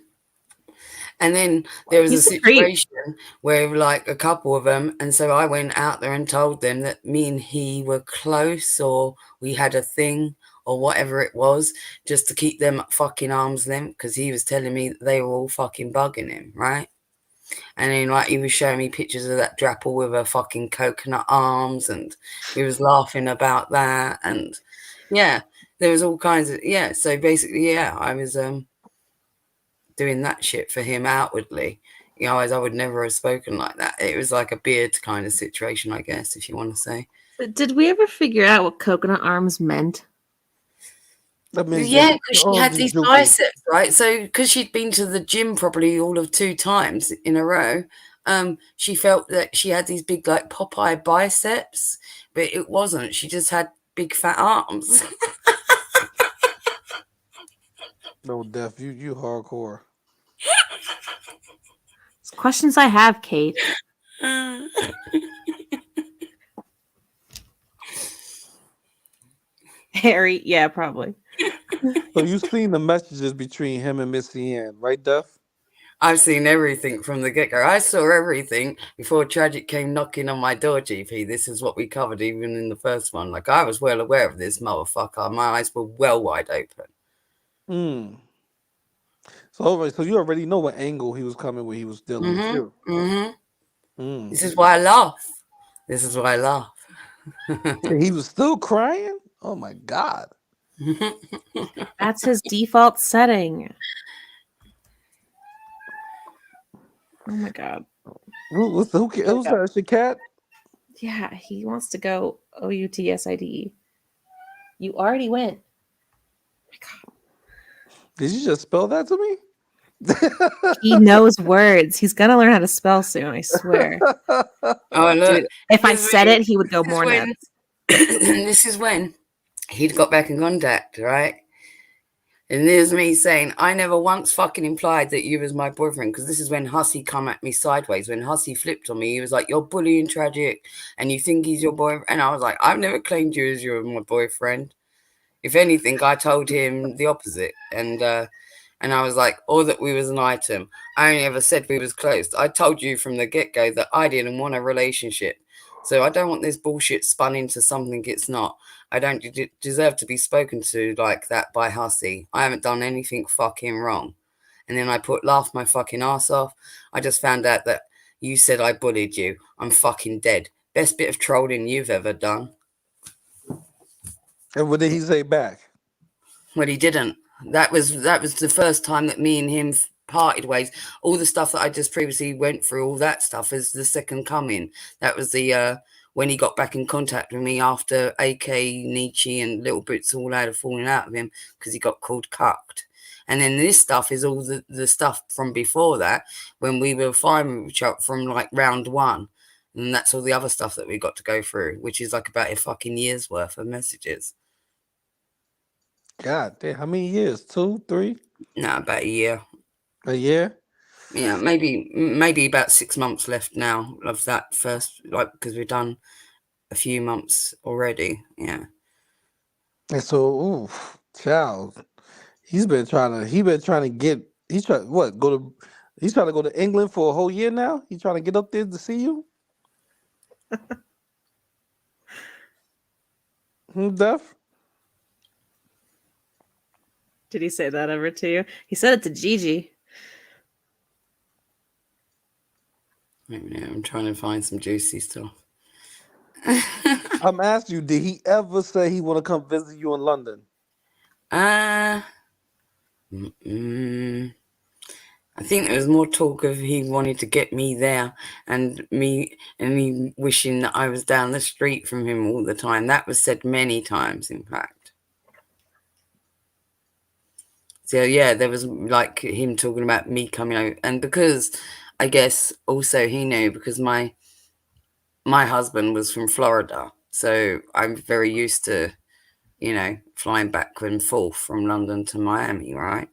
then there was He's a a creep. situation where like a couple of them, and so I went out there and told them that me and he were close, or we had a thing, or whatever it was, just to keep them at fucking arm's length, because he was telling me that they were all fucking bugging him, right? And then like he was showing me pictures of that drapple with her fucking coconut arms, and we was laughing about that, and yeah, there was all kinds of so basically, I was doing that shit for him outwardly. You know, as I would never have spoken like that. It was like a beard kind of situation, I guess, if you want to say. Did we ever figure out what coconut arms meant? That means Yeah, that because she had these biceps, right? So because she'd been to the gym probably all of 2 times in a row, she felt that she had these big like Popeye biceps, but it wasn't. She just had big fat arms. No, Def, you hardcore. It's questions I have, Kate. Harry, yeah, probably. So you've seen the messages between him and Missy Ann, right, Duff? I've seen everything from the get go. I saw everything before Tragic came knocking on my door, GP. This is what we covered even in the first one. Like, I was well aware of this motherfucker. My eyes were well wide open. Hmm. So you already know what angle he was coming when he was dealing with you. This is why I laugh. This is why I laugh. And he was still crying? Oh my God. That's his default setting. Oh my God. Who's that? Your cat? Yeah, he wants to go OUTSIDE. You already went. Oh my God. Did you just spell that to me? He knows words. He's gonna learn how to spell soon, I swear. Oh, look. Dude, if I said it, he would go more nuts. This is when he'd got back in contact, right? And there's me saying, I never once fucking implied that you was my boyfriend, because this is when Hussey come at me sideways. When Hussey flipped on me, he was like, you're bullying Tragic, and you think he's your boyfriend. And I was like, I've never claimed you as my boyfriend. If anything, I told him the opposite. And I was like, or that we was an item. I only ever said we was close. I told you from the get-go that I didn't want a relationship. So I don't want this bullshit spun into something it's not. I don't deserve to be spoken to like that by Hussey. I haven't done anything fucking wrong. And then I laughed my fucking ass off. I just found out that you said I bullied you. I'm fucking dead. Best bit of trolling you've ever done. And what did he say back? Well, he didn't. That was the first time that me and him parted ways. All the stuff that I just previously went through, all that stuff is the second coming. That was the when he got back in contact with me after AK, Nietzsche, and Little Boots all had falling out of him because he got called cucked. And then this stuff is all the stuff from before that, when we were fine with each other from like round one. And that's all the other stuff that we got to go through, which is like about a fucking year's worth of messages. God damn, how many years? 2, 3? No, about a year. A year? Yeah, maybe about 6 months left now of that first, like, because we've done a few months already. Yeah. And so, ooh, child, he's trying to get. He's trying He's trying to go to England for a whole year now. He's trying to get up there to see you. Duff? Did he say that ever to you? He said it to Gigi. I'm trying to find some juicy stuff. I'm asking you, did he ever say he want to come visit you in London? I think there was more talk of he wanted to get me there, and me wishing that I was down the street from him all the time. That was said many times, in fact. So yeah, there was like him talking about me coming over, and because I guess also he knew, because my husband was from Florida, so I'm very used to, flying back and forth from London to Miami, right?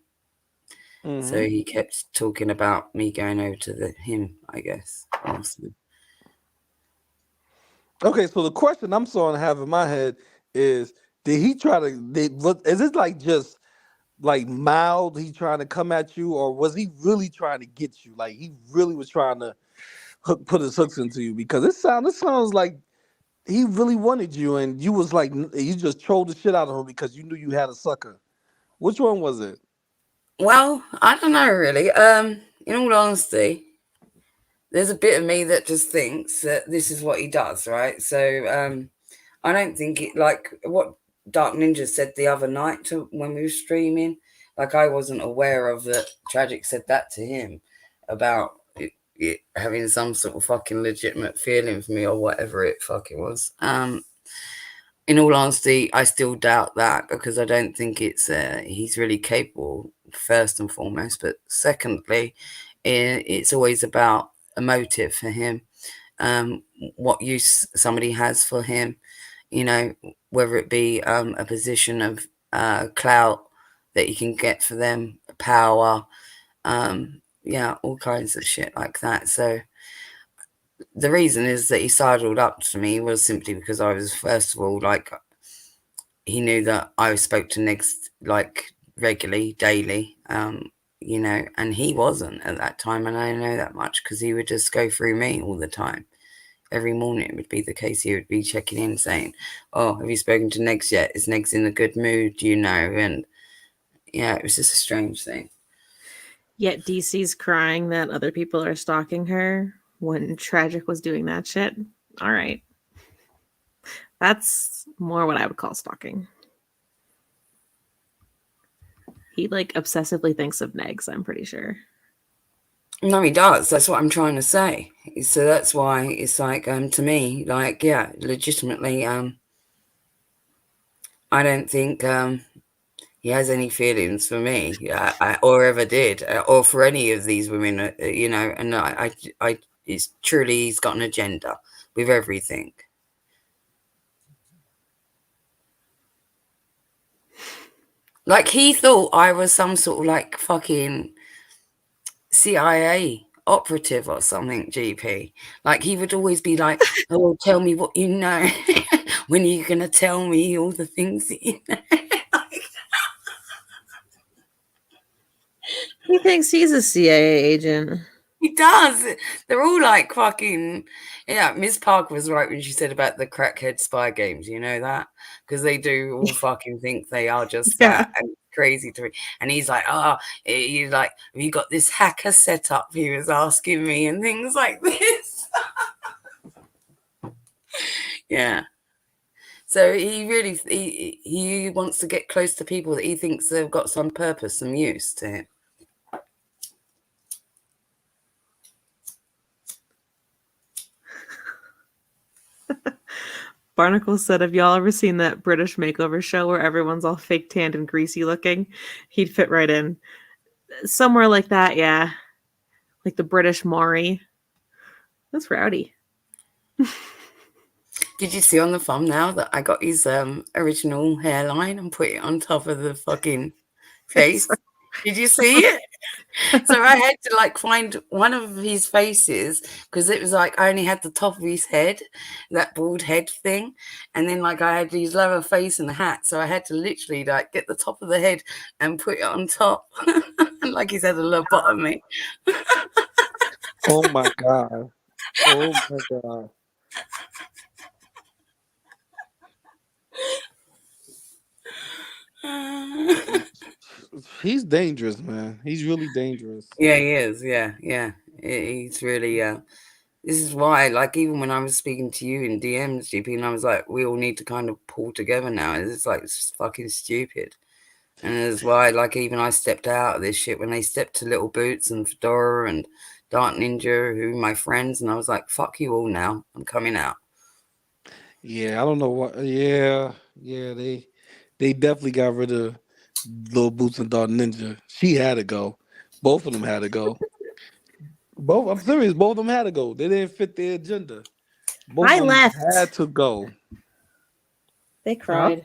Mm-hmm. So he kept talking about me going over to him, I guess. Honestly. Okay, so the question I'm starting to have in my head is: did he try to? Is it like just like mild? He trying to come at you, or was he really trying to get you? Like he really was trying to put his hooks into you? Because it sounds like he really wanted you, and you was like you just trolled the shit out of him because you knew you had a sucker. Which one was it? Well, I don't know really. In all honesty, there's a bit of me that just thinks that this is what he does, right? So I don't think it, like what Dark Ninja said the other night when we were streaming. Like, I wasn't aware of that. Tragic said that to him about it having some sort of fucking legitimate feeling for me or whatever it fucking was. In all honesty, I still doubt that, because I don't think he's really capable, first and foremost. But secondly, it's always about a motive for him, what use somebody has for him, whether it be a position of clout that you can get for them, power, all kinds of shit like that. So the reason is that he sidled up to me was simply because I was, first of all, like, he knew that I spoke to Negs like regularly, daily, you know, and he wasn't at that time. And I know that much because he would just go through me all the time. Every morning it would be the case. He would be checking in saying, oh, have you spoken to Negs yet? Is Negs in a good mood? Do you know? And yeah, it was just a strange thing. Yet DC's crying that other people are stalking her when Tragic was doing that shit. All right. That's more what I would call stalking. He like obsessively thinks of Negs, I'm pretty sure. No, he does. That's what I'm trying to say. So that's why it's like, to me, like, yeah, legitimately, I don't think he has any feelings for me, or ever did, or for any of these women, you know. And it's truly, he's got an agenda with everything. Like, he thought I was some sort of like fucking CIA operative or something, GP. Like, he would always be like, oh, tell me what you know. When are you going to tell me all the things that you know? He thinks he's a CIA agent. He does. They're all like fucking. Yeah, Miss Parker was right when she said about the crackhead spy games. You know that? Because they do all fucking think they are just Yeah. that, and crazy to me. And he's like, oh, he's like, have you got this hacker set up? He was asking me and things like this. Yeah. So he really he wants to get close to people that he thinks have got some purpose, some use to him. Barnacle said, have y'all ever seen that British makeover show where everyone's all fake tanned and greasy looking? He'd fit right in. Somewhere like that, yeah. Like the British Maury. That's rowdy. Did you see on the thumbnail that I got his original hairline and put it on top of the fucking face? Did you see it? So I had to like find one of his faces because it was like I only had the top of his head, that bald head thing, and then like I had his lower face and the hat, so I had to literally like get the top of the head and put it on top, like he's had a lobotomy. Oh my god! Oh my god! He's dangerous, man. He's really dangerous. Yeah, he is. Yeah, yeah. He's really. This is why, like, even when I was speaking to you in DMs, GP, and I was like, we all need to kind of pull together now. It's like, it's fucking stupid. And that's why, like, even I stepped out of this shit when they stepped to Little Boots and Fedora and Dark Ninja, who are my friends, and I was like, fuck you all now. I'm coming out. Yeah, I don't know what. Yeah, they definitely got rid of Little Boots and Dark Ninja. She had to go. Both of them had to go. Both. I'm serious. Both of them had to go. They didn't fit their agenda. Both I of them left. had to go. They cried.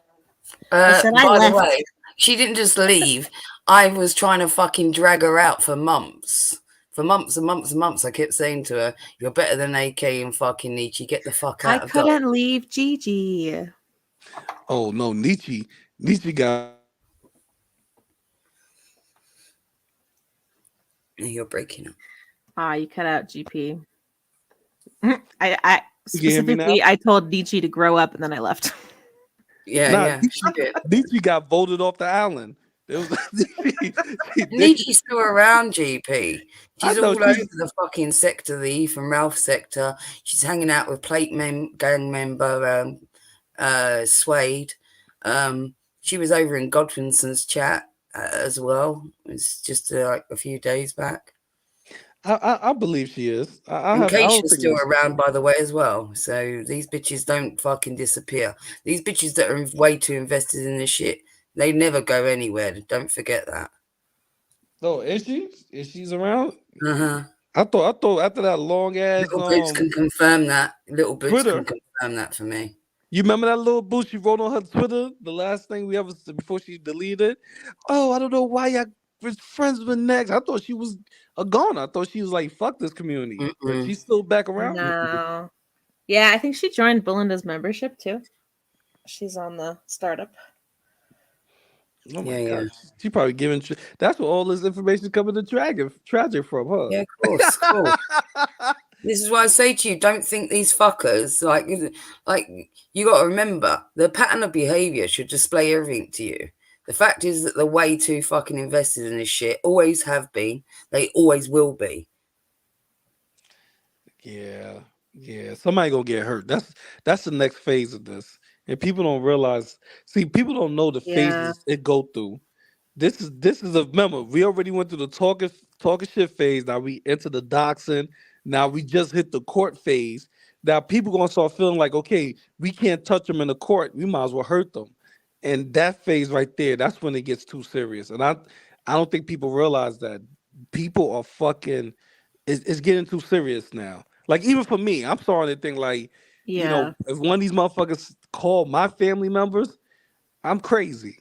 By said I left. the way, she didn't just leave. I was trying to fucking drag her out for months. For months and months and months, I kept saying to her, you're better than AK and fucking Nietzsche. Get the fuck out I of Dodge. couldn't leave Gigi. Oh no, Nietzsche got. You're breaking up. You cut out GP. I You can hear me now? specifically I told Nietzsche to grow up and then I left. Yeah, Nah, yeah. She did. Nietzsche got voted off the island. It was Nietzsche's still around, GP. I She's know, all over she's- the fucking sector, the Ethan Ralph sector. She's hanging out with Plate gang member Suede. She was over in Godwinson's chat as well. It's just like a few days back. I believe she is. And I don't Keisha's think still it's- around, by the way, as well. So these bitches don't fucking disappear. These bitches that are way too invested in this shit, they never go anywhere. Don't forget that. Oh, is she? Is she's around? Uh-huh. I thought after that long ass Little Boots can confirm that. Little Boots Twitter. can confirm that for me. You remember that little boo she wrote on her Twitter? The last thing we ever before she deleted. Oh, I don't know why y'all was friends with Next. I thought she was a goner. I thought she was like, fuck this community. But she's still back around. No. Yeah, I think she joined Belinda's membership too. She's on the startup. Oh my Yeah, god, yeah. she probably giving. That's where all this information coming to tragic from, huh? Yeah, of course, of course. This is why I say to you, don't think these fuckers like you got to remember the pattern of behavior should display everything to you. The fact is that they're way too fucking invested in this shit. Always have been. They always will be. Yeah, yeah. Somebody gonna get hurt. That's the next phase of this, and people don't realize. See, people don't know the Yeah. phases it go through. This is a remember. We already went through the talking shit phase. Now we enter the doxing. Now we just hit the court phase. Now people gonna start feeling like, okay, we can't touch them in the court. We might as well hurt them. And that phase right there, that's when it gets too serious. And I don't think people realize that people are fucking. It's getting too serious now. Like even for me, I'm starting to think like, Yeah. if one of these motherfuckers call my family members, I'm crazy.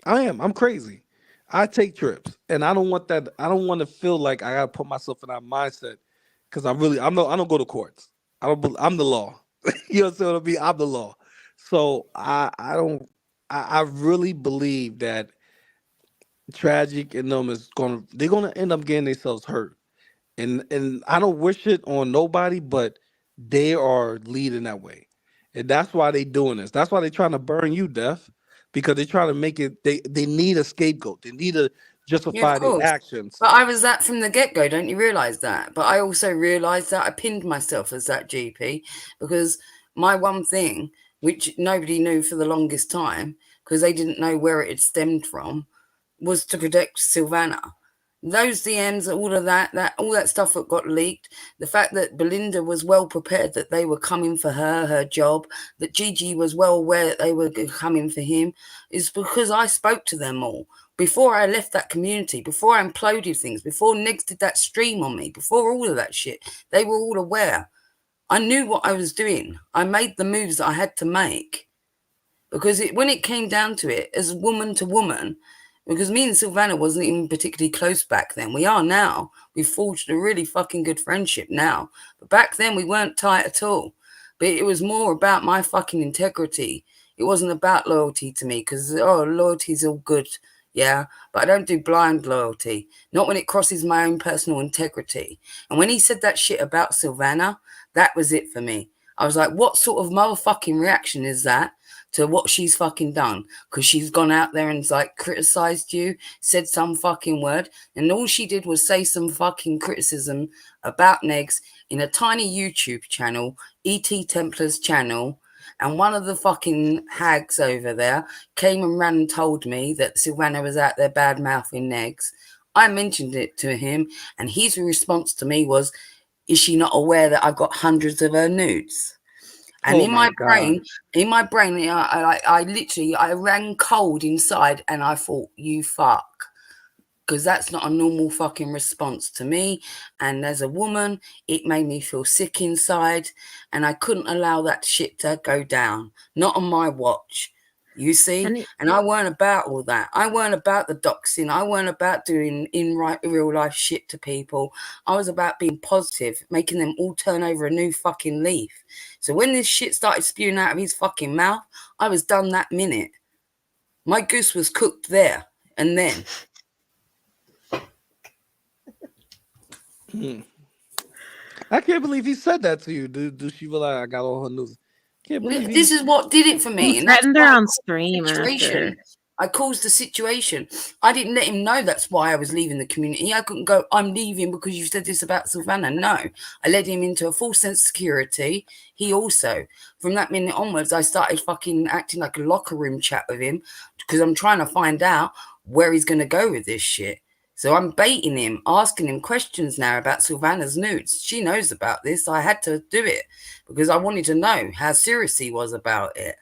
I am. I'm crazy. I take trips, and I don't want that. I don't want to feel like I gotta put myself in that mindset because I don't go to courts. I'm the law. You know what I mean? I'm the law. So I don't. I really believe that tragic and them is they're gonna end up getting themselves hurt, and I don't wish it on nobody, but they are leading that way, and that's why they doing this. That's why they trying to burn you, deaf, because they're trying to make it. They need a scapegoat. They need to Yeah, of justify their course. actions. But I was that from the get go. Don't you realise that? But I also realised that I pinned myself as that GP because my one thing, which nobody knew for the longest time, because they didn't know where it had stemmed from, was to protect Silvana. Those DMs, all of all that stuff that got leaked, the fact that Belinda was well prepared that they were coming for her job, that Gigi was well aware that they were coming for him, is because I spoke to them all before I left that community, before I imploded things, before Negs did that stream on me, before all of that shit. They were all aware. I knew what I was doing. I made the moves that I had to make because when it came down to it, as woman to woman, because me and Silvana wasn't even particularly close back then. We are now. We've forged a really fucking good friendship now. But back then we weren't tight at all. But it was more about my fucking integrity. It wasn't about loyalty to me because, loyalty's all good. Yeah, but I don't do blind loyalty. Not when it crosses my own personal integrity. And when he said that shit about Silvana, that was it for me. I was like, what sort of motherfucking reaction is that to what she's fucking done? Because she's gone out there and like criticized you, said some fucking word, and all she did was say some fucking criticism about Negs in a tiny YouTube channel, E.T. Templar's channel. And one of the fucking hags over there came and ran and told me that Silvana was out there bad mouthing Negs. I mentioned it to him, and his response to me was, is she not aware that I've got hundreds of her nudes? And Oh my god. in my brain, I literally, I ran cold inside and I thought, you fuck. Because that's not a normal fucking response to me. And as a woman, it made me feel sick inside. And I couldn't allow that shit to go down. Not on my watch. You see? And I weren't about all that. I weren't about the doxing. I weren't about doing real life shit to people. I was about being positive, making them all turn over a new fucking leaf. So when this shit started spewing out of his fucking mouth, I was done that minute. My goose was cooked there and then. I can't believe he said that to you. Do she realize I got all her news? Can't believe This is what did it for me. He And that's threatened her why on stream after. I caused the situation. I didn't let him know that's why I was leaving the community. I couldn't go, I'm leaving because you said this about Savannah. No, I led him into a false sense of security. He also, from that minute onwards, I started fucking acting like a locker room chat with him because I'm trying to find out where he's going to go with this shit. So I'm baiting him, asking him questions now about Sylvana's nudes. She knows about this. I had to do it because I wanted to know how serious he was about it.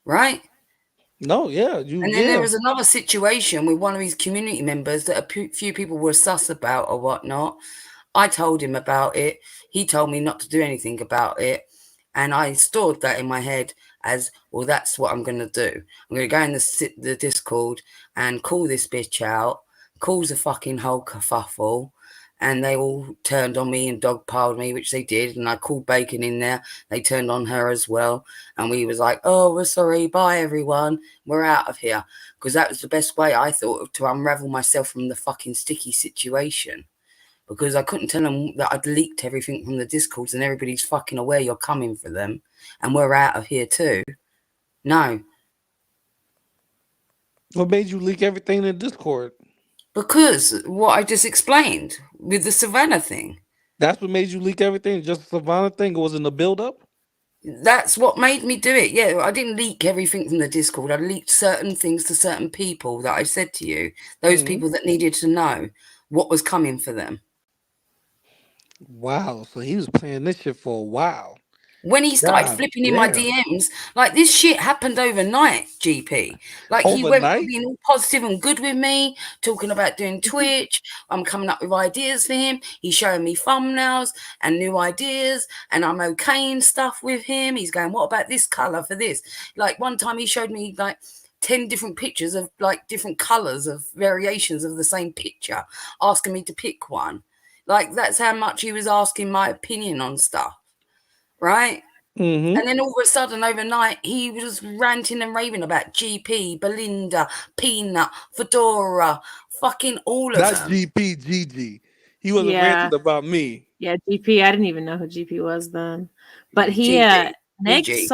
Right? No, yeah. And then there was another situation with one of his community members that a few people were sus about or whatnot. I told him about it. He told me not to do anything about it. And I stored that in my head as, well, that's what I'm going to do. I'm going to go in the Discord and call this bitch out, cause a fucking whole kerfuffle, and they all turned on me and dogpiled me, which they did. And I called Bacon in there. They turned on her as well. And we was like, oh, we're sorry. Bye, everyone. We're out of here. Because that was the best way, I thought, to unravel myself from the fucking sticky situation. Because I couldn't tell them that I'd leaked everything from the Discords and everybody's fucking aware you're coming for them. And we're out of here too. No. What made you leak everything in the Discord? Because what I just explained with the Savannah thing. That's what made you leak everything? Just the Savannah thing? It was in the build-up? That's what made me do it. Yeah, I didn't leak everything from the Discord. I leaked certain things to certain people that I said to you. Those people that needed to know what was coming for them. Wow, so he was playing this shit for a while. When he started God flipping in my damn. DMs, like this shit happened overnight, GP. Like he went from Overnight? being all positive and good with me, talking about doing Twitch. I'm coming up with ideas for him. He's showing me thumbnails and new ideas, and I'm okaying stuff with him. He's going, what about this color for this? Like one time he showed me like 10 different pictures of like different colors of variations of the same picture, asking me to pick one. Like that's how much he was asking my opinion on stuff. Right? Mm-hmm. And then all of a sudden, overnight, he was ranting and raving about GP, Belinda, Peanut, Fedora, fucking all of That's them. GP, GG. He wasn't Yeah. ranting about me. Yeah, GP. I didn't even know who GP was then. But he GG, Neg GG.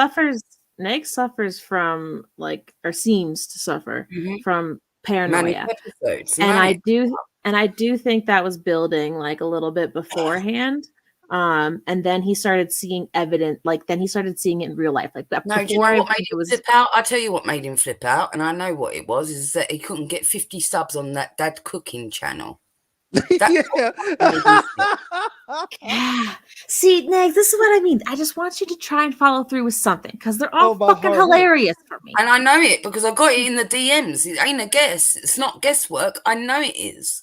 suffers from like, or seems to suffer from paranoia. Manic episodes. And manic. I do think that was building like a little bit beforehand. And then he started seeing evidence, like then he started seeing it in real life. Like that No, do you before know I what made think it him was flip out? I'll tell you what made him flip out, and I know what it was, is that he couldn't get 50 subs on that dad cooking channel. Yeah. Yeah. See, Neg, this is what I mean. I just want you to try and follow through with something because they're all my fucking heart. hilarious for me. And I know it because I got it in the DMs. It ain't a guess. It's not guesswork. I know it is.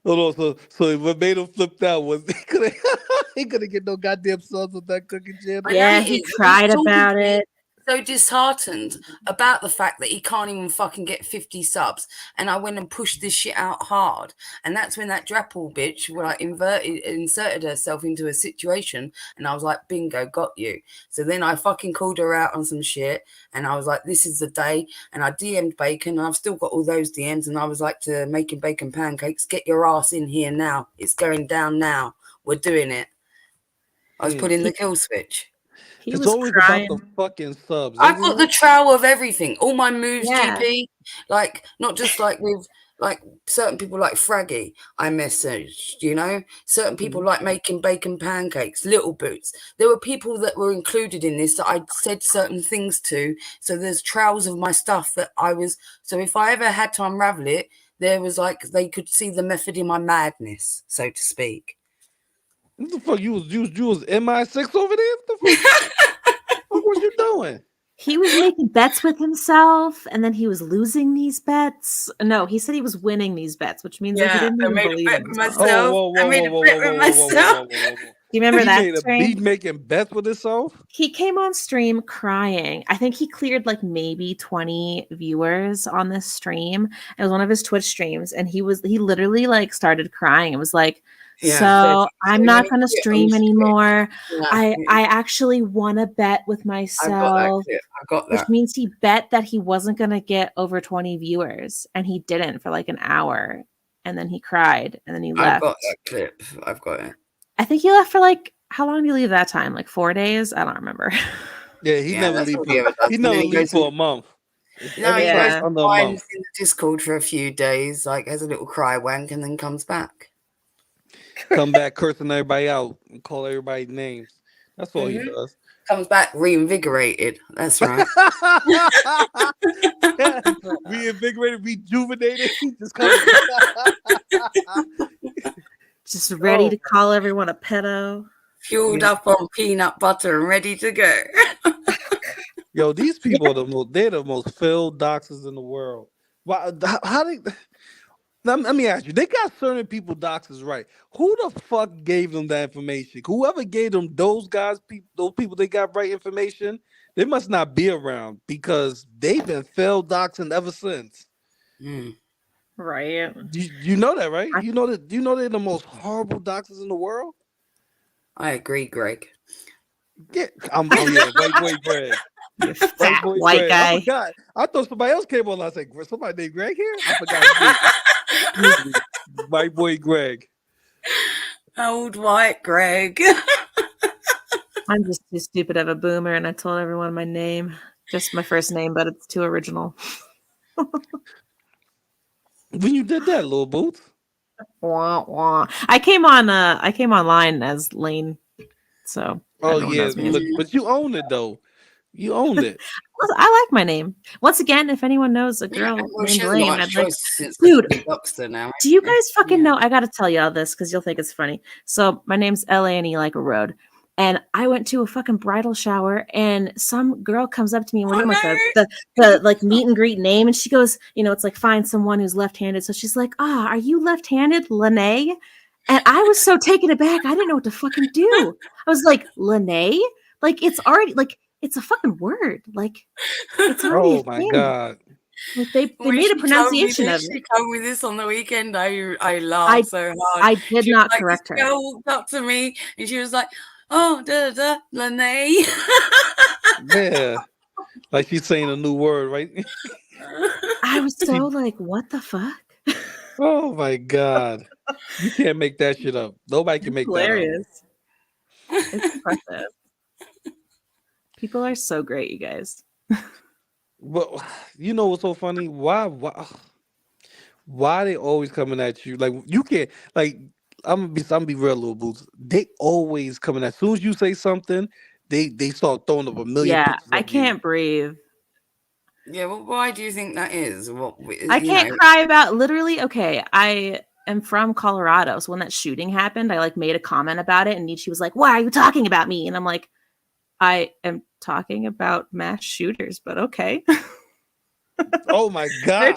Hold on, so what made him flip out was he couldn't get no goddamn subs with that cooking channel. I Yeah, know he it is. cried He's talking about to me it. so disheartened about the fact that he can't even fucking get 50 subs. And I went and pushed this shit out hard. And that's when that Drapple bitch like inserted herself into a situation. And I was like, bingo, got you. So then I fucking called her out on some shit. And I was like, this is the day. And I DM'd Bacon. And I've still got all those DMs. And I was like to Making Bacon Pancakes, get your ass in here now. It's going down now. We're doing it. I was putting the kill switch. He It's was always crying. about the fucking subs. I've isn't got the it? trowel of everything, all my moves, Yeah. GP. Like, not just like with like certain people like Fraggy, I messaged, you know, certain people like Making Bacon Pancakes, Little Boots. There were people that were included in this that I'd said certain things to. So there's trowels of my stuff that I was. So if I ever had to unravel it, there was like they could see the method in my madness, so to speak. What the fuck? You was MI6 over there? What the fuck? What was you doing? He was making bets with himself, and then he was losing these bets. No, he said he was winning these bets, which means that he didn't I even made a believe bet in with himself. myself. I made a bet with myself. Do you remember He that made a stream? beat making bets with himself. He came on stream crying. I think he cleared like maybe 20 viewers on this stream. It was one of his Twitch streams, and he literally like started crying. It was like, so I'm not going to stream anymore. I actually won a bet with myself, I got that. which means he bet that he wasn't going to get over 20 viewers, and he didn't for like an hour, and then he cried, and then he left. I've got that clip. I've got it. I think he left for like, how long did he leave that time? Like 4 days? I don't remember. Yeah, he never that's leave. all he ever does. He And then never he leave goes for a month. No, he Yeah. goes and finds in the Discord for a few days, like has a little cry wank, and then comes back. Come back cursing everybody out and call everybody names. That's all he does. Comes back reinvigorated. That's right. Reinvigorated, rejuvenated. He just comes. Just ready to call everyone a pedo. Fueled up on peanut butter and ready to go. Yo, these people are they're the most filled doxers in the world. Why? How they? Let me ask you. They got certain people doxers right. Who the fuck gave them that information? Whoever gave them those people they got right information, they must not be around because they've been failed doxing ever since. Right. You know that, right? You know they're the most horrible doctors in the world. I agree, Greg. Yeah, yeah, white boy Greg. You White fat boy white Greg. I guy. forgot. I thought somebody else came on. I said, somebody named Greg here? I forgot his name. Excuse me. White boy Greg. Old white Greg. I'm just too stupid of a boomer, and I told everyone my name, just my first name, but it's too original. When you did that, little boots. Wah, wah. I came online as Lane, so Oh everyone yeah, knows me. but you own it though. You owned it. Listen, I like my name. Once again, if anyone knows a girl Well, she named hasn't got Lane, much I'd like, choice since dude. the Boxster now. Do you guys fucking Yeah. know? I gotta tell y'all this because you'll think it's funny. So my name's Lane like a road, and I went to a fucking bridal shower, and some girl comes up to me and we're doing like the like meet and greet name, and she goes, it's like find someone who's left-handed. So she's like, are you left-handed, Lene? And I was so taken aback, I didn't know what to fucking do. I was like, Lene? Like it's already like it's a fucking word. Like it's already Oh a my thing. god. Like they When made a she pronunciation of She it. told me this on the weekend. I laughed so hard. I did She was not like, correct this her. girl walked up to me and she was like, "Oh, Lene." Yeah. Like she's saying a new word, right? I was so like, what the fuck? Oh my god. You can't make that shit up. Nobody can make Hilarious. It's impressive. People are so great, you guys. But you know what's so funny? Why they always coming at you? Like you can't like I'm gonna be real, little boots. They always coming as soon as you say something, they start throwing up a million Yeah, pictures of I can't breathe. Yeah, well, why do you think that is? I can't cry about literally. Okay, I am from Colorado, so when that shooting happened, I like made a comment about it, and Nietzsche was like, "Why are you talking about me?" And I'm like, "I am talking about mass shooters, but okay." Oh my god.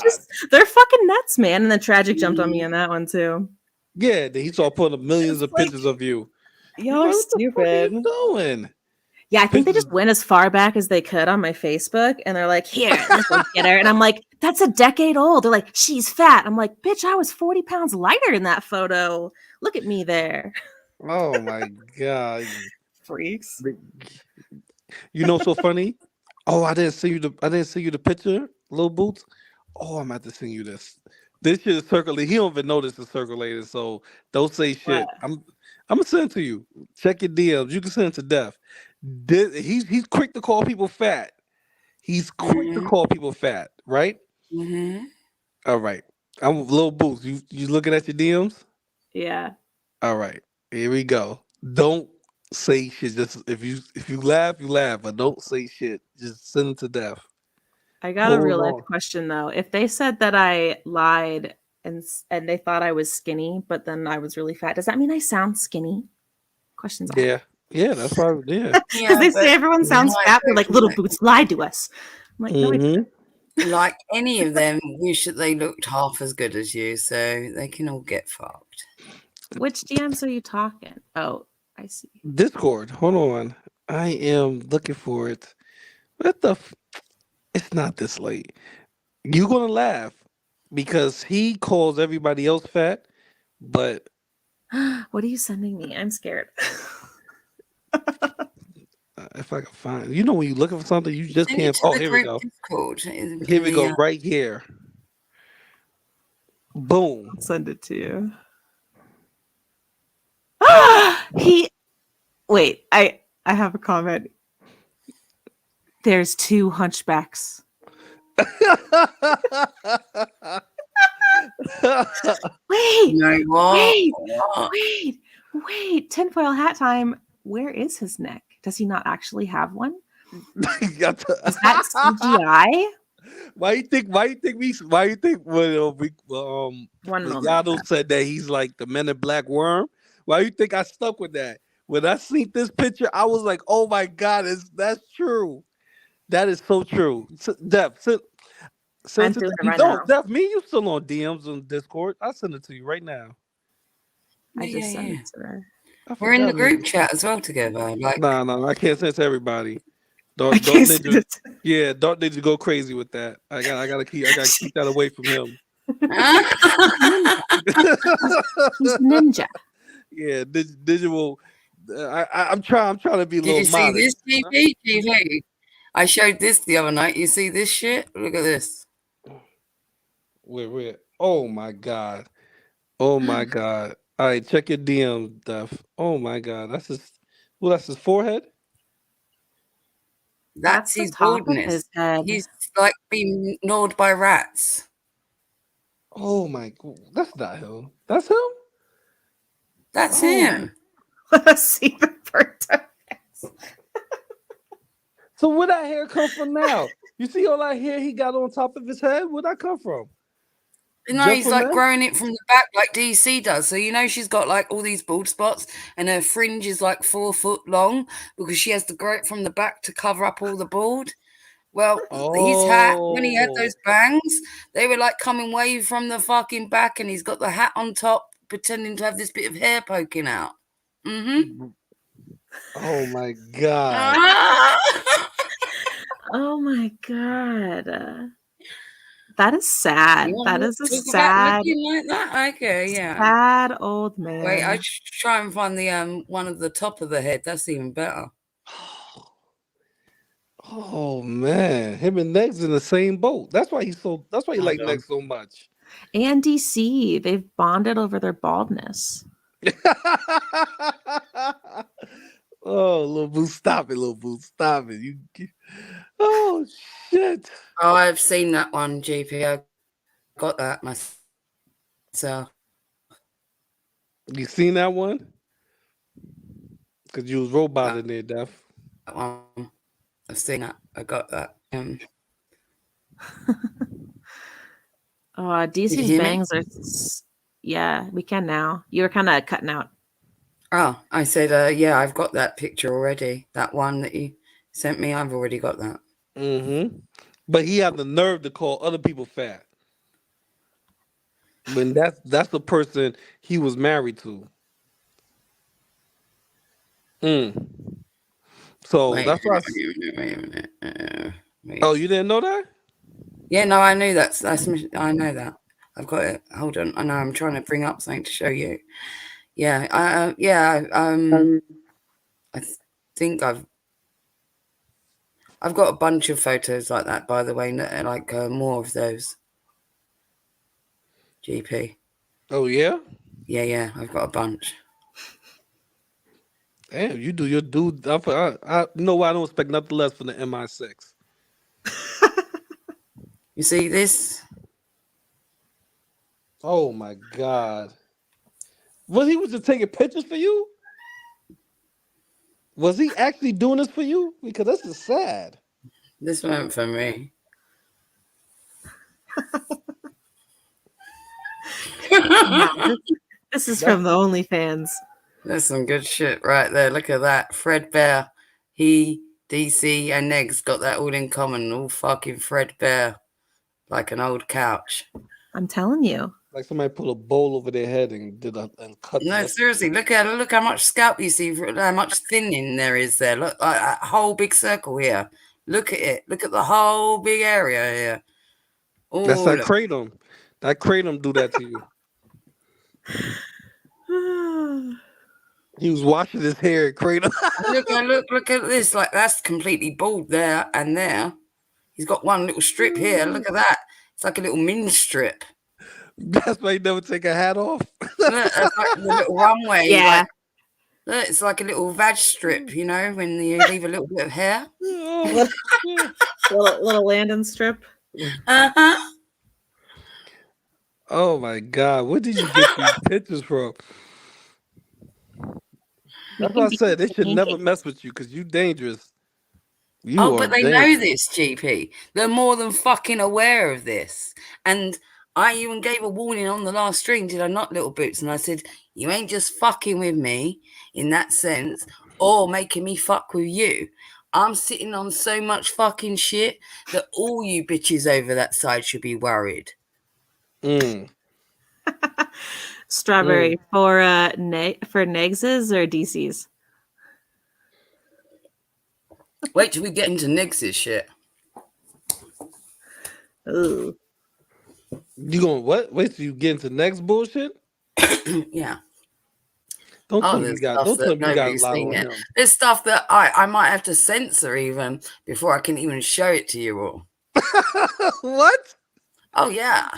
They're fucking nuts, man. And then Tragic jumped on me on that one too. Yeah, he started putting up millions of like, pictures of you. Y'all are stupid. What are you doing? Yeah, I think they just went as far back as they could on my Facebook, and they're like, "Here, this will get her." And I'm like, "That's a decade old." They're like, "She's fat." I'm like, "Bitch, I was 40 pounds lighter in that photo. Look at me there." Oh my god, freaks! You know, so funny. Oh, I didn't see you the picture, little boots. Oh, I'm about to send you this. This shit is circulating. He don't even know this is circulating, so don't say shit. What? I'm gonna send it to you. Check your DMs. You can send it to Def. He's quick to call people fat. He's quick to call people fat, right? Mm-hmm. All right. I'm little boots. You looking at your DMs? Yeah. All right. Here we go. Don't say shit. Just if you laugh, you laugh, but don't say shit. Just send it to Def. I got a real life question though. If they said that I lied and they thought I was skinny, but then I was really fat, does that mean I sound skinny? Questions. Yeah. Yeah, that's probably yeah. Because they say everyone sounds fat. They're like, little boots lied to us. I'm like, no, I didn't. Like any of them, wish that they looked half as good as you, so they can all get fucked. Which DMs are you talking? Oh, I see. Discord. Hold on. I am looking for it. What the? It's not this late. You're gonna laugh because he calls everybody else fat, but what are you sending me? I'm scared. If I can find, when you're looking for something, you just can't. Oh, here we go. Here we go. Right here. Boom. I'll send it to you. Wait. I have a comment. There's 2 hunchbacks. Wait. Tinfoil hat time. Where is his neck? Does he not actually have one? Is that CGI? Why you think when Yado said that he's like the Men in Black worm? Why you think I stuck with that? When I seen this picture, I was like, "Oh my god, that's true. That is so true." Def, I'm doing it right now. Def, me, you still on DMs on Discord? I'll send it to you right now. I just sent it to her. We're in the group chat as well together. Like, no, I can't send it to everybody. Dark Ninja go crazy with that. I gotta keep that away from him. He's ninja. Yeah, digital. I'm trying to be a Did little you see modest. this, GP? GP? I showed this the other night. You see this shit? Look at this. Where? Oh my god. Oh my god. All right, check your DM, Def. Oh my god. That's his. Well, that's his forehead. That's the his top of his baldness. head. He's like being gnawed by rats. Oh my. That's not him. That's him. That's Oh. him. Let's see the photo. So where that hair come from now? You see all that hair he got on top of his head? Where'd that come from? No, Just he's from like that? growing it from the back like DC does. So, you know, she's got like all these bald spots and her fringe is like 4 foot long because she has to grow it from the back to cover up all the bald. Well, his hat, when he had those bangs, they were like coming way from the fucking back and he's got the hat on top pretending to have this bit of hair poking out. Mm-hmm. Oh my god. Oh my god. That is sad. You That want is a to talk about sad, looking like that? Okay, yeah. sad old man. Wait, I should try and find the one at the top of the head. That's even better. Oh man, him and Negs in the same boat. That's why he's so. That's why he like Negs so much. And DC, they've bonded over their baldness. Oh, little boo, stop it, little boo, stop it. You. Oh shit. Oh, I've seen that one, GP. I got that myself. You seen that one? Because you was robot in there, Def. That one. I've seen that. I got that. DC's bangs are. Yeah, we can now. You were kind of cutting out. Oh, I said, yeah, I've got that picture already. That one that you sent me, I've already got that. Mm-hmm. But he had the nerve to call other people fat. When that's the person he was married to. So that's why. Wait a minute. Oh, you didn't know that? Yeah, no, I knew that's. I know that. I've got it. Hold on. I know. I'm trying to bring up something to show you. Yeah. I think I've got a bunch of photos like that. By the way, like more of those. GP. Oh yeah. Yeah. I've got a bunch. Damn, you do your dude. I know I don't expect nothing less from the MI6. You see this? Oh my god. Was he just taking pictures for you? Was he actually doing this for you? Because this is sad. This weren't for me. This is from the OnlyFans. That's some good shit right there. Look at that. Fred Bear, he, DC, and Negs got that all in common. All fucking Fred Bear. Like an old couch. I'm telling you. Like somebody put a bowl over their head and cut. No, seriously, look how much scalp you see, how much thinning there is there. Look, like that whole big circle here. Look at it. Look at the whole big area here. Oh, that's that kratom. That kratom do that to you. He was washing his hair at kratom. look at this. Like that's completely bald there and there. He's got one little strip here. Look at that. It's like a little min strip. That's why he never take a hat off. Look, it's like the little runway. Yeah. Look, it's like a little vag strip, you know, when you leave a little bit of hair. little landing strip. Uh-huh. Oh my god, where did you get these pictures from? That's what I said. They should never mess with you because you dangerous. But they know this, GP. They're more than fucking aware of this. And I even gave a warning on the last stream, did I not, Little Boots? And I said, you ain't just fucking with me in that sense or making me fuck with you. I'm sitting on so much fucking shit that all you bitches over that side should be worried. Strawberry for Negs's or DC's? Wait till we get into Nix's shit. Ooh. You going what? Wait till you get into next bullshit? Yeah. Don't tell me There's you got. stuff Don't that tell me you got a nobody's lot seen on yet. him. There's stuff that I might have to censor even before I can even show it to you all. What? Oh yeah.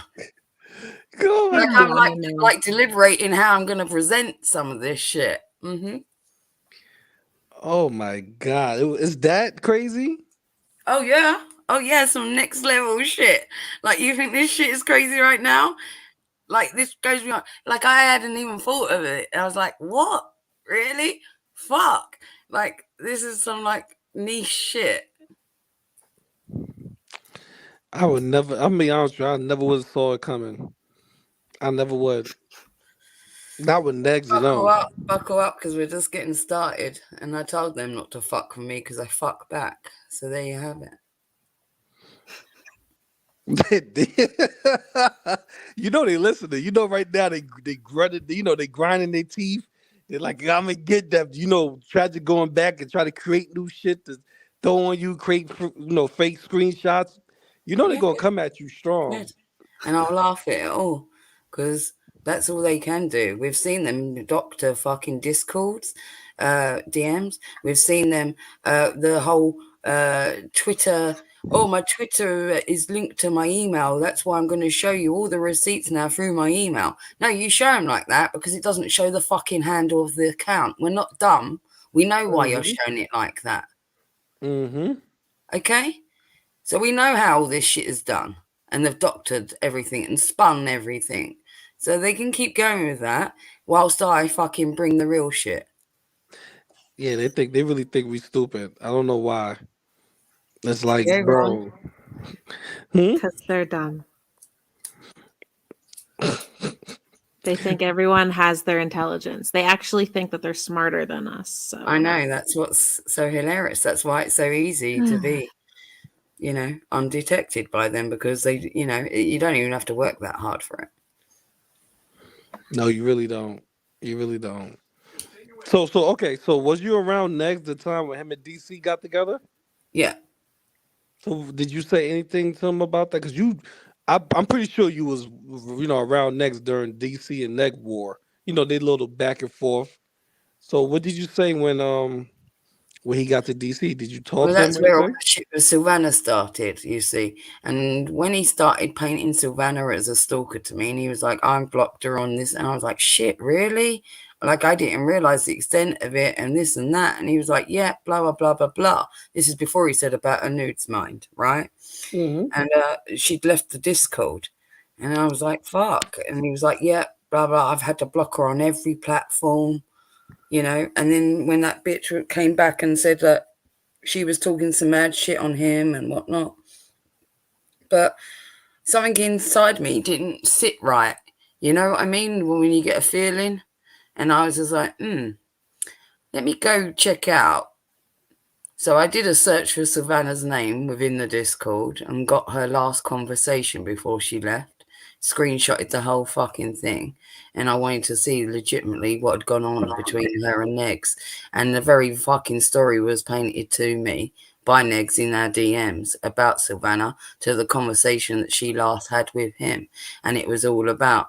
Go Like ahead. I'm like deliberating how I'm going to present some of this shit. Oh my god, is that crazy? Oh yeah. Oh yeah. Some next level shit. Like you think this shit is crazy right now? Like this goes beyond. Like I hadn't even thought of it. I was like, what? Really? Fuck. Like this is some like niche shit. I would never. I'm be honest with you. I never would have saw it coming. I never would. Not with Negs alone. Buckle up, because we're just getting started. And I told them not to fuck with me because I fuck back. So there you have it. You know they listening. You know right now they grunted. You know they grinding their teeth. They're like, I'm gonna get that. You know, try to going back and try to create new shit to throw on you, create fake screenshots. You know they're Yeah, gonna come at you strong. good. And I'll laugh at it all because that's all they can do. We've seen them doctor fucking discords, DMs. We've seen them the whole Twitter. Oh, my Twitter is linked to my email. That's why I'm going to show you all the receipts now through my email. No, you show them like that because it doesn't show the fucking handle of the account. We're not dumb. We know why you're showing it like that. Mm-hmm. Okay? So we know how all this shit is done. And they've doctored everything and spun everything. So they can keep going with that whilst I fucking bring the real shit. Yeah, they really think we stupid. I don't know why. It's like, Okay, bro. Because they're dumb. They think everyone has their intelligence. They actually think that they're smarter than us. So I know, that's what's so hilarious. That's why it's so easy to be, undetected by them, because they, you don't even have to work that hard for it. No, you really don't. You really don't. So okay. So was you around next the time when him and DC got together? Yeah. So did you say anything to him about that? Because I'm pretty sure you was around next during DC and Neg War. They little back and forth. So what did you say when he got to DC? Did you talk Well, to him that's or where all anything? the shit with Sylvana started, you see. And when he started painting Sylvana as a stalker to me, and he was like, I've blocked her on this. And I was like, shit, really? Like, I didn't realize the extent of it and this and that. And he was like, yeah, blah, blah, blah, blah, blah. This is before he said about a nudes mind, right? Mm-hmm. And she'd left the Discord. And I was like, fuck. And he was like, yeah, blah, blah. I've had to block her on every platform, And then when that bitch came back and said that she was talking some mad shit on him and whatnot. But something inside me didn't sit right. You know what I mean? When you get a feeling. And I was just like, let me go check out. So I did a search for Savannah's name within the Discord and got her last conversation before she left. Screenshotted the whole fucking thing. And I wanted to see legitimately what had gone on between her and Negs. And the very fucking story was painted to me by Negs in our DMs about Savannah, to the conversation that she last had with him. And it was all about,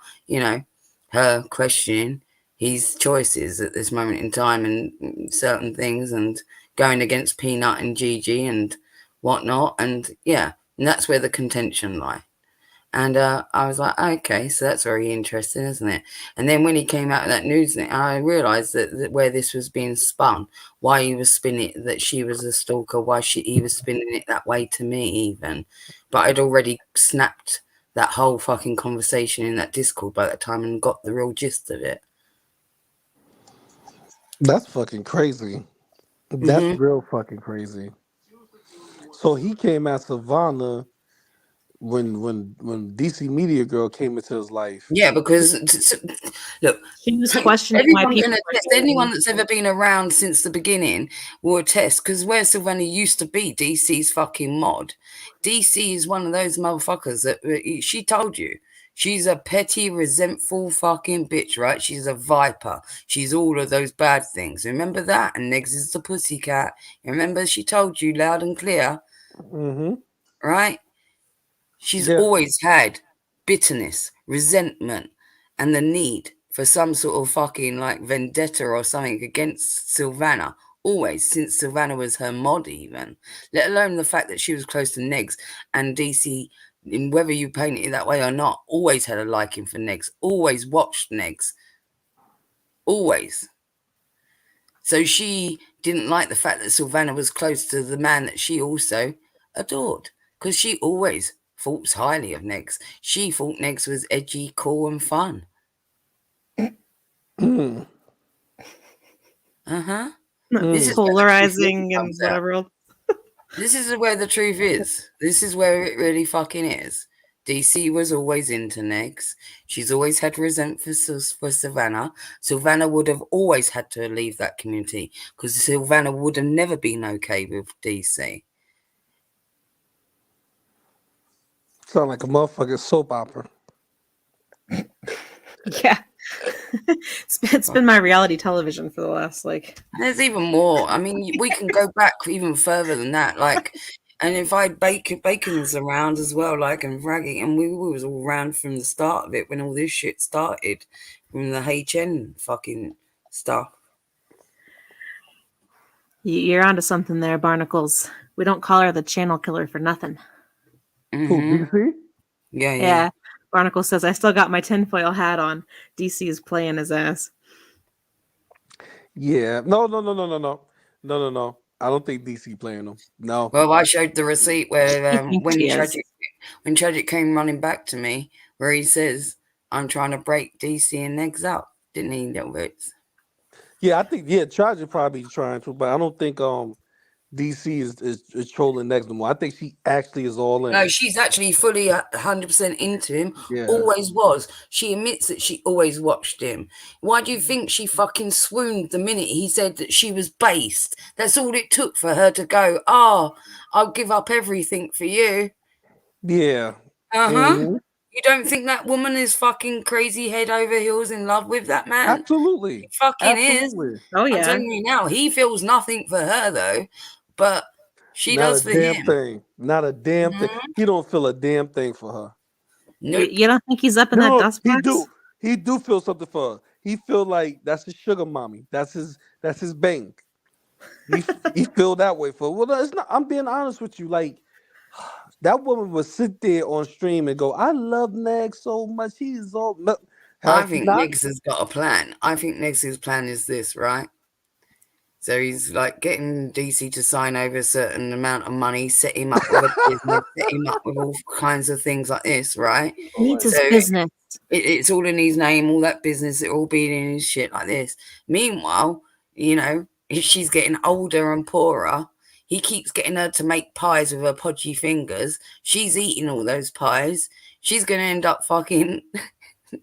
her questioning his choices at this moment in time and certain things, and going against Peanut and Gigi and whatnot. And yeah, and that's where the contention lie. And I was like, okay, so that's very interesting, isn't it? And then when he came out of that news thing, I realised that where this was being spun, why he was spinning it, that she was a stalker, why he was spinning it that way to me even. But I'd already snapped that whole fucking conversation in that Discord by that time and got the real gist of it. That's fucking crazy. That's real fucking crazy. So he came at Savannah when DC Media Girl came into his life. Yeah, because look, she was questioning why people anyone that's ever been around since the beginning will attest, because where Savannah used to be, DC's fucking mod. DC is one of those motherfuckers that she told you. She's a petty, resentful fucking bitch, right? She's a viper. She's all of those bad things. Remember that? And Negs is the pussycat. Remember she told you loud and clear? Mm-hmm. Right? She's always had bitterness, resentment, and the need for some sort of fucking like vendetta or something against Sylvana. Always, since Sylvana was her mod, even, let alone the fact that she was close to Negs and DC, in whether you paint it that way or not, always had a liking for Negs, always watched Negs, always. So she didn't like the fact that Sylvana was close to the man that she also adored, because she always thought highly of Negs. She thought Negs was edgy, cool, and fun. Mm. Uh-huh. Mm. Polarizing and whatever else. This is where the truth is. This is where it really fucking is. DC was always into Negs. She's always had resentment for Savannah. Sylvana would have always had to leave that community because Sylvana would have never been okay with DC. Sound like a motherfucking soap opera. Yeah. It's been my reality television for the last There's even more. I mean, we can go back even further than that. Like, and if Bacon's around as well, like, and Raggy, and we was all around from the start of it when all this shit started, from the HN fucking stuff. You're onto something there, Barnacles. We don't call her the channel killer for nothing. Who, DC? Yeah. Barnacle says, I still got my tinfoil hat on. DC is playing his ass. Yeah. No. I don't think DC playing them. No. Well, I showed the receipt where Yes. when Tragic came running back to me, where he says, I'm trying to break DC and Negs up. Didn't he, little bits? Yeah, I think Tragic probably trying to, but I don't think DC is trolling Next no more. I think she actually is all in. No, she's actually fully 100% into him. Yeah. Always was. She admits that she always watched him. Why do you think she fucking swooned the minute he said that she was based? That's all it took for her to go, I'll give up everything for you. Yeah. Uh-huh. Mm-hmm. You don't think that woman is fucking crazy head over heels in love with that man? Absolutely. He fucking Absolutely. is. Oh, I'm yeah. telling you now, he feels nothing for her, though. But she does for him. Thing. Not a damn thing. He don't feel a damn thing for her. Nope. You don't think he's up in that dust box? He do feel something for her. He feel like that's his sugar mommy. That's his bang. He feel that way for her. Well, it's not. I'm being honest with you. Like, that woman would sit there on stream and go, I love Neg so much. He's all. I think Niggs has got a plan. I think Niggs' plan is this, right? So he's like getting DC to sign over a certain amount of money, set him up with a business, set him up with all kinds of things like this, right? He needs his business. It's all in his name, all that business, it all being in his shit like this. Meanwhile, she's getting older and poorer. He keeps getting her to make pies with her podgy fingers. She's eating all those pies. She's going to end up fucking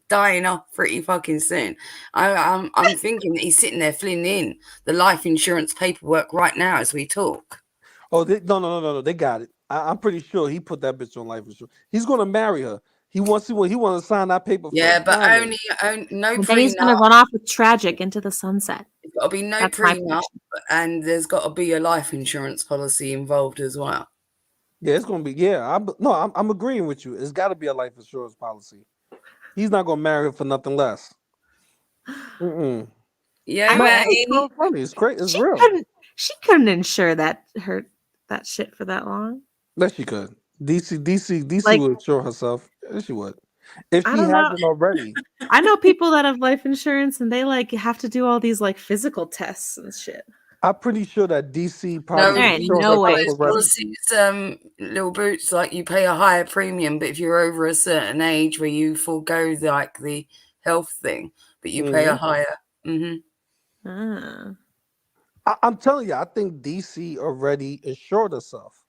dying off pretty fucking soon. I'm thinking that he's sitting there filling in the life insurance paperwork right now as we talk. Oh, no. They got it. I'm pretty sure he put that bitch on life insurance. He's going to marry her. He wants to sign that paper. Yeah, but only no prenup. Then he's going to run off with Tragic into the sunset. There's got to be no prenup, and there's got to be a life insurance policy involved as well. Yeah, it's going to be. Yeah, I'm agreeing with you. It's got to be a life insurance policy. He's not going to marry her for nothing less. Mm-mm. Yeah, it's funny. It's great. It's real. She couldn't insure that shit for that long. Yes, she could. DC would insure herself. Yes, she would. If she hasn't already. I know people that have life insurance and they have to do all these physical tests and shit. I'm pretty sure that DC probably no way. Policies, little boots, like you pay a higher premium, but if you're over a certain age where you forego the health thing, but you pay a higher. Mm-hmm. I'm telling you, I think DC already assured herself.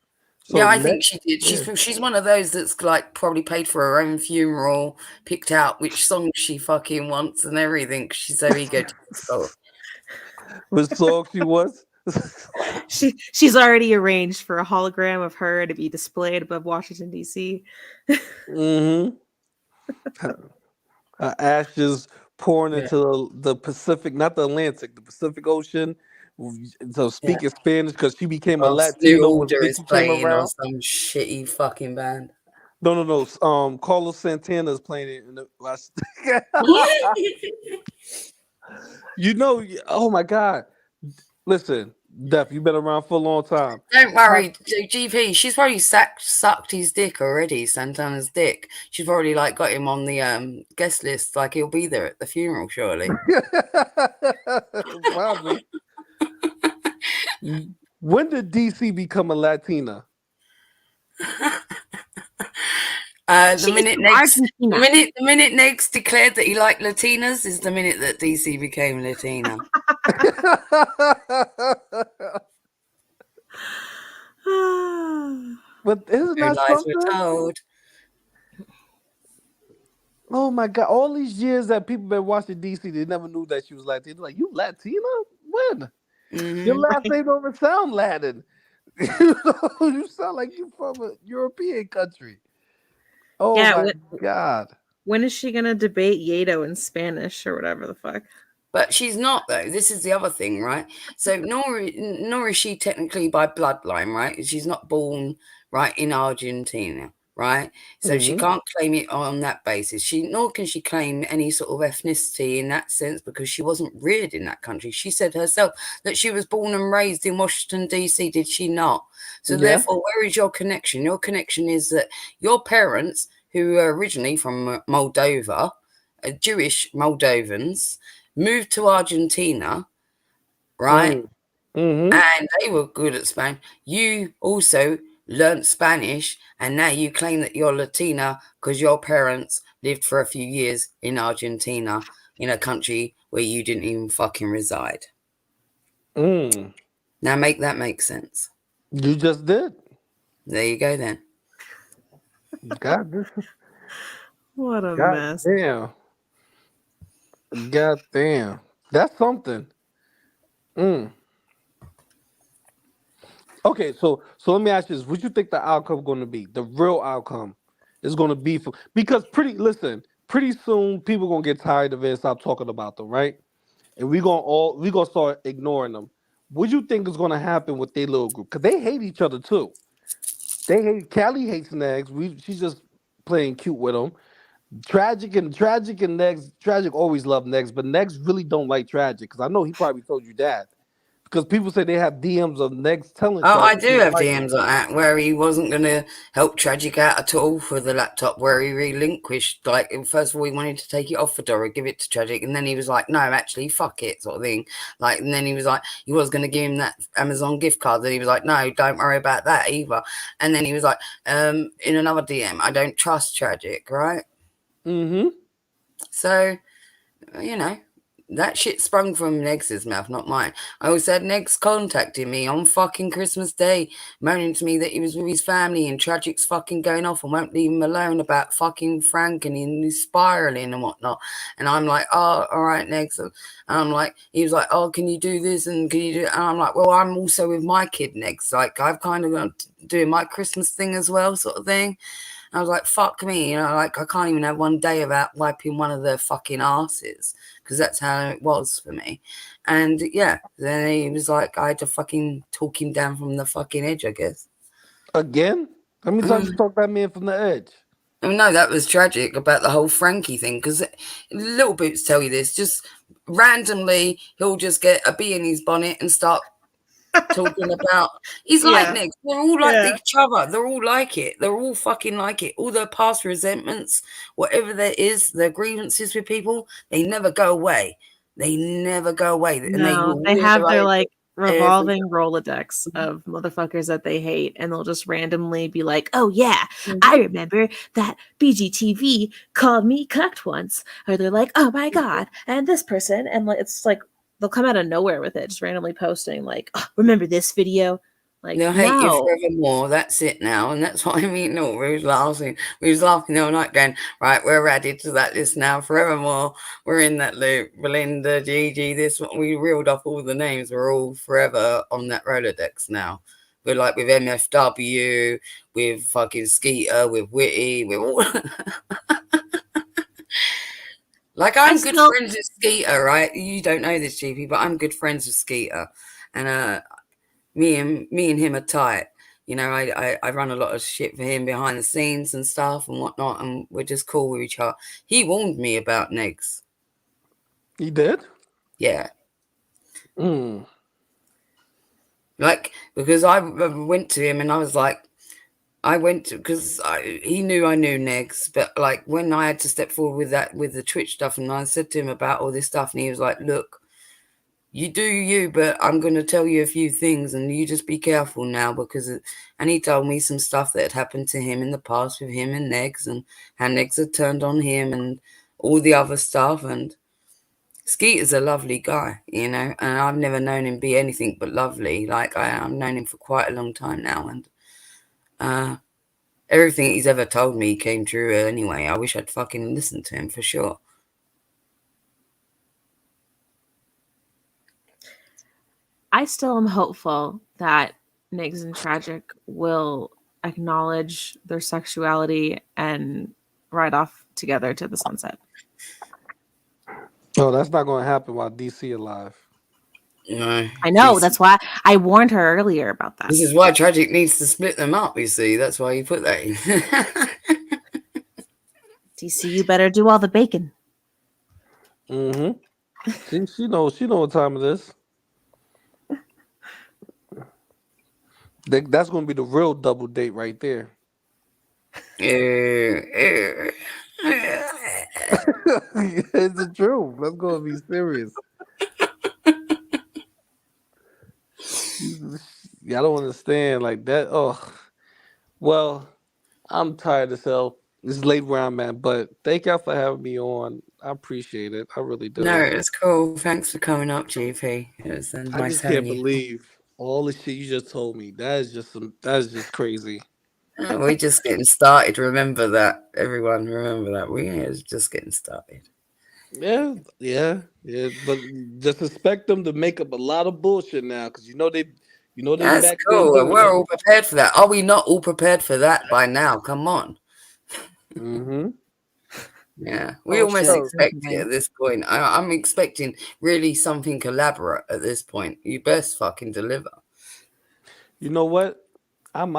So I think she did. She's one of those that's probably paid for her own funeral, picked out which song she fucking wants and everything. She's so egotistical. Which song she wants? She's already arranged for a hologram of her to be displayed above Washington D.C. Mm-hmm. Ashes pouring into the Pacific, not the Atlantic, the Pacific Ocean. So speaking Spanish because she became a Latino when is Vicky playing came around. or some shitty fucking band. No. Carlos Santana is playing it in the last. You know, oh my God. Listen, Def, you've been around for a long time. Don't worry, GP. She's probably sucked his dick already. Santana's dick. She's already like got him on the guest list. Like he'll be there at the funeral, surely. Probably. When did DC become a Latina? The minute Negs declared that he liked Latinas is the minute that DC became Latina. But isn't that Lies something? were told. Oh my God! All these years that people been watching DC, they never knew that she was Latina. Like, you Latina? When? Your last name don't even sound Latin. You sound like you from a European country. Oh Yeah, my God! When is she gonna debate Yedo in Spanish or whatever the fuck? But she's not, though. This is the other thing, right? So nor is she technically by bloodline, right? She's not born right in Argentina, right? So she can't claim it on that basis. Nor can she claim any sort of ethnicity in that sense because she wasn't reared in that country. She said herself that she was born and raised in Washington, D.C., did she not? So therefore, where is your connection? Your connection is that your parents, who were originally from Moldova, Jewish Moldovans, moved to Argentina, right? And they were good at Spanish. You also learned Spanish, and now you claim that you're Latina because your parents lived for a few years in Argentina, in a country where you didn't even fucking reside. Now make that make sense. You just did. There you go then. God, what a mess. Damn. God damn. That's something. Okay, so let me ask you this. What you think the outcome going to be? The real outcome is going to be because pretty soon people going to get tired of it and stop talking about them, right? And we gonna start ignoring them. What do you think is going to happen with their little group? Because they hate each other too. Callie hates Negs. She's just playing cute with them. Tragic and Negs. Tragic always loved Negs, but Negs really don't like Tragic because I know he probably told you that. Because people say they have DMs of Negs telling. Oh, I do have DMs like that where he wasn't going to help Tragic out at all for the laptop, where he relinquished. Like, first of all, he wanted to take it off for Dora, give it to Tragic, and then he was like, "No, actually, fuck it," sort of thing. Like, and then he was like, he was going to give him that Amazon gift card, and he was like, "No, don't worry about that either." And then he was like, in another DM, "I don't trust Tragic," right? So, you know. That shit sprung from Negs' mouth, not mine. I also had Negs contacting me on fucking Christmas Day, moaning to me that he was with his family and Tragic's fucking going off and won't leave him alone about fucking Frank and he's spiraling and whatnot. And I'm like, oh, all right, Negs. And I'm like, he was like, oh, can you do this and can you do it? And I'm like, well, I'm also with my kid, Negs. Like, I've kind of doing my Christmas thing as well, sort of thing. I was like, fuck me, you know, like I can't even have one day without wiping one of their fucking asses because that's how it was for me. And yeah, then he was like, I had to fucking talk him down from the fucking edge, I guess. Again? How many times you talk that man from the edge? No, that was tragic about the whole Frankie thing because Little Boots tell you this, just randomly he'll just get a bee in his bonnet and start talking about he's like Nick. They're all like each other. They're all like it. They're all fucking like it. All their past resentments, whatever there is, their grievances with people, they never go away. They never go away. No, and they have their like revolving Rolodex of motherfuckers that they hate, and they'll just randomly be like, "Oh yeah, I remember that BGTV called me cucked once," or they're like, "Oh my god," and this person, and it's like. They'll come out of nowhere with it, just randomly posting like, oh, remember this video? Like, they'll hate you forevermore. That's it now. And that's what I mean. No, we was laughing all night going, right, we're added to that list now forevermore. We're in that loop. Belinda, Gigi, this one. We reeled off all the names. We're all forever on that Rolodex now. We're like with MFW, with fucking Skeeter, with Witty, with all... Like, I'm good friends with Skeeter, right? You don't know this, GP, but I'm good friends with Skeeter. And me and him are tight. You know, I run a lot of shit for him behind the scenes and stuff and whatnot, and we're just cool with each other. He warned me about Negs. He did? Yeah. Mm. Like, because I went to him and I was like, because he knew I knew Negs, but like when I had to step forward with the Twitch stuff, and I said to him about all this stuff, and he was like, look, you do you, but I'm going to tell you a few things and you just be careful now and he told me some stuff that had happened to him in the past with him and Negs, and how Negs had turned on him and all the other stuff. And Skeeter's a lovely guy, you know, and I've never known him be anything but lovely. Like I've known him for quite a long time now, and everything he's ever told me came true anyway. I wish I'd fucking listened to him for sure. I still am hopeful that Niggs and Tragic will acknowledge their sexuality and ride off together to the sunset. No, that's not going to happen while DC alive. No, I know. That's why I warned her earlier about that. This is why Tragic needs to split them up, you see. That's why you put that in. DC, you better do all the bacon. Mm-hmm. She knows what time it is. That's going to be the real double date right there. It's the truth. Let's go and be serious. Yeah, I don't understand like that. Oh, well, I'm tired as hell. It's late where I'm at, but thank y'all for having me on. I appreciate it. I really do. No, it's cool. Thanks for coming up, GP. It was I nice just having can't you. believe all the shit you just told me. That is just crazy. We're just getting started. Remember that, everyone. Remember that we're just getting started. Yeah. But just expect them to make up a lot of bullshit now, because they That's back cool. then. We're all prepared for that. Are we not all prepared for that by now? Come on. Mm-hmm. Yeah, we almost expect it at this point. I'm expecting really something elaborate at this point. You best fucking deliver. You know what? I'm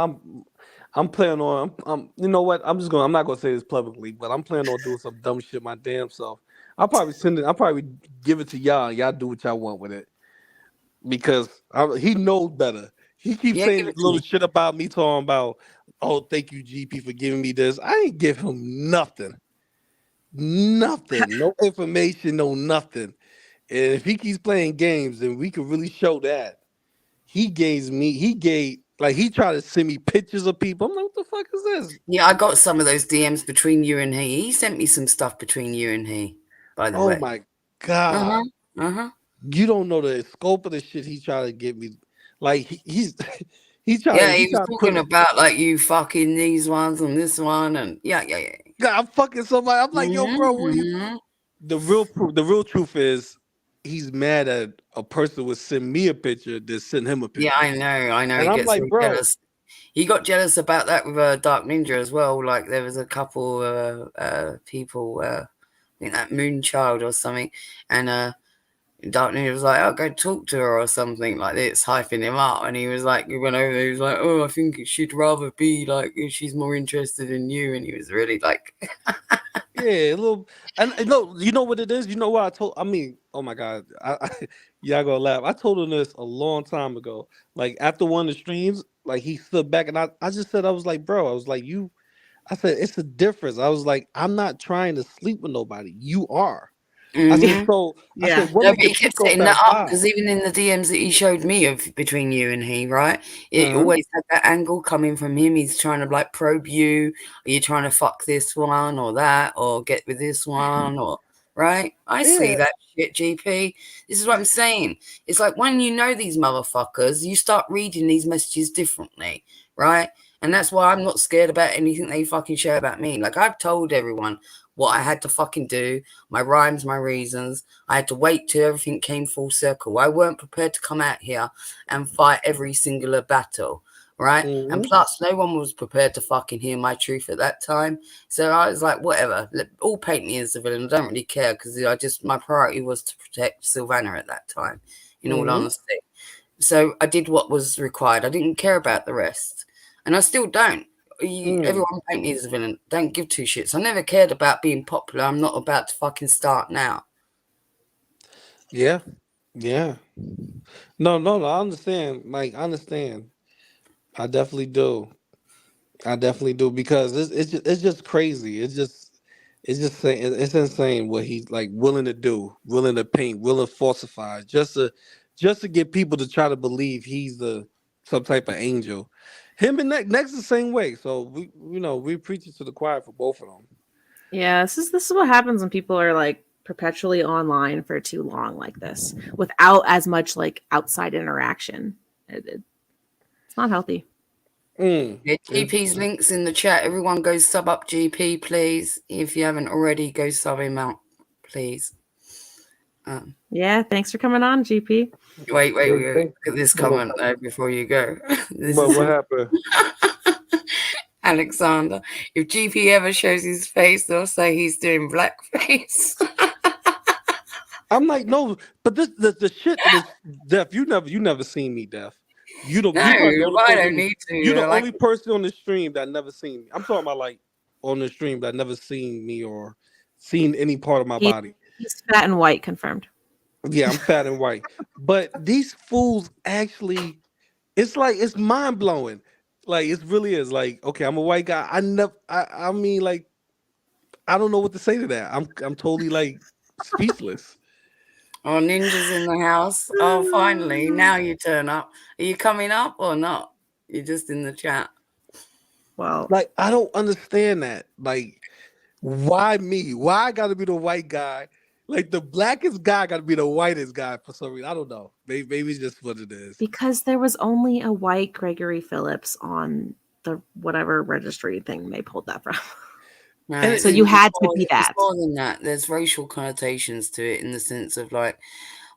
planning on. You know what? I'm not gonna say this publicly, but I'm planning on doing some dumb shit my damn self. I'll probably give it to y'all. Y'all do what y'all want with it, because he knows better. He keeps saying give it this to little me. shit about me, talking about, oh, thank you, GP, for giving me this. I ain't give him nothing. Nothing. No information, no nothing. And if he keeps playing games, then we could really show that. He tried to send me pictures of people. I'm like, what the fuck is this? Yeah, I got some of those DMs between you and he. He sent me some stuff between you and he, by the way. Oh my God. You don't know the scope of the shit he tried to get me. Like he was talking about like you fucking these ones and this one, and yeah. God, I'm fucking somebody. I'm like, yo, bro, what you... The real truth is, he's mad at a person would send me a picture that send him a picture. Yeah, I know. And I'm like, bro, jealous. He got jealous about that with Dark Ninja as well. Like there was a couple people, I think that Moonchild or something, and Dark Ninja was like, "I'll go talk to her" or something like this, hyping him up. And he was like, he went over there, he was like, "Oh, I think she'd rather be like she's more interested in you." And he was really like, yeah, a little. And no, you know what it is. You know what I mean, oh my God, y'all gonna laugh. I told him this a long time ago. Like after one of the streams, like he stood back, and I just said, I was like, bro, I was like, I said, it's a difference. I was like, I'm not trying to sleep with nobody. You are. I said, so I said, no, but he kept setting that up because even in the DMs that he showed me of between you and he, right? It always had that angle coming from him. He's trying to like probe you. Are you trying to fuck this one or that or get with this one or right? I see that shit, GP. This is what I'm saying. It's like when you know these motherfuckers, you start reading these messages differently, right? And that's why I'm not scared about anything they fucking share about me. Like I've told everyone what I had to fucking do, my rhymes, my reasons. I had to wait till everything came full circle. I weren't prepared to come out here and fight every singular battle, right? And plus, no one was prepared to fucking hear my truth at that time. So I was like, whatever, all paint me as a villain. I don't really care because my priority was to protect Sylvana at that time, in all honesty. So I did what was required. I didn't care about the rest. and I still don't. Everyone paint me as a villain. Don't give two shits. I never cared about being popular. I'm not about to fucking start now. Yeah. No. I understand. Like, I understand. I definitely do. Because it's just crazy. It's insane what he's like willing to do, willing to paint, willing to falsify, just to get people to try to believe he's some type of angel. Him and next the same way. So we preach it to the choir for both of them. Yeah, this is what happens when people are like perpetually online for too long like this without as much like outside interaction. It's not healthy. Yeah, GP's links in the chat. Everyone go sub up GP, please. If you haven't already, go sub him out, please. Yeah, thanks for coming on, GP. Wait. Look at this comment there before you go. What happened? Alexander, if GP ever shows his face, they'll say he's doing blackface. I'm like, no, but the shit is Def. You never seen me, Def. You don't. No, You probably the only I person don't need to. You're the only person on the stream that never seen me. I'm talking about like on the stream that never seen me or seen any part of my body. He's fat and white, confirmed. Yeah, I'm fat and white. But these fools actually, it's mind blowing. Like it really is. Like, okay, I'm a white guy. I mean, like, I don't know what to say to that. I'm totally like speechless. Oh, Ninja's in the house. Oh, finally, now you turn up. Are you coming up or not? You're just in the chat. Well, like, I don't understand that. Like, why me? Why I gotta be the white guy? Like, the blackest guy gotta be the whitest guy for some reason. I don't know. Maybe it's just what it is. Because there was only a white Gregory Phillips on the whatever registry thing they pulled that from. Right. So you had to be that. It's more than that. There's racial connotations to it in the sense of like,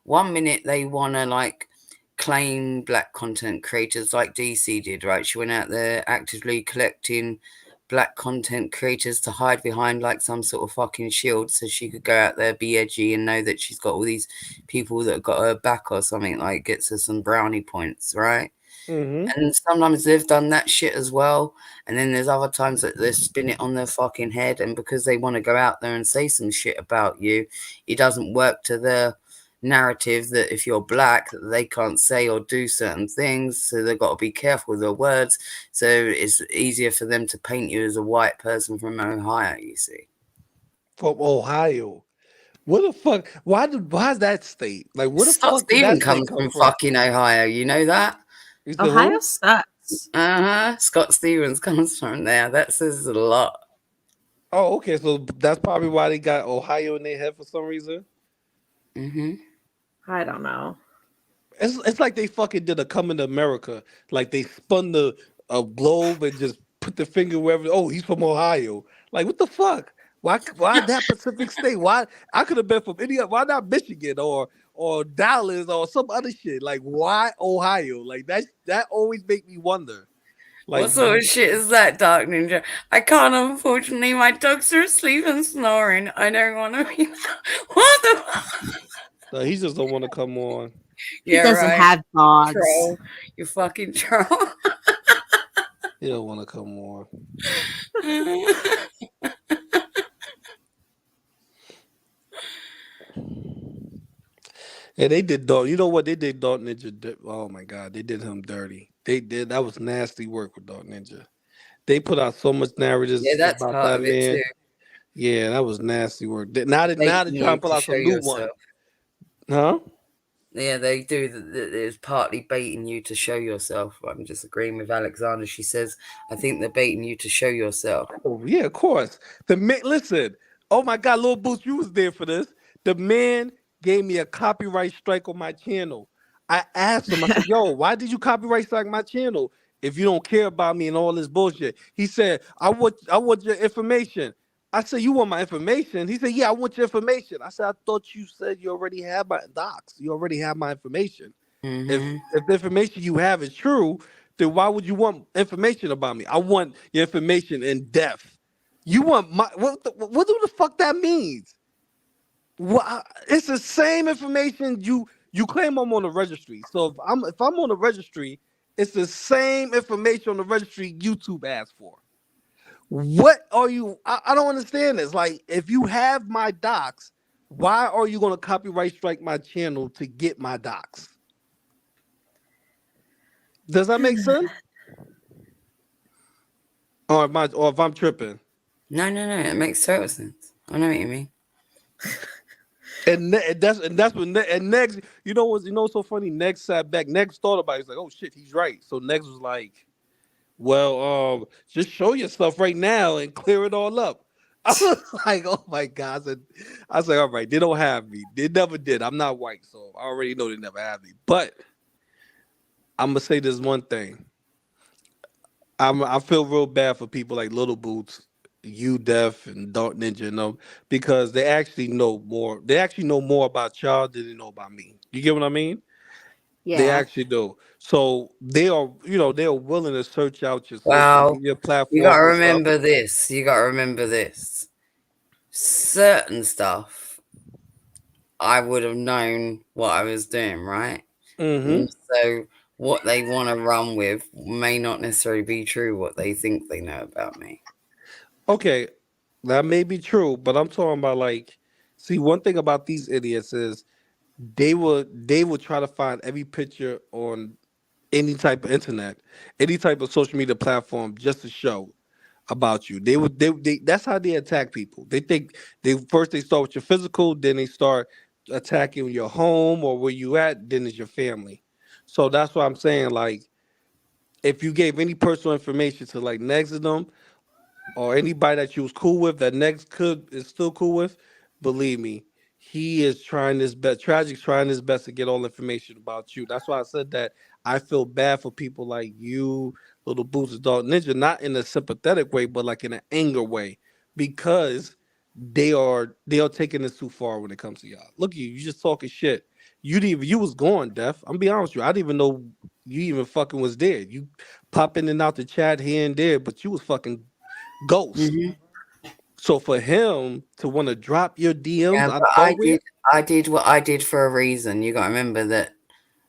1 minute they want to like claim black content creators like DC did, right? She went out there actively collecting black content creators to hide behind like some sort of fucking shield so she could go out there, be edgy and know that she's got all these people that got her back or something, like gets her some brownie points, right? And sometimes they've done that shit as well. And then there's other times that they spin it on their fucking head. And because they want to go out there and say some shit about you, it doesn't work to their narrative that if you're black, that they can't say or do certain things. So they've got to be careful with their words. So it's easier for them to paint you as a white person from Ohio, you see. From Ohio. What the fuck? Why's that state? Like, what the Scott fuck did that Stevens state comes come from fucking Ohio. You know that? Ohio sucks. Scott Stevens comes from there. That says a lot. Oh, okay. So that's probably why they got Ohio in their head for some reason. I don't know. It's like they fucking did a Coming to America. Like they spun the globe and just put the finger wherever. Oh, he's from Ohio. Like, what the fuck? Why that Pacific state? Why I could have been from any? Why not Michigan or Dallas or some other shit? Like, why Ohio? Like that always make me wonder. Like, What sort of shit is that, Dark Ninja? I can't, unfortunately. My dogs are asleep and snoring. I don't want to be. What the fuck? No, he just don't want to come on. He doesn't have dogs. Troll. You fucking troll. He don't want to come on. Yeah, they did Dog. You know what they did? Dog Ninja. Oh my god, they did him dirty. They did. That was nasty work with Dog Ninja. They put out so much narratives that's about part that of it man. too. Yeah, that was nasty work. Now they're trying to pull out some new one. Huh? Yeah, they do. It's partly baiting you to show yourself. I'm just agreeing with Alexander. She says, I think they're baiting you to show yourself. Oh, yeah, of course. The man, listen. Oh my God, Lil Boots, you was there for this. The man gave me a copyright strike on my channel. I asked him, I said, yo, why did you copyright strike my channel if you don't care about me and all this bullshit? He said, I want your information. I said, you want my information? He said, yeah, I want your information. I said, I thought you said you already have my docs. You already have my information. If the information you have is true, then why would you want information about me? I want your information in depth. You want my what do the fuck that means? It's the same information you claim I'm on the registry. So if I'm on the registry, It's the same information on the registry YouTube asked for. What are you? I don't understand this. Like, if you have my docs, why are you going to copyright strike my channel to get my docs? Does that make sense? Or if I'm tripping? No, it makes total sense. I know what you mean. And that's when next, what's so funny? Next sat back. Next thought about it. He's like, oh shit, he's right. So next was like, well, just show your stuff right now and clear it all up. I was like, oh my god. I was like, all right, they don't have me. They never did. I'm not white, so I already know they never have me. But I'm gonna say this one thing. I feel real bad for people like Little Boots, you Def, and Dark Ninja, because they actually know more. They actually know more about y'all than they know about me. You get what I mean? They Yeah. actually do. So they are, they are willing to search out your social Well, media you got to platforms and stuff. remember this. You got to remember this. Certain stuff, I would have known what I was doing, right? Mm-hmm. So what they want to run with may not necessarily be true. What they think they know about me. Okay, that may be true, but I'm talking about like, see, one thing about these idiots is they will try to find every picture on any type of internet, any type of social media platform just to show about you. They that's how they attack people. They think they start with your physical, then they start attacking your home or where you at, then it's your family. So that's what I'm saying. Like, if you gave any personal information to like next to them or anybody that you was cool with that next could is still cool with, believe me, he is trying his best. Tragic's trying his best to get all information about you. That's why I said that I feel bad for people like you, Little Boots, and Dog Ninja, not in a sympathetic way, but like in an anger way, because they are taking this too far when it comes to y'all. Look at you, you just talking shit. You was going deaf. I'm be honest with you. I didn't even know you even fucking was there. You pop in and out the chat here and there, but you was fucking ghost. Mm-hmm. So for him to want to drop your DMs Yeah, out but of nowhere, I did what I did for a reason. You got to remember that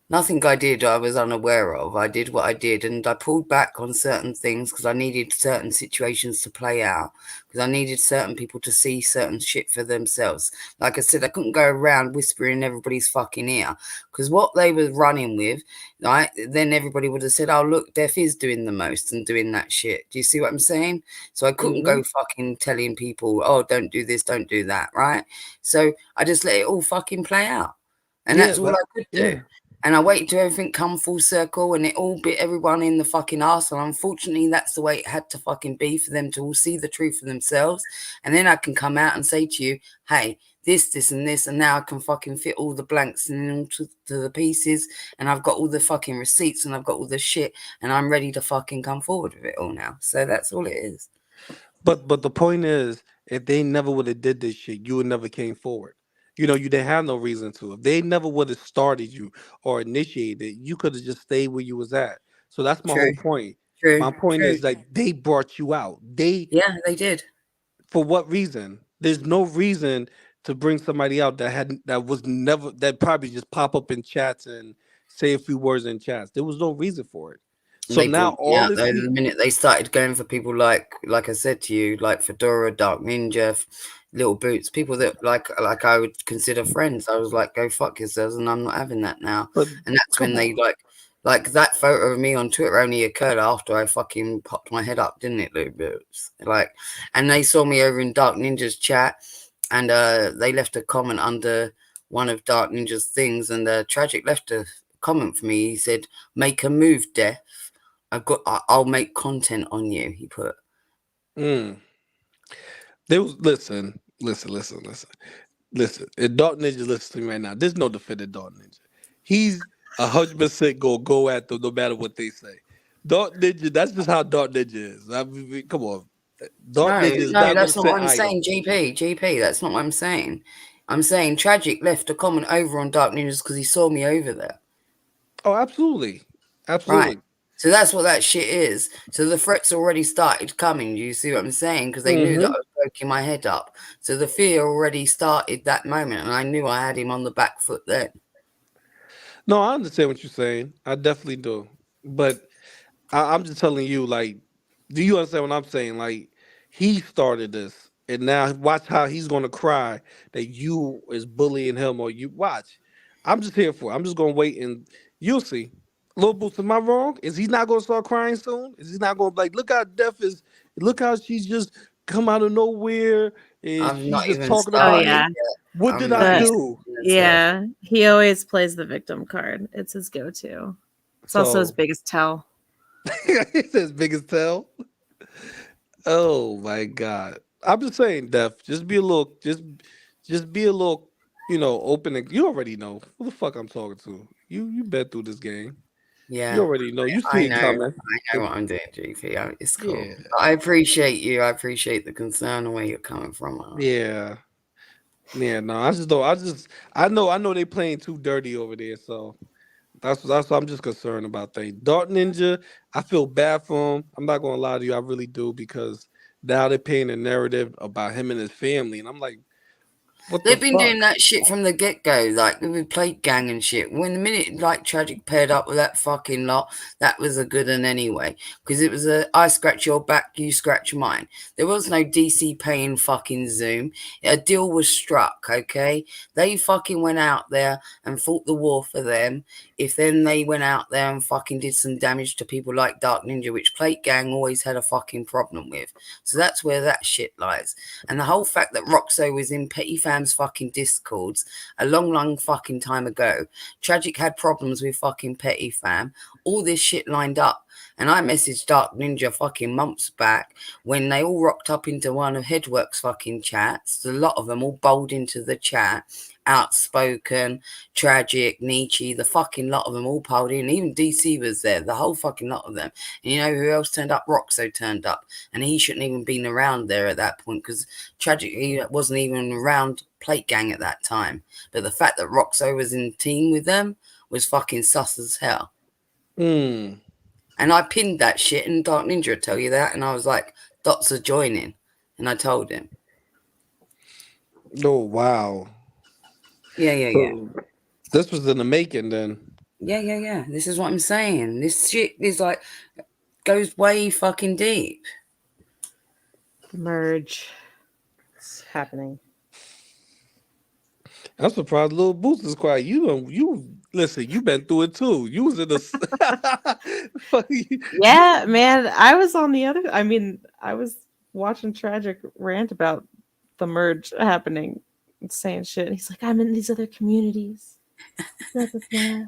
nothing I did I was unaware of. I did what I did, and I pulled back on certain things because I needed certain situations to play out, because I needed certain people to see certain shit for themselves. Like I said, I couldn't go around whispering in everybody's fucking ear, because what they were running with, right, then everybody would have said, oh, look, Def is doing the most and doing that shit. Do you see what I'm saying? So I couldn't mm-hmm. go fucking telling people, oh, don't do this, don't do that, right? So I just let it all fucking play out. And Yeah, that's all I could do. yeah. And I waited till everything come full circle and it all bit everyone in the fucking arse. And unfortunately, that's the way it had to fucking be for them to all see the truth for themselves. And then I can come out and say to you, hey, this, and this. And now I can fucking fit all the blanks and all to the pieces. And I've got all the fucking receipts and I've got all the shit. And I'm ready to fucking come forward with it all now. So that's all it is. But the point is, if they never would have did this shit, you would never came forward. You didn't have no reason to. If they never would have started you or initiated, you could have just stayed where you was at. So that's my whole True, point. true, My point true. is that they brought you out. Yeah, they did. For what reason? There's no reason to bring somebody out that probably just pop up in chats and say a few words in chats. There was no reason for it. So They now brought me all out this though the people. minute they started going for people like I said to you, like Fedora, Dark Ninja, Little Boots, people that like I would consider friends. I was like, go fuck yourselves, and I'm not having that now. But And that's come when they on. like that photo of me on Twitter only occurred after I fucking popped my head up, didn't it, Little Boots? Like, and they saw me over in Dark Ninja's chat, and they left a comment under one of Dark Ninja's things, and Tragic left a comment for me. He said, "Make a move, Death. I'll make content on you," he put. Mm. There was listen. If Dark Ninja listens to me right now, there's no defending Dark Ninja. He's 100% gonna go at them no matter what they say. Dark Ninja, that's just how Dark Ninja is. I mean, come on. Dark No, Ninja is no, not gonna that's not what sit I'm idle. saying, GP. That's not what I'm saying. I'm saying Tragic left a comment over on Dark Ninjas because he saw me over there. Oh, absolutely. Right. Absolutely. So that's what that shit is. So the threats already started coming. Do you see what I'm saying? Because they knew that I Mm-hmm. was poking my head up. So the fear already started that moment, and I knew I had him on the back foot then. No, I understand what you're saying. I definitely do. But I'm just telling you, like, do you understand what I'm saying? Like, he started this, and now watch how he's gonna cry that you is bullying him or you watch. I'm just here for it. I'm just gonna wait and you'll see. Little Boots, am I wrong? Is he not gonna start crying soon? Is he not gonna like look how deaf is look how she's just come out of nowhere and I've she's not just even talking Oh about started him? yeah, yet. What I'm did not I but even do? myself. yeah, he always plays the victim card. It's his go-to. It's also his So biggest tell. it's as big as tell. Oh my god. I'm just saying, Def, just be a little, open and you already know who the fuck I'm talking to. You been through this game. You Yeah, already know. You see I it know. coming. I know what I'm doing, GP. It's cool. Yeah. I appreciate you. I appreciate the concern and where you're coming from. Yeah. Yeah, no, I just don't I know they playing too dirty over there, so that's what I'm just concerned about things. Dark Ninja, I feel bad for him. I'm not gonna lie to you, I really do, because now they're painting a narrative about him and his family, and I'm like, what the They've been fuck? doing that shit from the get go, like with Plate Gang and shit. When the minute like Tragic paired up with that fucking lot, that was a good one anyway. Because it was I scratch your back, you scratch mine. There was no DC paying fucking Zoom. A deal was struck, okay? They fucking went out there and fought the war for them. If then they went out there and fucking did some damage to people like Dark Ninja, which Plate Gang always had a fucking problem with. So that's where that shit lies. And the whole fact that Roxo was in Petty Fam's fucking discords a long fucking time ago. Tragic had problems with fucking Petty Fam. All this shit lined up. And I messaged Dark Ninja fucking months back when they all rocked up into one of Headwork's fucking chats. A lot of them all bowled into the chat. Outspoken, Tragic, Nietzsche, the fucking lot of them all piled in. Even DC was there, the whole fucking lot of them. And you know who else turned up? Roxo turned up. And he shouldn't even been around there at that point because Tragic, he wasn't even around Plate Gang at that time. But the fact that Roxo was in team with them was fucking sus as hell. Hmm. And I pinned that shit, and Dark Ninja would tell you that. And I was like, Dots are joining. And I told him. Oh wow. Yeah. So this was in the making then. Yeah. This is what I'm saying. This shit is like, goes way fucking deep. The merge. It's happening. I'm surprised Little Boots is quiet. You listen, you been through it too. You was in the Yeah, man. I was on the other. I mean, I was watching Tragic rant about the merge happening and saying shit. And he's like, I'm in these other communities. Blah, blah, blah.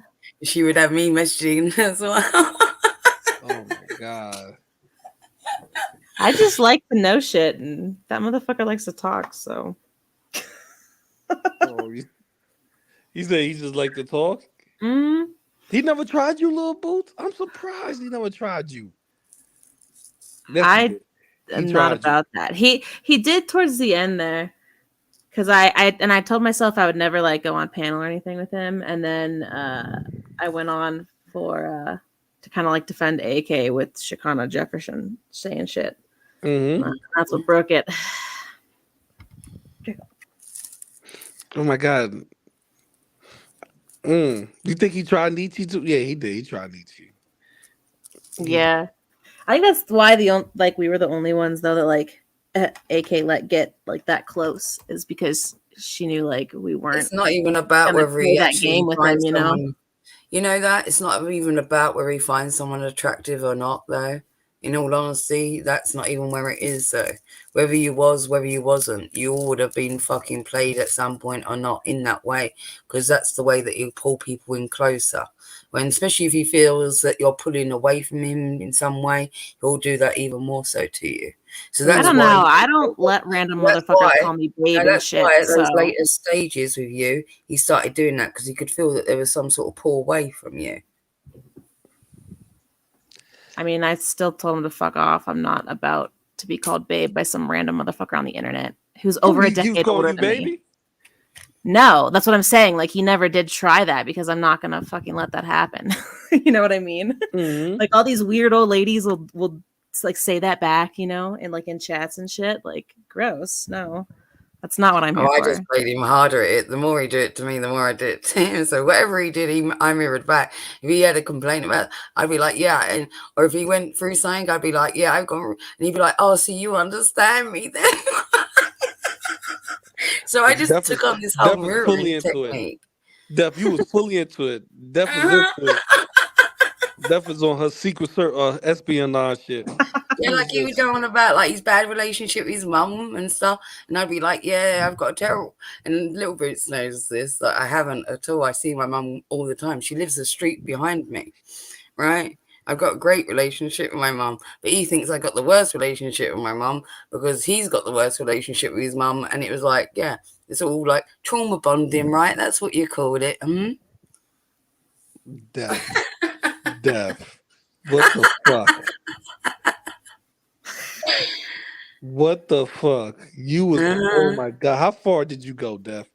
She would have me messaging as well. Oh my god. I just like to know shit, and that motherfucker likes to talk. So Oh, he said he just like to talk. mm, He never tried you, Little Boots. I'm surprised he never tried you. Yes, he I did. He am not tried you. about that. He did towards the end there, because I told myself I would never like go on panel or anything with him, and then I went on for to kind of like defend AK with Shekinah Jefferson saying shit. Mm-hmm. That's what broke it. Oh my god. You think he tried Nietzsche too? Yeah, he did. He tried Nietzsche. Yeah, I think that's why we were the only ones though that like AK let get like that close, is because she knew like we weren't. It's not even about gonna whether play he that actually game with him, finds you know. someone. You know that? It's not even about whether he finds someone attractive or not, though. In all honesty, that's not even where it is, though. Whether you was, whether you wasn't, you all would have been fucking played at some point or not in that way, because that's the way that you pull people in closer. When, especially if he feels that you're pulling away from him in some way, he'll do that even more so to you. So I that's don't why. know. I don't let random That's motherfuckers why. call me babe No, and that's shit. why at those So later stages with you, he started doing that because he could feel that there was some sort of pull away from you. I mean, I still told him to fuck off. I'm not about to be called babe by some random motherfucker on the internet who's over a He was decade calling older you than me. baby? No, that's what I'm saying. Like, he never did try that because I'm not gonna fucking let that happen. You know what I mean? Mm-hmm. Like, all these weird old ladies will like say that back, you know, and like in chats and shit. Like, gross. No, That's not what I'm here I for. just played him harder at it. The more he did it to me, the more I did it to him. So whatever he did, I mirrored back. If he had a complaint about it, I'd be like, yeah. And or if he went through something, I'd be like, yeah, I've gone. And he'd be like, oh, so you understand me then? So I just took on this whole Def was fully mirroring into technique. it. Def, you was fully into it. Def was into it. Def is on her espionage shit. Yeah, like he would go on about like his bad relationship with his mum and stuff, and I'd be like, "Yeah, I've got a terrible." And Little Boots knows this that I haven't at all. I see my mum all the time. She lives a street behind me, right? I've got a great relationship with my mum, but he thinks I got the worst relationship with my mum because he's got the worst relationship with his mum. And it was like, yeah, it's all like trauma bonding, right? That's what you called it. Def. What the fuck? What the fuck? You was oh my god! How far did you go, Def?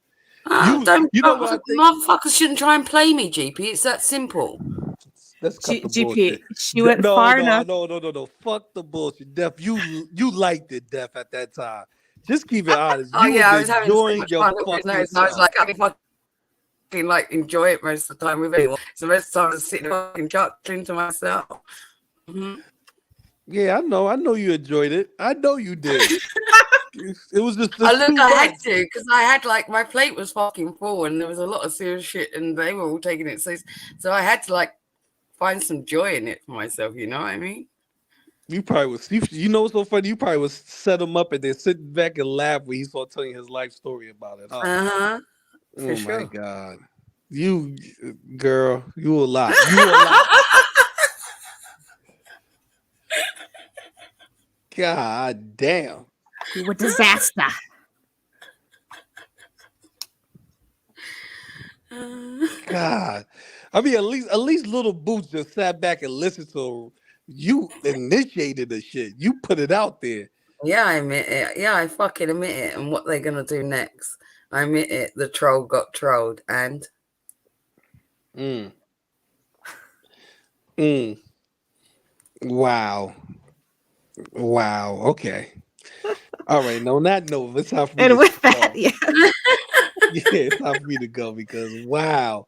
You know what I think? Motherfuckers shouldn't try and play me, GP. It's that simple. Let's cut the GP, bullshit. she went far enough. No. Fuck the bullshit, Def. You liked it, Def, at that time. Just keep it honest. Oh You yeah, I was having so enjoying much your fun. fucking I was self. like, I fucking like enjoy it most of the time with anyone. So most of the time I was sitting fucking chuckling to myself. Yeah, I know you enjoyed it. I know you did. It was just I too had much. to because I had like my plate was fucking full and there was a lot of serious shit and they were all taking it so I had to like find some joy in it for myself. You know what I mean? You probably was. You know what's so funny? You probably was set him up and then sit back and laugh when he started telling his life story about it. Huh? For sure. My god, you girl, you a lot. You a lot. God damn. You a disaster. God, I mean, at least Little Boots just sat back and listened to you. Initiated the shit. You put it out there. Yeah, I admit it. Yeah, I fucking admit it. And what they're gonna do next? I admit it. The troll got trolled, and Wow. Okay. All right. No, on that note, it's time for me And to with that, yeah. yeah, it's time for me to go because wow.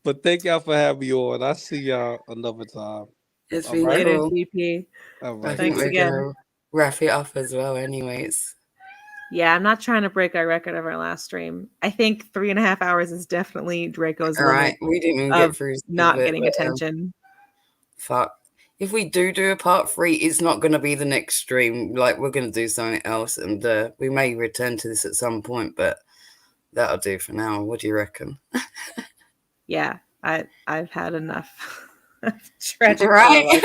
But thank y'all for having me on. I'll see y'all another time. it's All been right. Later, cool. GP. All I right. think Thanks we're again. gonna wrap it up as well, anyways. Yeah, I'm not trying to break our record of our last stream. I think 3.5 hours is definitely Draco's All limit right, we didn't even of get through not it, getting but, attention. Fuck. If we do a part 3, it's not going to be the next stream. Like, we're going to do something else, and we may return to this at some point, but that'll do for now. What do you reckon? Yeah, I've had enough. Tragic. Right?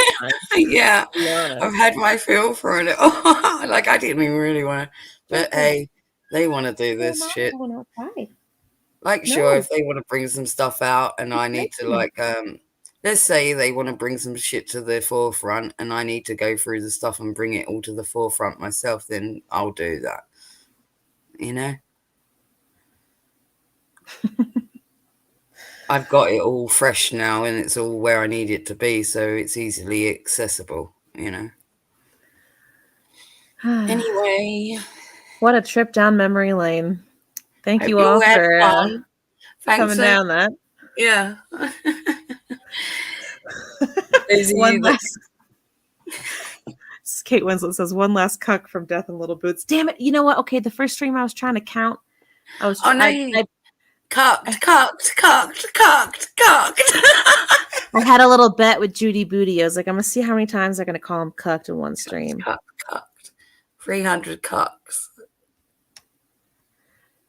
Yeah, Yeah. I've had my feel for it. Like, I didn't even really want to, but hey, they want to do this shit. Like, sure, if they want to bring some stuff out, and I need to like, let's say they want to bring some shit to the forefront, and I need to go through the stuff and bring it all to the forefront myself, then I'll do that. You know. I've got it all fresh now and it's all where I need it to be, so it's easily accessible, you know. Anyway. What a trip down memory lane. Thank Hope you all had for fun. coming down that. Yeah. Kate Winslet says, one last cuck from Death and Little Boots. Damn it. You know what? Okay, the first stream I was trying to count. I was Cocked. I had a little bet with Judy Booty. I was like, I'm gonna see how many times they're gonna call him cucked in one stream. Cucked. 300 cucks.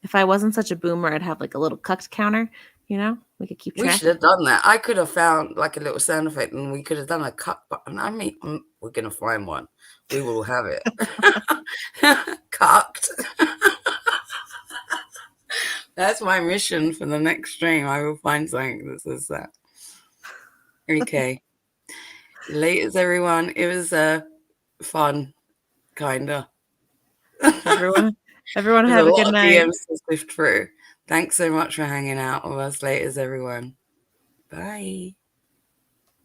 If I wasn't such a boomer, I'd have like a little cucked counter. You know, we could keep track. We should have done that. I could have found like a little sound effect, and we could have done a cuck button. I mean, we're gonna find one. We will have it. Cucked. That's my mission for the next stream. I will find something that says that. Okay. Laters, everyone. It was fun, kinda. Everyone have a good night. DMs to sift through. Thanks so much for hanging out with us. Laters, everyone. Bye.